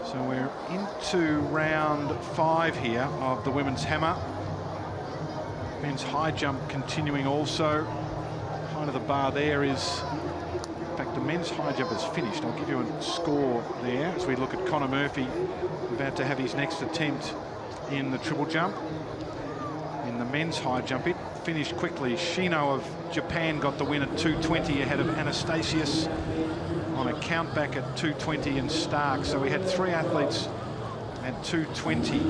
S7: So we're into round 5 here of the women's hammer. Men's high jump continuing also. Height of the bar there is, in fact, the men's high jump is finished. I'll give you a score there as we look at Connor Murphy, about to have his next attempt in the triple jump. In the men's high jump, it finished quickly. Shino of Japan got the win at 2:20 ahead of Anastasius on a count back at 2:20 and Stark. So we had 3 athletes at 2:20.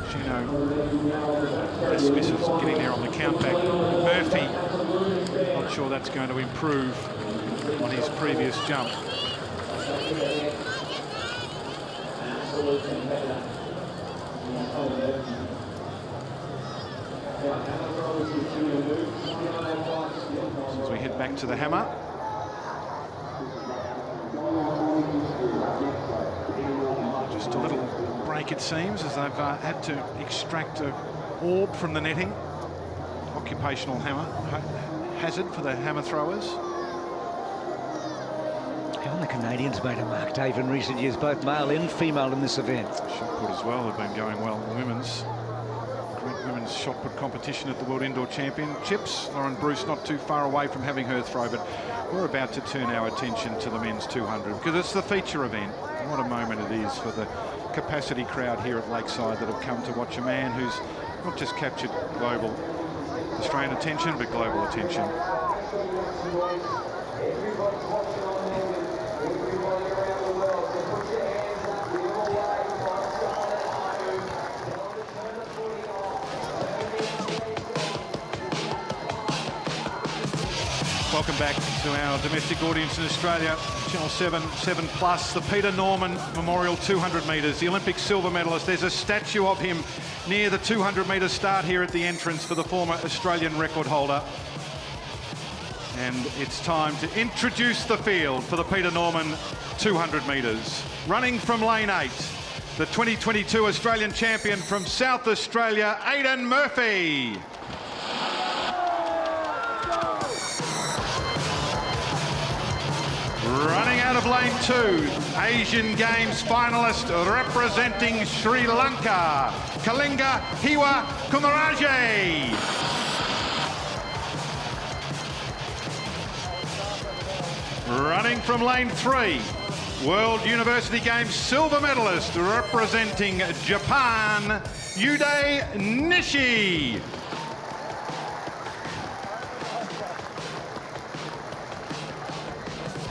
S7: Shino just misses getting there on the count back. Murphy, not sure that's going to improve on his previous jump. As we head back to the hammer. Just a little break it seems as they've had to extract an orb from the netting. Occupational hammer hazard for the hammer throwers.
S1: Haven't the Canadians made a mark, Dave, in recent years, both male and female in this event?
S7: Shot put as well have been going well in the women's. Women's shot put competition at the World Indoor Championships. Lauren Bruce not too far away from having her throw, but we're about to turn our attention to the men's 200 because it's the feature event. What a moment it is for the capacity crowd here at Lakeside that have come to watch a man who's not just captured global Australian attention, but global attention. Welcome back to our domestic audience in Australia, Channel 7, 7+, the Peter Norman Memorial 200 metres, the Olympic silver medalist. There's a statue of him near the 200 metre start here at the entrance for the former Australian record holder. And it's time to introduce the field for the Peter Norman 200 metres. Running from lane 8, the 2022 Australian champion from South Australia, Aidan Murphy. Running out of lane 2, Asian Games finalist representing Sri Lanka, Kalinga Hiwa Kumaraje. Running from lane 3, World University Games silver medalist representing Japan, Yude Nishi.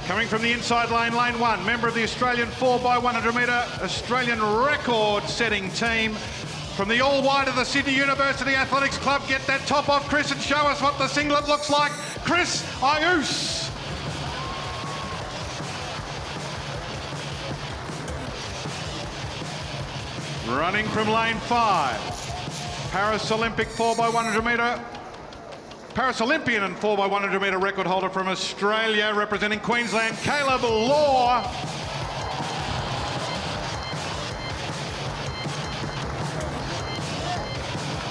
S7: Coming from the inside lane, lane 1, member of the Australian 4x100 metre Australian record-setting team. From the all-white of the Sydney University Athletics Club, get that top off, Chris, and show us what the singlet looks like. Chris Ayus. Running from lane 5, Paris-Olympic 4x100 metre, Paris-Olympian and 4x100 metre record holder from Australia, representing Queensland, Caleb Law.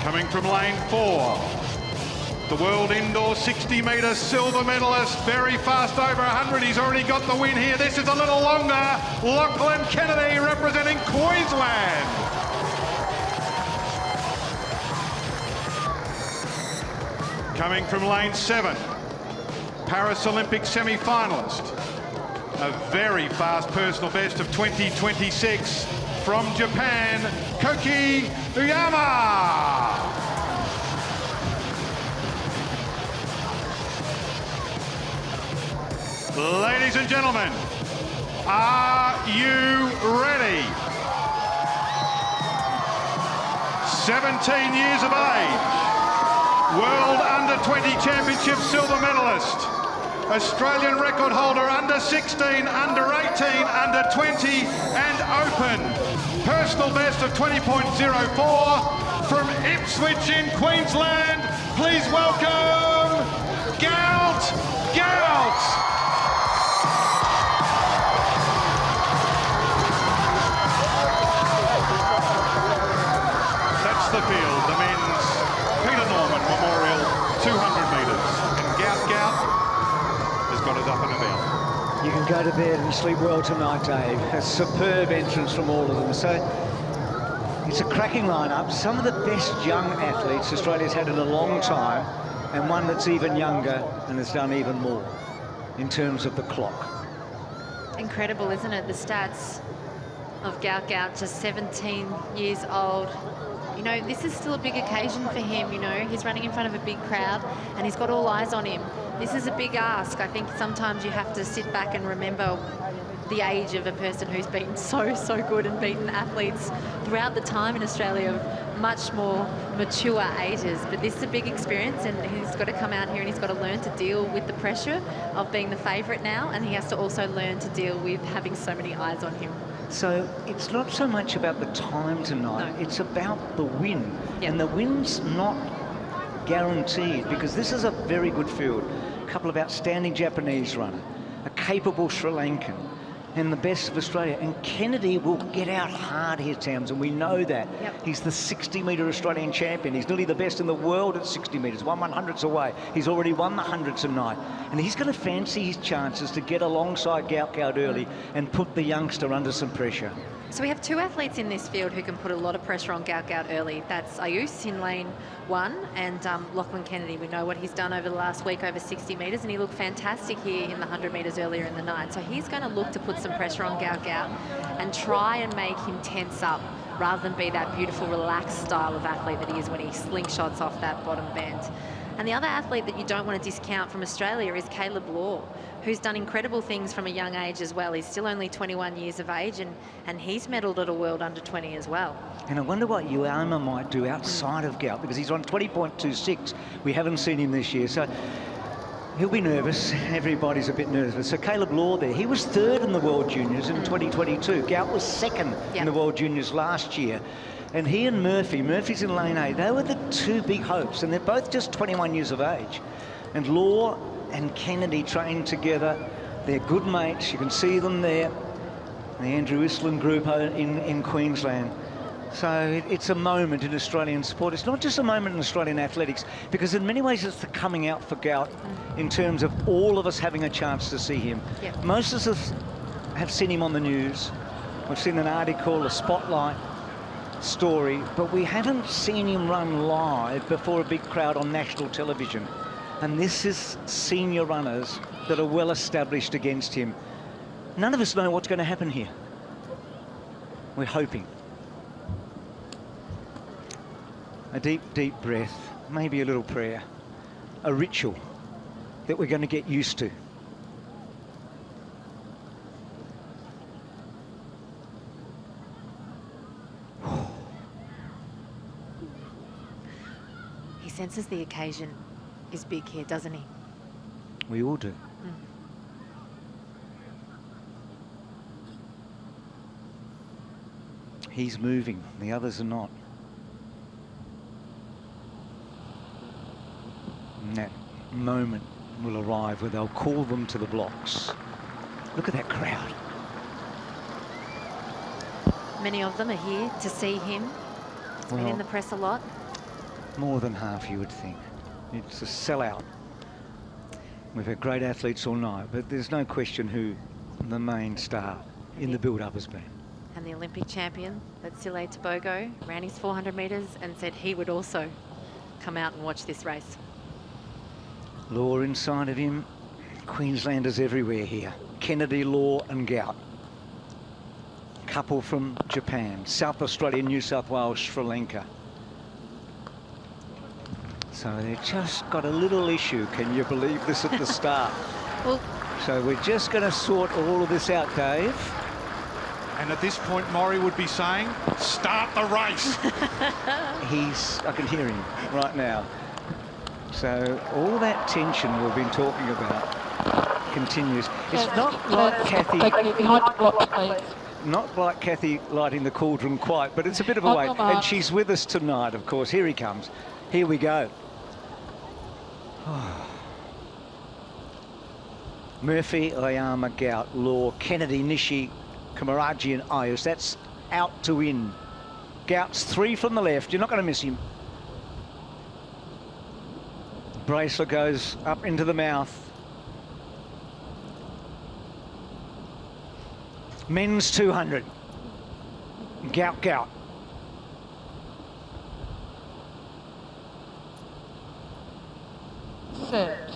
S7: Coming from lane 4, the world indoor 60 metre silver medalist, very fast over 100. He's already got the win here. This is a little longer. Lachlan Kennedy representing Queensland. Coming from lane 7, Paris Olympic semi-finalist, a very fast personal best of 20:26 from Japan, Koki Uyama. Ladies and gentlemen, are you ready? 17 years of age. World Under-20 Championship silver medalist, Australian record holder under 16, under 18, under 20 and open. Personal best of 20.04 from Ipswich in Queensland. Please welcome Gout. That's the field, the men's Peter Norman Memorial 200 metres. And Gout has got us up and about.
S1: You can go to bed and sleep well tonight, Dave. A superb entrance from all of them. So it's a cracking lineup. Some of the best young athletes Australia's had in a long time, and one that's even younger and has done even more in terms of the clock.
S9: Incredible, isn't it? The stats of Gout, just 17 years old. You know, this is still a big occasion for him, you know. He's running in front of a big crowd and he's got all eyes on him. This is a big ask. I think sometimes you have to sit back and remember the age of a person who's been so good and beaten athletes throughout the time in Australia of much more mature ages. But this is a big experience and he's got to come out here and he's got to learn to deal with the pressure of being the favourite now, and he has to also learn to deal with having so many eyes on him.
S1: So it's not so much about the time tonight, no. It's about the win. Yep. And the win's not guaranteed because this is a very good field. A couple of outstanding Japanese runners, a capable Sri Lankan, and the best of Australia. And Kennedy will get out hard here, Townsend. We know that.
S9: Yep.
S1: He's the 60-metre Australian champion. He's nearly the best in the world at 60 metres, 1/100ths away. He's already won the 100 tonight. And he's going to fancy his chances to get alongside Gout early and put the youngster under some pressure.
S9: So we have two athletes in this field who can put a lot of pressure on Gout early. That's Ayus in lane 1 and Lachlan Kennedy. We know what he's done over the last week over 60 metres, and he looked fantastic here in the 100 metres earlier in the night. So he's going to look to put some pressure on Gout and try and make him tense up rather than be that beautiful relaxed style of athlete that he is when he slingshots off that bottom bend. And the other athlete that you don't want to discount from Australia is Caleb Law, who's done incredible things from a young age as well. He's still only 21 years of age and he's medalled at a World Under-20 as well.
S1: And I wonder what Uyama might do outside of Gout, because he's on 20.26. We haven't seen him this year, so he'll be nervous. Everybody's a bit nervous. So Caleb Law there, he was 3rd in the World Juniors in 2022. Gout was 2nd in the World Juniors last year. And he and Murphy's in lane 8, they were the two big hopes, and they're both just 21 years of age. And Law and Kennedy trained together. They're good mates. You can see them there. The Andrew Island group in Queensland. So it's a moment in Australian sport. It's not just a moment in Australian athletics, because in many ways it's the coming out for Gout in terms of all of us having a chance to see him.
S9: Yep.
S1: Most of us have seen him on the news. We've seen an article, a spotlight story, but we haven't seen him run live before a big crowd on national television. And this is senior runners that are well established against him. None of us know what's going to happen here. We're hoping. A deep, deep breath, maybe a little prayer, a ritual that we're going to get used to.
S9: He senses the occasion is big here, doesn't he?
S1: We all do. He's moving, the others are not. And that moment will arrive where they'll call them to the blocks. Look at that crowd.
S9: Many of them are here to see him. He's been in the press a lot.
S1: More than half, you would think. It's a sellout. We've had great athletes all night, but there's no question who the main star in the build-up has been.
S9: And the Olympic champion, Vatsile Tebogo, ran his 400 metres and said he would also come out and watch this race.
S1: Law inside of him. Queenslanders everywhere here. Kennedy, Law and Gout. Couple from Japan. South Australia, New South Wales, Sri Lanka. So they've just got a little issue, can you believe this, at the start?
S9: Well,
S1: so we're just going to sort all of this out, Dave.
S7: And at this point, Maurie would be saying, start the race.
S1: I can hear him right now. So all that tension we've been talking about continues. It's not like Kathy... Not like Kathy lighting the cauldron quite, but it's a bit of a wait. And she's with us tonight, of course. Here he comes. Here we go. Murphy, Oyama, Gout, Law, Kennedy, Nishi, Kamaraji and Ayus. That's out to win. Gout's 3 from the left. You're not going to miss him. Bracelet goes up into the mouth. Men's 200. Gout.
S10: Set.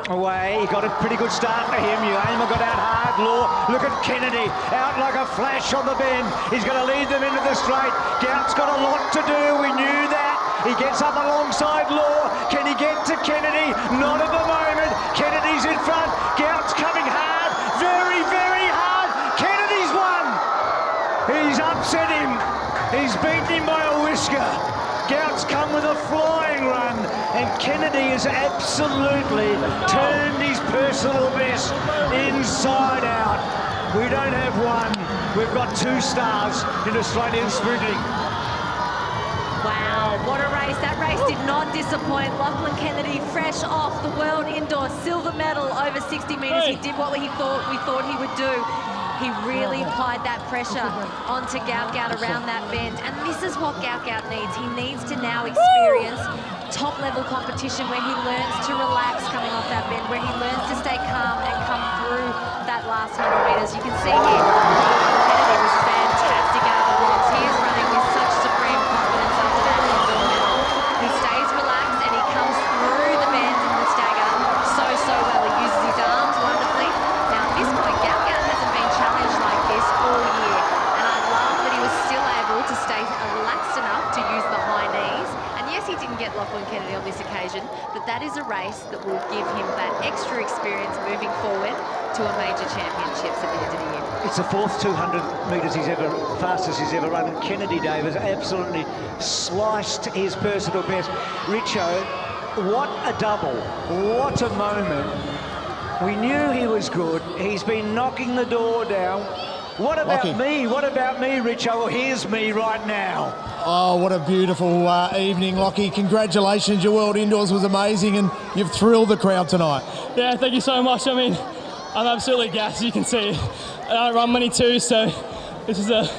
S1: Away, he got a pretty good start for him. Uema got out hard. Law, look at Kennedy, out like a flash on the bend. He's going to lead them into the straight. Gout's got a lot to do, we knew that. He gets up alongside Law. Can he get to Kennedy? Not at the moment. Kennedy's in front. Gout's coming hard, very, very hard. Kennedy's won. He's upset him. He's beaten him by a whisker. Gout's come with a flying run, and Kennedy has absolutely turned his personal best inside out. We don't have one, we've got 2 stars in Australian sprinting.
S9: Wow, what a race. That race did not disappoint. Lachlan Kennedy, fresh off the World Indoor silver medal over 60 metres. He did what we thought he would do. He really applied that pressure onto Gout around that bend. And this is what Gout needs. He needs to now experience top-level competition where he learns to relax coming off that bend, where he learns to stay calm and come through that last 100 metres. You can see here, Kennedy was fantastic out of the blocks. He is running with such supreme confidence after that indoor medal. He stays relaxed and he comes through the bend and the stagger so well. He uses his arms wonderfully. Now at this point, Gout hasn't been challenged like this all year, and I love that he was still able to stay relaxed enough to use the high knees. And yes, he didn't get Lachlan Kennedy on this occasion, but that is a race that will give him that extra experience moving forward to a major championships at the end of the year.
S1: It's the 4th 200 metres fastest he's ever run, and Kennedy, Dave, has absolutely sliced his personal best. Richo, what a double, what a moment. We knew he was good. He's been knocking the door down. What about me? What about me, Richo? Well, here's me right now.
S5: Oh, what a beautiful evening, Lockie. Congratulations, your World Indoors was amazing and you've thrilled the crowd tonight.
S18: Yeah, thank you so much. I mean, I'm absolutely gassed, you can see. I don't run many too, so this is a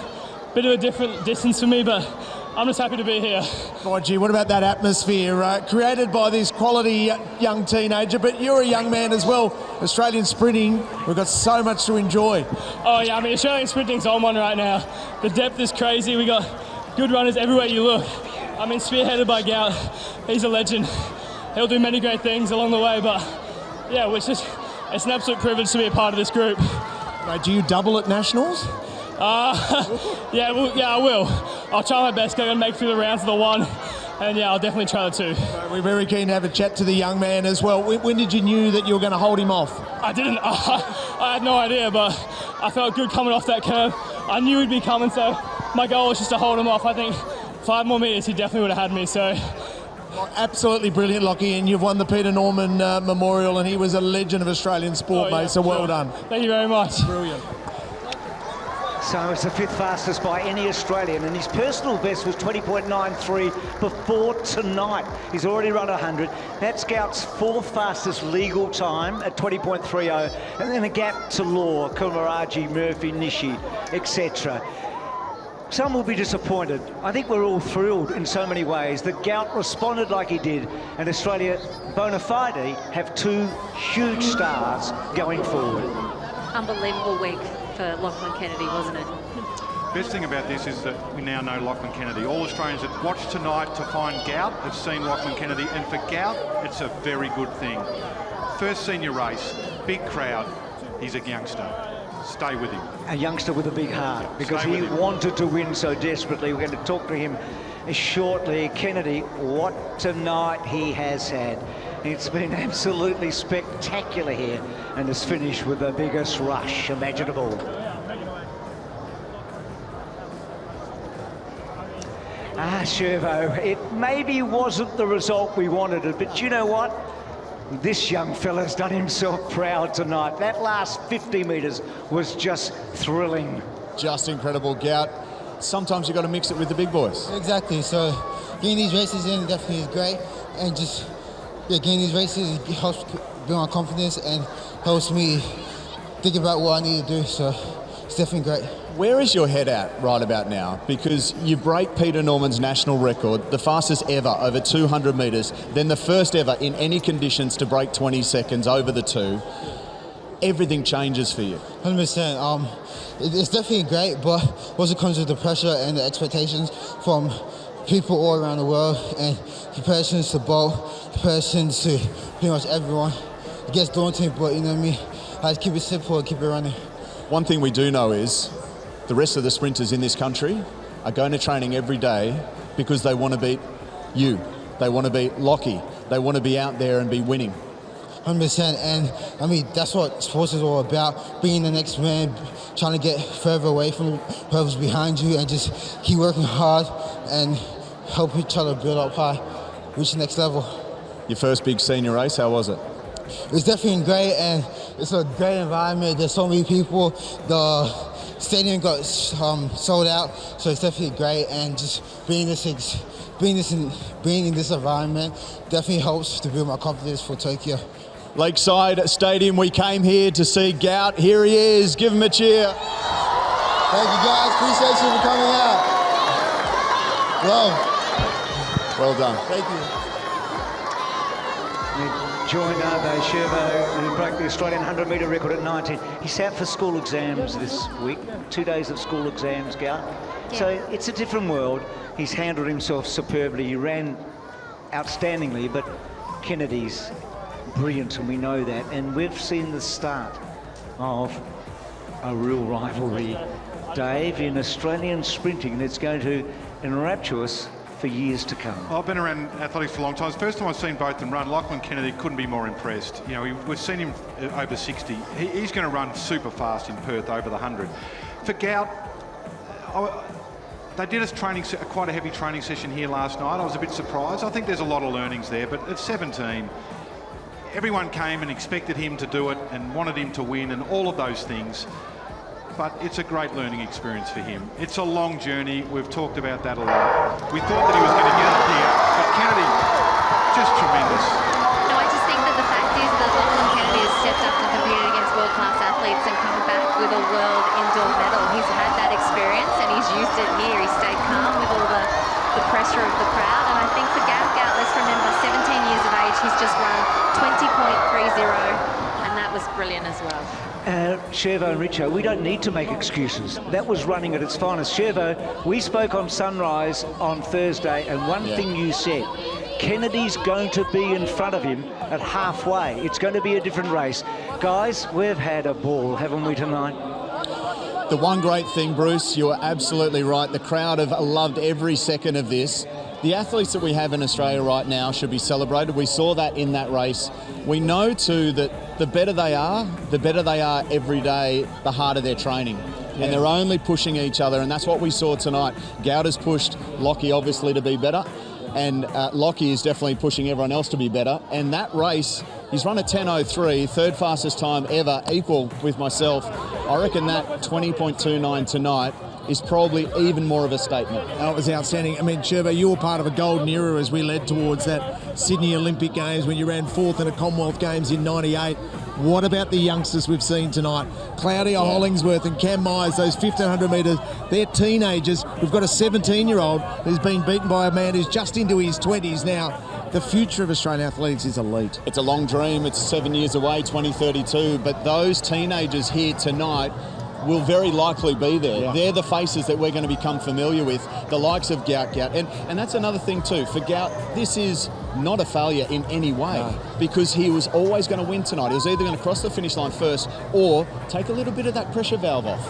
S18: bit of a different distance for me, but I'm just happy to be here.
S5: Oh, gee, what about that atmosphere created by this quality young teenager, but you're a young man as well. Australian sprinting, we've got so much to enjoy.
S18: Oh yeah, I mean, Australian sprinting's on one right now. The depth is crazy. We got good runners everywhere you look. I mean, spearheaded by Gout. He's a legend. He'll do many great things along the way, but yeah, it's an absolute privilege to be a part of this group.
S5: Mate, do you double at Nationals?
S18: Yeah, I will. I'll try my best. I'm going to make it through the rounds of the one, and yeah, I'll definitely try the two.
S5: We're very keen to have a chat to the young man as well. When did you knew that you were going to hold him off?
S18: I didn't. I had no idea, but I felt good coming off that curve. I knew he'd be coming, so my goal was just to hold him off. I think 5 more metres, he definitely would have had me, so...
S5: Absolutely brilliant, Lockie, and you've won the Peter Norman Memorial, and he was a legend of Australian sport, mate, so well done.
S18: Thank you very much.
S5: Brilliant.
S1: So it's the 5th fastest by any Australian, and his personal best was 20.93 before tonight. He's already run 100. That's Gout's 4th fastest legal time at 20.30, and then a gap to Law, Kumaraji, Murphy, Nishi, etc. Some will be disappointed. I think we're all thrilled in so many ways that Gout responded like he did, and Australia bona fide have 2 huge stars going forward.
S9: Unbelievable week for Lachlan Kennedy, wasn't it?
S7: Best thing about this is that we now know Lachlan Kennedy. All Australians that watched tonight to find Gout have seen Lachlan Kennedy, and for Gout, it's a very good thing. First senior race, big crowd, he's a youngster. Stay with him.
S1: A youngster with a big heart, because he wanted to win so desperately. We're going to talk to him shortly. Kennedy, what tonight he has had. It's been absolutely spectacular here, and has finished with the biggest rush imaginable. Shervo, it maybe wasn't the result we wanted, but you know what? This young fella's done himself proud tonight. That last 50 metres was just thrilling.
S3: Just incredible, Gout. Sometimes you've got to mix it with the big boys.
S20: Exactly, so getting these races in definitely is great, and just getting these races helps build my confidence and helps me think about what I need to do, so it's definitely great.
S3: Where is your head at right about now? Because you break Peter Norman's national record, the fastest ever over 200 metres, then the first ever in any conditions to break 20 seconds over the 2. Everything changes for you.
S20: 100%. It's definitely great, but also comes with the pressure and the expectations from people all around the world, and comparisons to Bolt, comparisons to pretty much everyone. It gets daunting, but you know what I mean? I just keep it simple and keep it running.
S3: One thing we do know is the rest of the sprinters in this country are going to training every day because they want to beat you. They want to beat Lockie. They want to be out there and be winning.
S20: 100%, and I mean, that's what sports is all about, being the next man, trying to get further away from whoever's behind you, and just keep working hard and help each other build up high, reach the next level.
S3: Your first big senior race, how was it?
S20: It was definitely great, and it's a great environment. There's so many people. The stadium got sold out, so it's definitely great, and just being in this environment definitely helps to build my confidence for Tokyo.
S3: Lakeside Stadium, we came here to see Gout. Here he is, give him a cheer.
S20: Thank you guys, appreciate you for coming out.
S3: Well done.
S20: Thank you.
S1: Joined by Shervo, who broke the Australian 100-metre record at 19. He sat for school exams this week, 2 days of school exams, Gout. Yeah. So it's a different world. He's handled himself superbly. He ran outstandingly, but Kennedy's brilliant, and we know that. And we've seen the start of a real rivalry, Dave, in Australian sprinting, and it's going to enrapture us for years to come.
S7: I've been around athletics for a long time. It's the first time I've seen both of them run. Lachlan Kennedy couldn't be more impressed. You know, we've seen him over 60. He's going to run super fast in Perth over the 100. For Gout, they did quite a heavy training session here last night. I was a bit surprised. I think there's a lot of learnings there, but at 17, everyone came and expected him to do it and wanted him to win and all of those things. but it's a great learning experience for him. It's a long journey. We've talked about that a lot. We thought that he was going to get up here, but Kennedy, just tremendous.
S9: No, I just think that the fact is that Lachlan Kennedy has stepped up and competed against world-class athletes and come back with a world indoor medal. He's had that experience and he's used it here. He stayed calm with all the pressure of the crowd. And I think for Gav Gout, let's remember, 17 years of age, he's just run 20.30, and that was brilliant as well.
S8: Shervo and Richo, we don't need to make excuses. That was running at its finest. Shervo, we spoke on Sunrise on Thursday, and one thing you said, Kennedy's going to be in front of him at halfway. It's going to be a different race. Guys, we've had a ball, haven't we, tonight?
S3: The one great thing, Bruce, you're absolutely right. The crowd have loved every second of this. The athletes that we have in Australia right now should be celebrated. We saw that in that race. We know too that the better they are every day, the harder they're training. And they're only pushing each other, and that's what we saw tonight. Gout has pushed Lockie obviously to be better, and Lockie is definitely pushing everyone else to be better. And that race, he's run a 10.03, third fastest time ever, equal with myself. I reckon that 20.29 tonight is probably even more of a statement.
S5: Oh, it was outstanding. I mean, Shervo, you were part of a golden era as we led towards that Sydney Olympic Games when you ran fourth in the Commonwealth Games in '98. What about the youngsters we've seen tonight? Claudia Hollingsworth and Cam Myers, those 1,500 metres, they're teenagers. We've got a 17-year-old who's been beaten by a man who's just into his 20s now. The future of Australian athletics is elite.
S3: It's a long dream. It's 7 years away, 2032. But those teenagers here tonight will very likely be there. Yeah. They're the faces that we're going to become familiar with, the likes of Gout. And that's another thing too. For Gout, this is not a failure in any way because he was always going to win tonight. He was either going to cross the finish line first or take a little bit of that pressure valve off.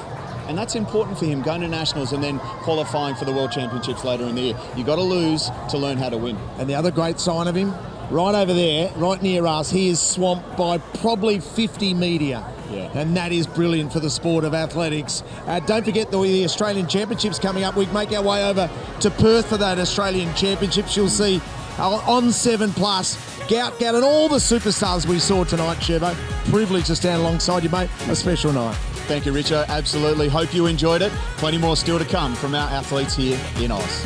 S3: And that's important for him, going to nationals and then qualifying for the World Championships later in the year. You've got to lose to learn how to win.
S5: And the other great sign of him, right over there, right near us, he is swamped by probably 50 media. Yeah. And that is brilliant for the sport of athletics. Don't forget the Australian Championships coming up. We make our way over to Perth for that Australian Championships. You'll see on 7+, Gout, and all the superstars we saw tonight, Shervo. Privileged to stand alongside you, mate. A special night.
S3: Thank you, Richo. Absolutely. Hope you enjoyed it. Plenty more still to come from our athletes here in Oz.